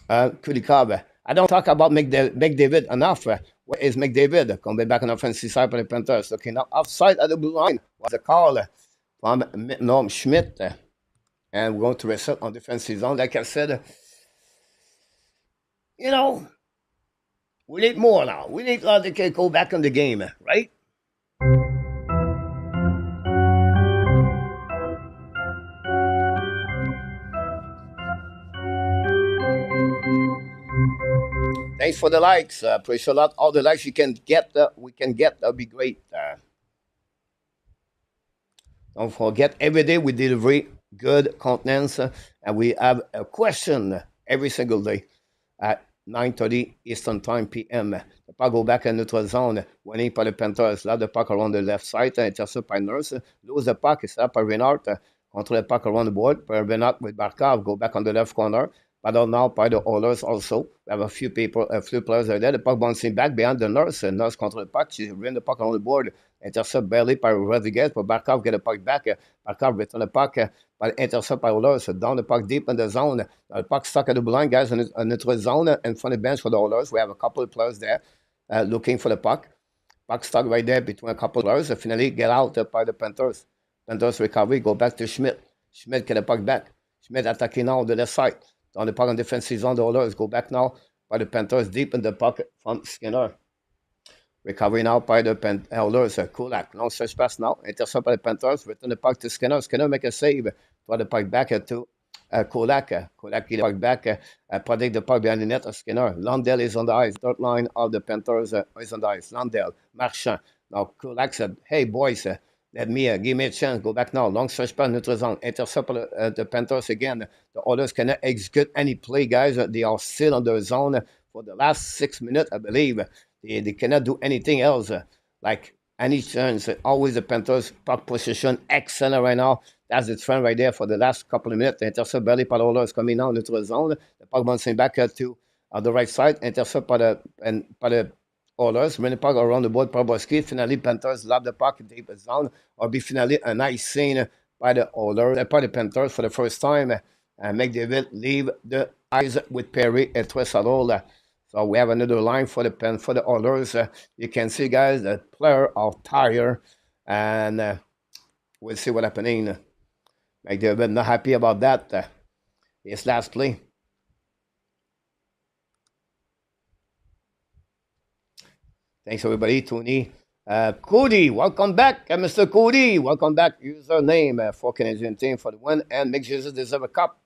Speaker 1: Kulikov. I don't talk about McDavid enough. Where is McDavid? Coming back on the offensive side by the Panthers. Looking now outside at the blue line. Was a call from Norm Schmidt. And we're going to reset on defensive zone. Like I said, you know, we need more now. We need to go back in the game, right? Thanks for the likes. Appreciate a lot. All the likes you can get, we can get, that'll be great. Don't forget, every day we deliver good contents, and we have a question every single day at 9:30 Eastern Time PM. The puck go back in neutral zone. Winning by the Panthers. Love the puck around the left side. Intercept by Nurse. Lose the puck. It's up by Reinhardt. Control the puck around the board. By Reinhardt with Barkov. Go back on the left corner. But now by the Oilers also. We have a few players are there. The puck bouncing back behind the Nurse. And Nurse control the puck. She ran the puck around the board. Intercept barely by Rodriguez. But Barkov get the puck back. Barkov return the puck. But intercept by Oilers. Down the puck deep in the zone. Now the puck stuck at the blind, guys, in the neutral zone. In front of the bench for the Oilers. We have a couple of players there looking for the puck. Puck stuck right there between a couple of players. Finally get out by the Panthers. Panthers recovery. Go back to Schmidt. Schmidt get the puck back. Schmidt attacking now on the left side. On the puck on defensive zone, the Oilers go back now by the Panthers deep in the pocket from Skinner. Recovery now by the Oilers. Kulak. Long stretch pass now. Intercept by the Panthers. Return the puck to Skinner. Skinner make a save. Throw the puck back to Kulak. Kulak get the puck back. Protect the puck behind the net of Skinner. Lundell is on the ice. Third line of the Panthers is on the ice. Lundell. Marchand. Now Kulak said, hey boys, let me give me a chance. Go back now. Long stretch pass, neutral zone. Intercept the Panthers again. The Oilers cannot execute any play, guys. They are still on the zone for the last 6 minutes, I believe. They cannot do anything else. Like any chance. Always the Panthers puck position excellent right now. That's the trend right there for the last couple of minutes. The intercept barely by the Oilers coming now neutral zone. The puck bouncing back to the right side. Intercept by the Oilers. When the puck around the board, Bobrovsky. Finally, Panthers love the puck deep zone. Or be finally a nice scene by the Oilers, by the Panthers for the first time. And McDavid leave the ice with Perry and Draisaitl. So we have another line for the Oilers. You can see, guys, the player are tired, and we'll see what happening. McDavid not happy about that. His last play. Thanks, everybody. Tony. Cody, welcome back. Mr. Cody, welcome back. Username for Canadian team for the win and make Jesus deserve a cup.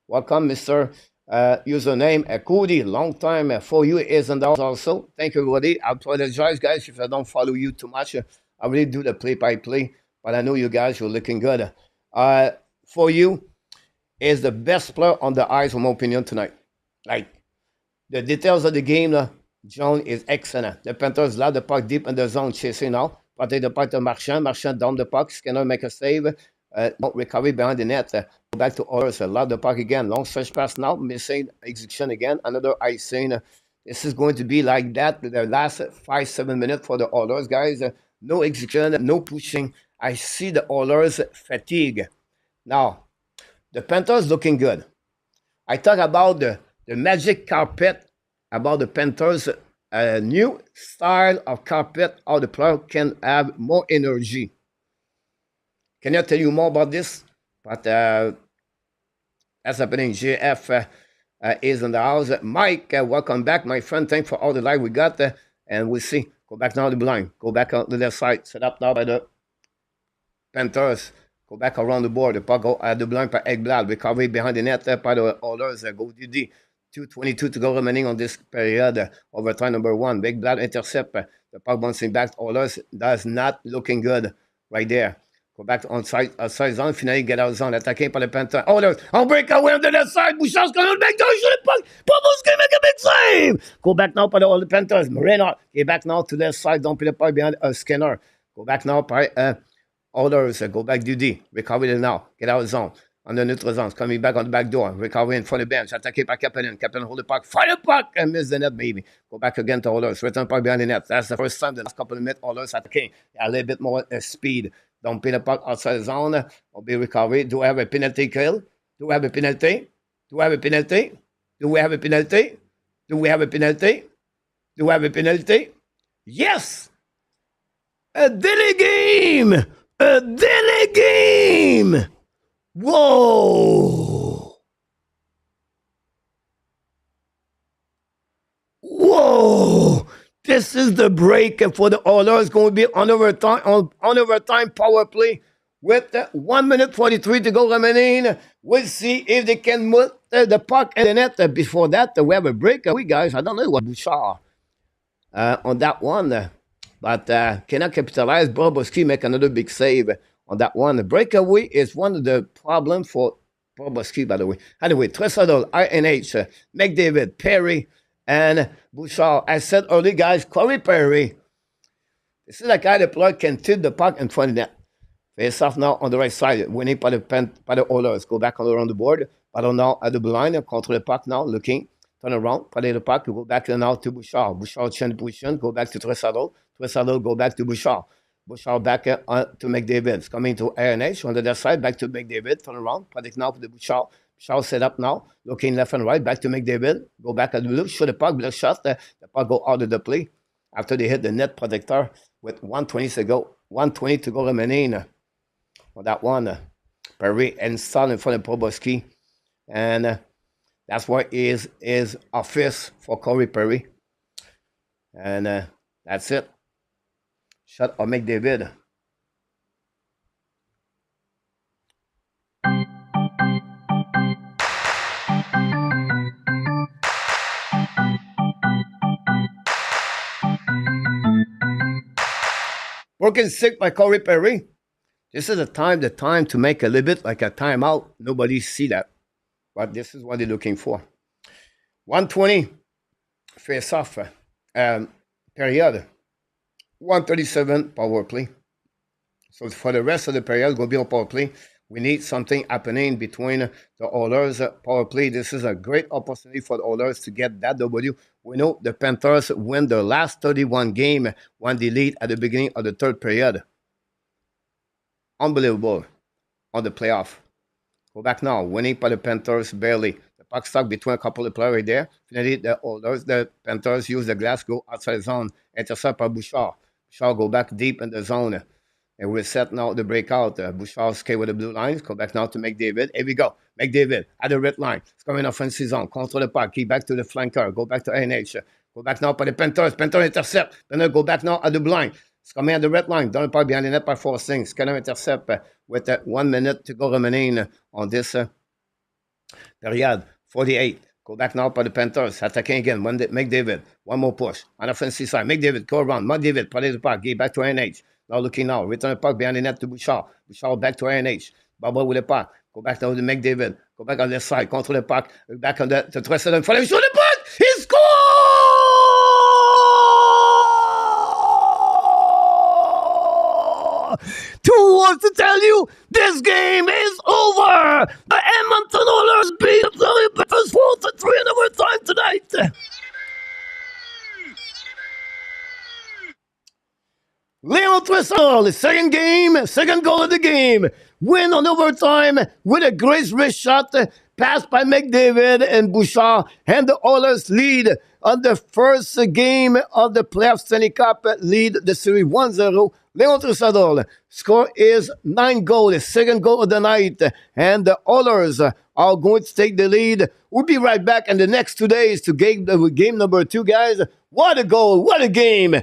Speaker 1: Welcome, Mr. Username Cody. Long time for you is in the house also. Thank you, everybody. I apologize, guys, if I don't follow you too much. I really do the play-by-play, but I know you guys are looking good. For you is the best player on the ice, in my opinion, tonight. Like, the details of the game, John is excellent. The Panthers love the puck deep in the zone, chasing now. Protect the puck to Marchand. Marchand down the puck. Skinner make a save. Recovery behind the net. Go back to Oilers. Love the puck again. Long stretch pass now. Missing execution again. Another icing This is going to be like that the last 5-7 minutes for the Oilers, guys. No execution, no pushing. I see the Oilers fatigue. Now, the Panthers looking good. I talk about the magic carpet, about the Panthers' new style of carpet, how the player can have more energy. Can I tell you more about this? But that's happening. JF is in the house. Mike, welcome back, my friend. Thanks for all the live we got. And we'll see. Go back now to the blind. Go back on the left side. Set up now by the Panthers. Go back around the board. The puck go at the blind by Ekblad. Recovery behind the net by the Oilers. Go DD. 2:22 to go remaining on this period. Overtime number 1. Ekblad intercept. The puck bouncing back. Oilers does not looking good right there. Go back on outside zone. Finally get out zone. Attaqué par le Panthers. Oilers. On break away on the left side. Bouchard's going to make down. Shoot the puck. Bobrovsky make a big save. Go back now by the Panthers. Moreno. Get back now to the left side. Don't put the puck behind Skinner. Go back now by Oilers. Go back DD. Recover it now. Get out of zone. On the neutral zone. Coming back on the back door. Recover in front of the bench. Attaqué by Kapanen. Kapanen hold the puck. Fire the puck. And miss the net, baby. Go back again to Oilers. Return puck behind the net. That's the first time the last couple of minutes Oilers attacking. A little bit more speed. Don't pin the puck outside the zone. Will be recovered. Do we have a penalty kill? Do we have a penalty? Do we have a penalty? Do we have a penalty? Do we have a penalty? Do we have a penalty? Yes! A daily game! A daily game! Whoa! Whoa! This is the break for the Oilers. Going to be on overtime power play with 1 minute 43 to go remaining. We'll see if they can move the puck and the net. Before that, we have a break. We guys, I don't know what Bouchard on that one, but cannot capitalize. Bobrovsky make another big save on that one. The breakaway is one of the problems for Bobrovsky, by the way. Anyway, Draisaitl, RNH, McDavid, Perry, and Bouchard. I said earlier, guys, Corey Perry. This is the guy that player can tip the puck in front of the net. Face off now on the right side. Winning by the Oilers. Go back around the board. Battle now at the blue line. Control the puck now. Looking. Turn around. Play the puck. Go back now to Bouchard. Bouchard change position. Go back to Draisaitl. Draisaitl go back to Bouchard. Bouchard back to McDavid. It's coming to RNH on the left side. Back to McDavid. Turn around. Predict now for the Bouchard. Bouchard set up now. Looking left and right. Back to McDavid. Go back at the blue. Shoot the puck. Block shot. The puck go out of the play. After they hit the net protector with 1:20 to go remaining. On that one. Perry installed in front of Bobrovsky. And that's what is office for Corey Perry. And that's it. Shot of McDavid. Broken stick by Corey Perry. This is the time to make a little bit like a timeout. Nobody see that. But this is what they're looking for. 1:20 face-off period. 1:37 power play. So for the rest of the period, going to be on power play. We need something happening between the Oilers power play. This is a great opportunity for the Oilers to get that W. We know the Panthers win the last 31 game when they lead at the beginning of the third period. Unbelievable on the playoff. Go back now. Winning by the Panthers barely. The puck stuck between a couple of players right there. Finally, the Panthers use the glass, go outside the zone. Intercept by Bouchard. Bouchard go back deep in the zone. And we're set now the breakout. Bouchard skate with the blue lines. Go back now to McDavid. Here we go. McDavid at the red line. It's coming offensive zone. Control the puck. Keep back to the flanker. Go back to NH. Go back now by the Panthers. Panthers intercept. Then go back now at the blind. It's coming at the red line. Down the puck behind the net by forcing. Scanner intercept with 1 minute to go remaining on this period. 48. Go back now by the Panthers. Attacking again. McDavid. One more push. On the offensive side. McDavid. Go around. McDavid. Play the puck. Get back to NH. Now looking now. Return the puck behind the net to Bouchard. Bouchard back to NH. Bubble with the puck. Go back now to McDavid. Go back on the side. Control the puck. Back on the Draisaitl. For him. Shoot the puck. He scored! 2 words to tell you, this game is over. The Edmonton Oilers beat the Panthers 4-3 in overtime tonight. Leon Draisaitl, second game, second goal of the game. Win on overtime with a great wrist shot, passed by McDavid and Bouchard, and the Oilers lead on the first game of the playoff Stanley Cup, lead the series 1-0. Leon Draisaitl score is 9 goals, second goal of the night, and the Oilers are going to take the lead. We'll be right back in the next 2 days to game number 2, guys. What a goal, what a game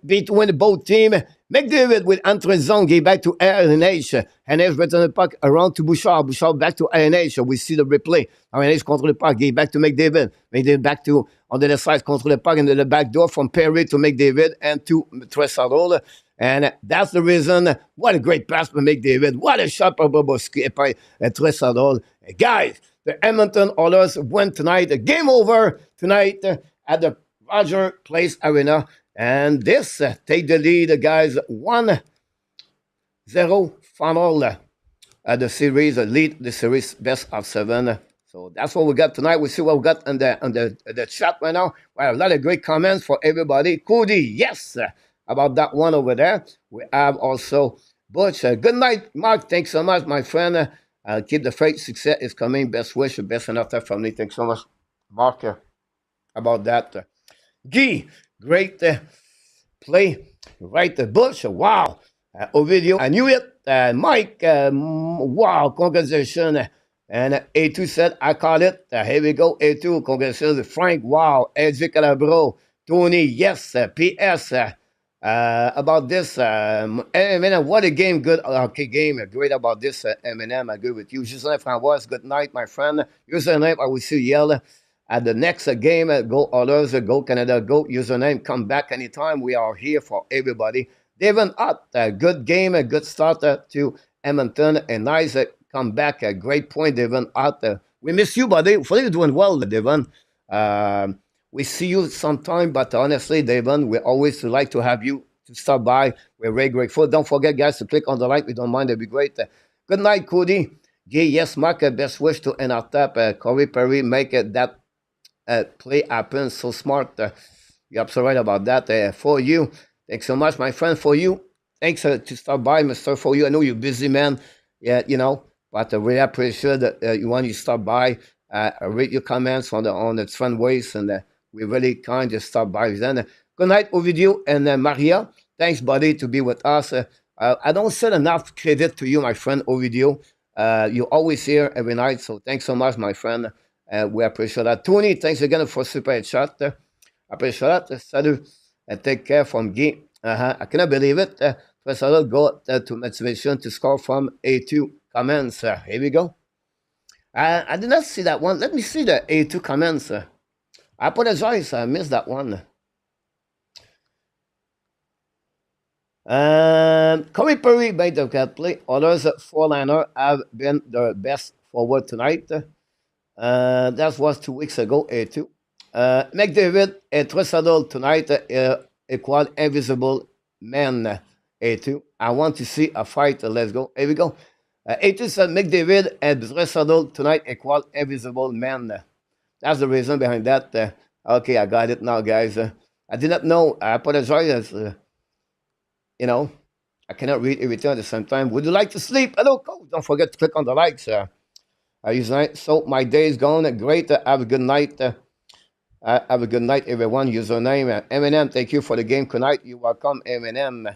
Speaker 1: between both teams. McDavid with entry zone gave back to RNH. RNH return the puck around to Bouchard. Bouchard back to RNH. We see the replay. RNH control the puck, gave back to McDavid. McDavid back to on the other side, control the puck into the back door from Perry to McDavid and to Draisaitl. And that's the reason. What a great pass by McDavid. What a shot by Bobrovsky by Draisaitl. Guys, the Edmonton Oilers win tonight. Game over tonight at the Rogers Place Arena. And this take the lead, guys. 1-0 final. The series lead the series best of 7. So that's what we got tonight. We see what we got on the chat right now. We have a lot of great comments for everybody. Cody, yes, about that one over there. We have also Butch. Good night, Mark. Thanks so much, my friend. Keep the faith. Success is coming. Best wish, best enough time family. Thanks so much, Mark, about that. Guy, great play. Right, Butch. Wow. Ovidio, I knew it. Mike, wow, congratulations. And A2 said, I call it. Here we go, A2. Congratulations. Frank, wow. Edgy Calabro. Tony, yes. PS, about this. Eminem, what a game. Good hockey game. Great about this, Eminem. I agree with you. Justin Francois, good night, my friend. Username, I will see you yell at the next game. Go Oilers, go Canada, go. Username, come back anytime. We are here for everybody. Devon Ott, a good game, a good start to Edmonton. A nice comeback, a great point, Devon Ott. We miss you, buddy. Hopefully you're doing well, Devon. We see you sometime, but honestly, Devon, we always like to have you to stop by. We're very grateful. Don't forget, guys, to click on the like. We don't mind. It'd be great. Good night, Cody. Gay, yes, Mark, best wish to NRTAP. Corey Perry, make that play happen. So smart. You're absolutely right about that. For you. Thanks so much, my friend, for you. Thanks to stop by, Mr. For you. I know you're busy, man. Yeah, but I really appreciate that you want to stop by. I read your comments on the front ways, and we really kind to stop by. Then, good night, Ovidio and Maria. Thanks, buddy, to be with us. I don't send enough credit to you, my friend Ovidio. You're always here every night, so thanks so much, my friend. We appreciate that. Tony, thanks again for super chat. Appreciate that. Salut. Take care from Guy. I cannot believe it. First of all, go to motivation to score from A2 comments. Here we go. I did not see that one. Let me see the A2 comments. I apologize. I missed that one. Corey Perry made the cat play. Others 4-liner have been the best forward tonight. That was 2 weeks ago, A2. McDavid and Draisaitl tonight equal invisible men. A2. I want to see a fight. Let's go. Here we go. A2 said McDavid and Draisaitl tonight equal invisible men. That's the reason behind that. Okay, I got it now, guys. I did not know. I apologize. I cannot read everything at the same time. Would you like to sleep? Hello, coach. Don't forget to click on the likes. So my day is going great. Have a good night. Have a good night, everyone. Username Eminem. Thank you for the game tonight. You're welcome, Eminem.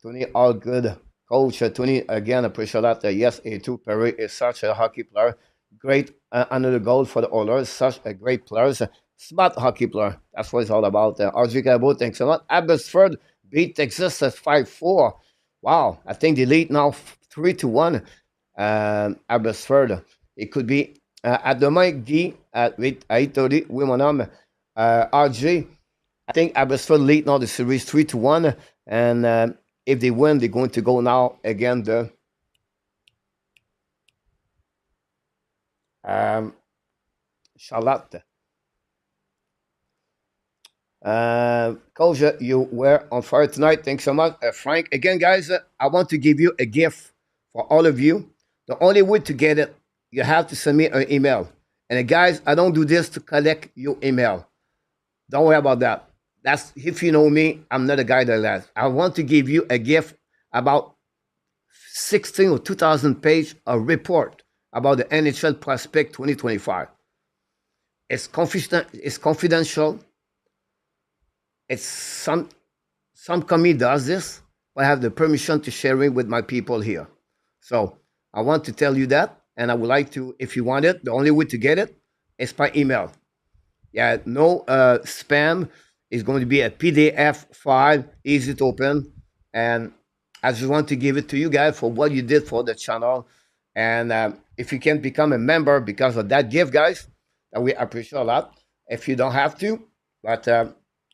Speaker 1: Tony, all good. Coach Tony, again, appreciate that. Yes, A2 Perry is such a hockey player. Great under the goal for the Oilers. Such a great player. Smart hockey player. That's what it's all about. RG Cabo, thanks a lot. Abbotsford beat Texas at 5-4. Wow. I think the lead now 3-1. Abbotsford. It could be at the mic Guy at 8:30. Women RJ. I think Abbotsford lead now the series 3-1. And if they win, they're going to go now again the Charlotte. Coach, you were on fire tonight. Thanks so much. Frank, again, guys, I want to give you a gift for all of you. The only way to get it, you have to send me an email. And guys, I don't do this to collect your email. Don't worry about that. That's if you know me, I'm not a guy that laughs. I want to give you a gift about 16 or 2,000 page a report about the NHL prospect 2025. It's confidential. It's some company does this. I have the permission to share it with my people here. So I want to tell you that, and I would like to, if you want it, the only way to get it is by email. Yeah, no spam. It's going to be a PDF file, easy to open, and I just want to give it to you guys for what you did for the channel. And if you can become a member because of that gift, guys, that we appreciate a lot. If you don't have to, but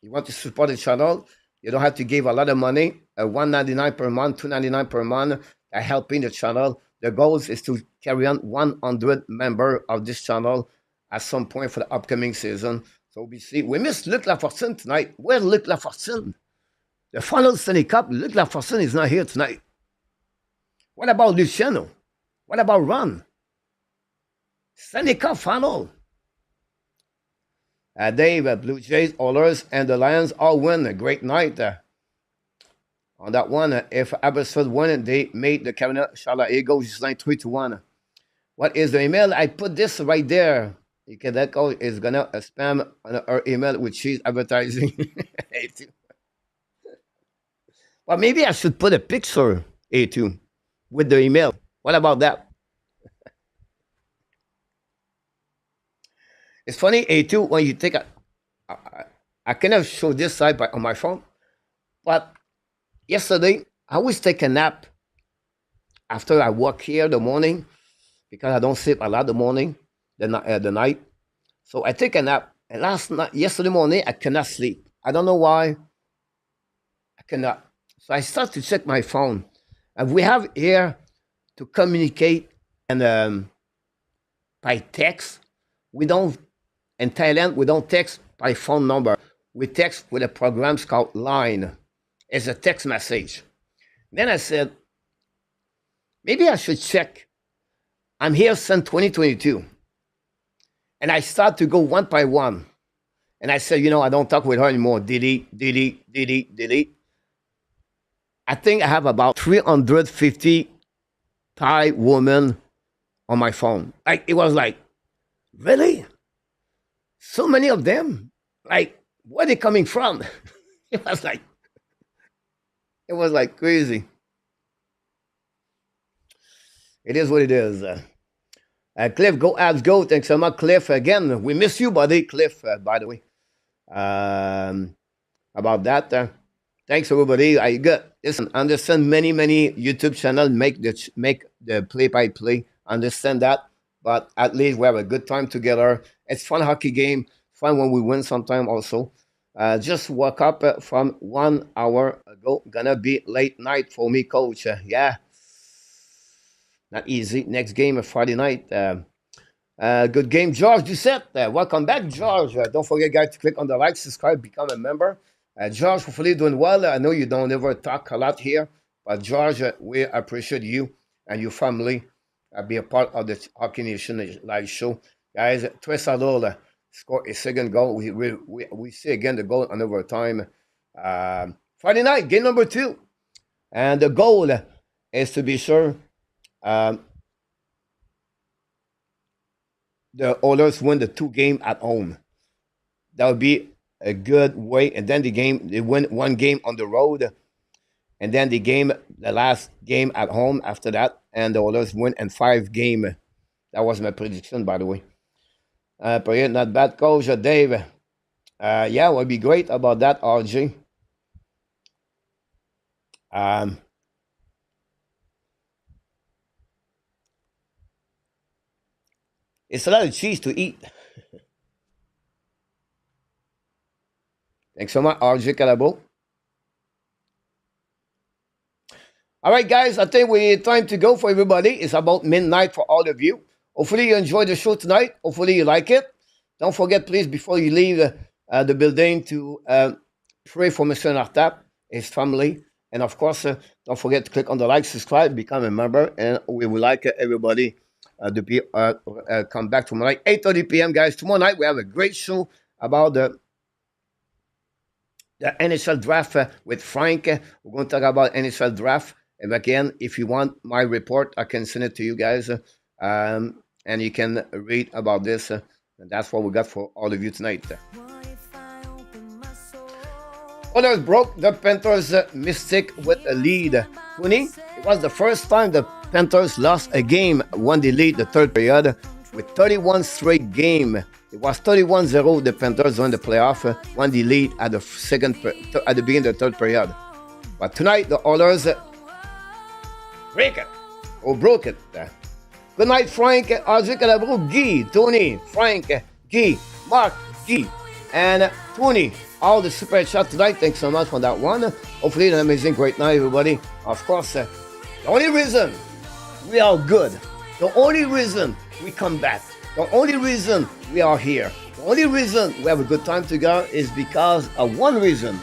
Speaker 1: you want to support the channel, you don't have to give a lot of money. $1.99 per month, $2.99 per month, helping the channel. The goal is to carry on 100 member of this channel at some point for the upcoming season. So we missed Luc Lafortune tonight. Where's Luc Lafortune? The final Stanley Cup, Luc Lafortune is not here tonight. What about Luciano? What about Ron? Stanley Cup Final. Dave, Blue Jays, Oilers, and the Lions all win. A great night on that one. If Abbotsford won, they made the Carolina Charlotte Eagles just like 3-1. What is the email? I put this right there. That is gonna spam on our email with cheese advertising. Well, maybe I should put a picture, A2, with the email. What about that? It's funny, A2, when you take I cannot show this side on my phone, but yesterday, I always take a nap after I work here in the morning because I don't sleep a lot in the morning, the night. So I take a nap. And yesterday morning, I cannot sleep. I don't know why. I cannot. So I start to check my phone. And we have here to communicate and by text. We don't, in Thailand, we don't text by phone number. We text with a program called Line. It's a text message. Then I said, maybe I should check. I'm here since 2022. And I start to go one by one. And I said, I don't talk with her anymore. Delete, delete, delete, delete. I think I have about 350 Thai women on my phone. It was like, really? So many of them? Where are they coming from? It was like crazy. It is what it is. Cliff, go Habs, go. Thanks so much, Cliff. Again, we miss you, buddy. Cliff, by the way. About that. Thanks, everybody. Listen, understand many YouTube channels make the play-by-play. Understand that. But at least we have a good time together. It's fun hockey game. Fun when we win sometime also. Just woke up from 1 hour ago. Gonna be late night for me, coach. Yeah. Not easy. Next game, Friday night. Good game. George Doucette. Welcome back, George. Don't forget, guys, to click on the like, subscribe, become a member. George, hopefully doing well. I know you don't ever talk a lot here. But George, we appreciate you and your family. Be a part of the Hockey Nation live show. Guys, Draisaitl scored a second goal. We see again the goal on overtime. Friday night, game number 2. And the goal is to be sure the Oilers win the 2 game at home. That would be a good way. And then they win 1 game on the road. And then the last game at home after that. And the Oilers win in 5 games. That was my prediction, by the way. Not bad, coach. Dave. Yeah, it would be great about that, RJ. It's a lot of cheese to eat. Thanks so much, RJ Calabo. All right, guys, I think it's time to go for everybody. It's about midnight for all of you. Hopefully you enjoyed the show tonight. Hopefully you like it. Don't forget, please, before you leave the building to pray for Mr. Nartap, his family. And, of course, don't forget to click on the like, subscribe, become a member. And we would like everybody to be come back tomorrow night, 8:30 p.m., guys. Tomorrow night we have a great show about the the NHL draft with Frank. We're going to talk about NHL draft. And again, if you want my report, I can send it to you guys. And you can read about this. And that's what we got for all of you tonight. Oilers broke the Panthers' mistake with a lead. 20. It was the first time the Panthers lost a game when they lead the third period with 31 straight game. It was 31-0 the Panthers won the playoff when they lead at the beginning of the third period. But tonight the Oilers broke it. Good night, Frank, Audrey Calabro, Guy, Tony, Frank, Guy, Mark, Guy, and Tony. All the super chat tonight. Thanks so much for that one. Hopefully an amazing, great night, everybody. Of course, the only reason we are good, the only reason we come back, the only reason we are here, the only reason we have a good time together is because of one reason.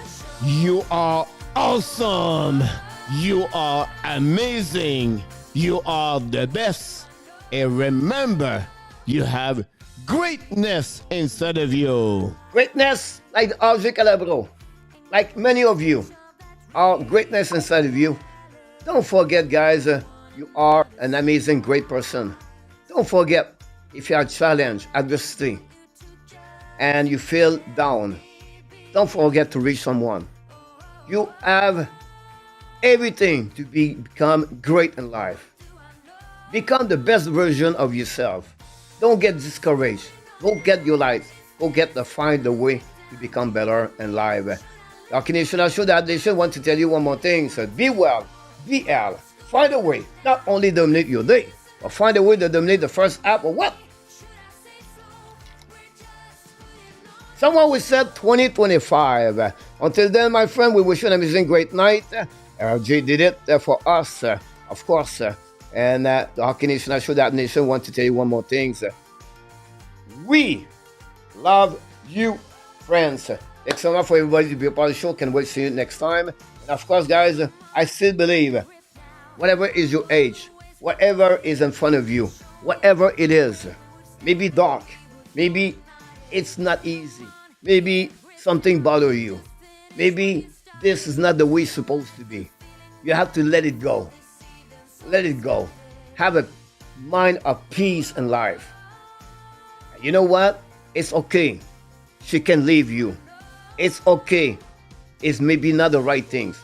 Speaker 4: You are awesome. You are amazing. You are the best. And remember, you have greatness inside of you.
Speaker 1: Greatness, like Audrey Calabro, like many of you, are greatness inside of you. Don't forget, guys, you are an amazing, great person. Don't forget, if you are challenged, adversity, and you feel down, don't forget to reach someone. You have everything to become great in life. Become the best version of yourself. Don't get discouraged. Go get your life. Go find the way to become better in life. Hockey Nation, I show that nation want to tell you one more thing. So be well, be ill. Find a way, not only dominate your day, but find a way to dominate the first half or what? Someone will say 2025. Until then, my friend, we wish you an amazing great night. RJ did it for us, of course. And the Hockey Nation, I show that nation want to tell you one more thing. We love you, friends. Thanks so much for everybody to be a part of the show. Can't wait to see you next time. And of course, guys, I still believe whatever is your age, whatever is in front of you, whatever it is, maybe dark, maybe it's not easy, maybe something bothers you, maybe this is not the way it's supposed to be. You have to let it go. Let it go. Have a mind of peace in life. You know what? It's okay. She can leave you. It's okay. It's maybe not the right things.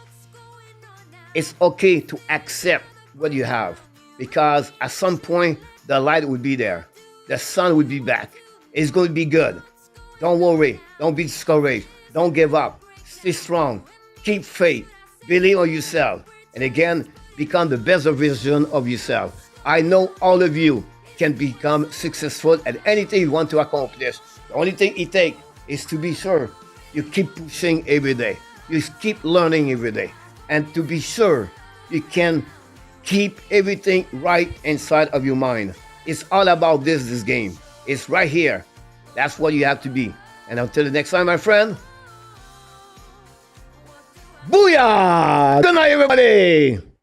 Speaker 1: It's okay to accept what you have, because at some point the light will be there. The sun will be back. It's going to be good. Don't worry. Don't be discouraged. Don't give up. Stay strong. Keep faith. Believe in yourself. And again, become the best version of yourself. I know all of you can become successful at anything you want to accomplish. The only thing it takes is to be sure you keep pushing every day. You keep learning every day. And to be sure you can keep everything right inside of your mind. It's all about this game. It's right here. That's what you have to be. And until the next time, my friend, booyah! Good night, everybody!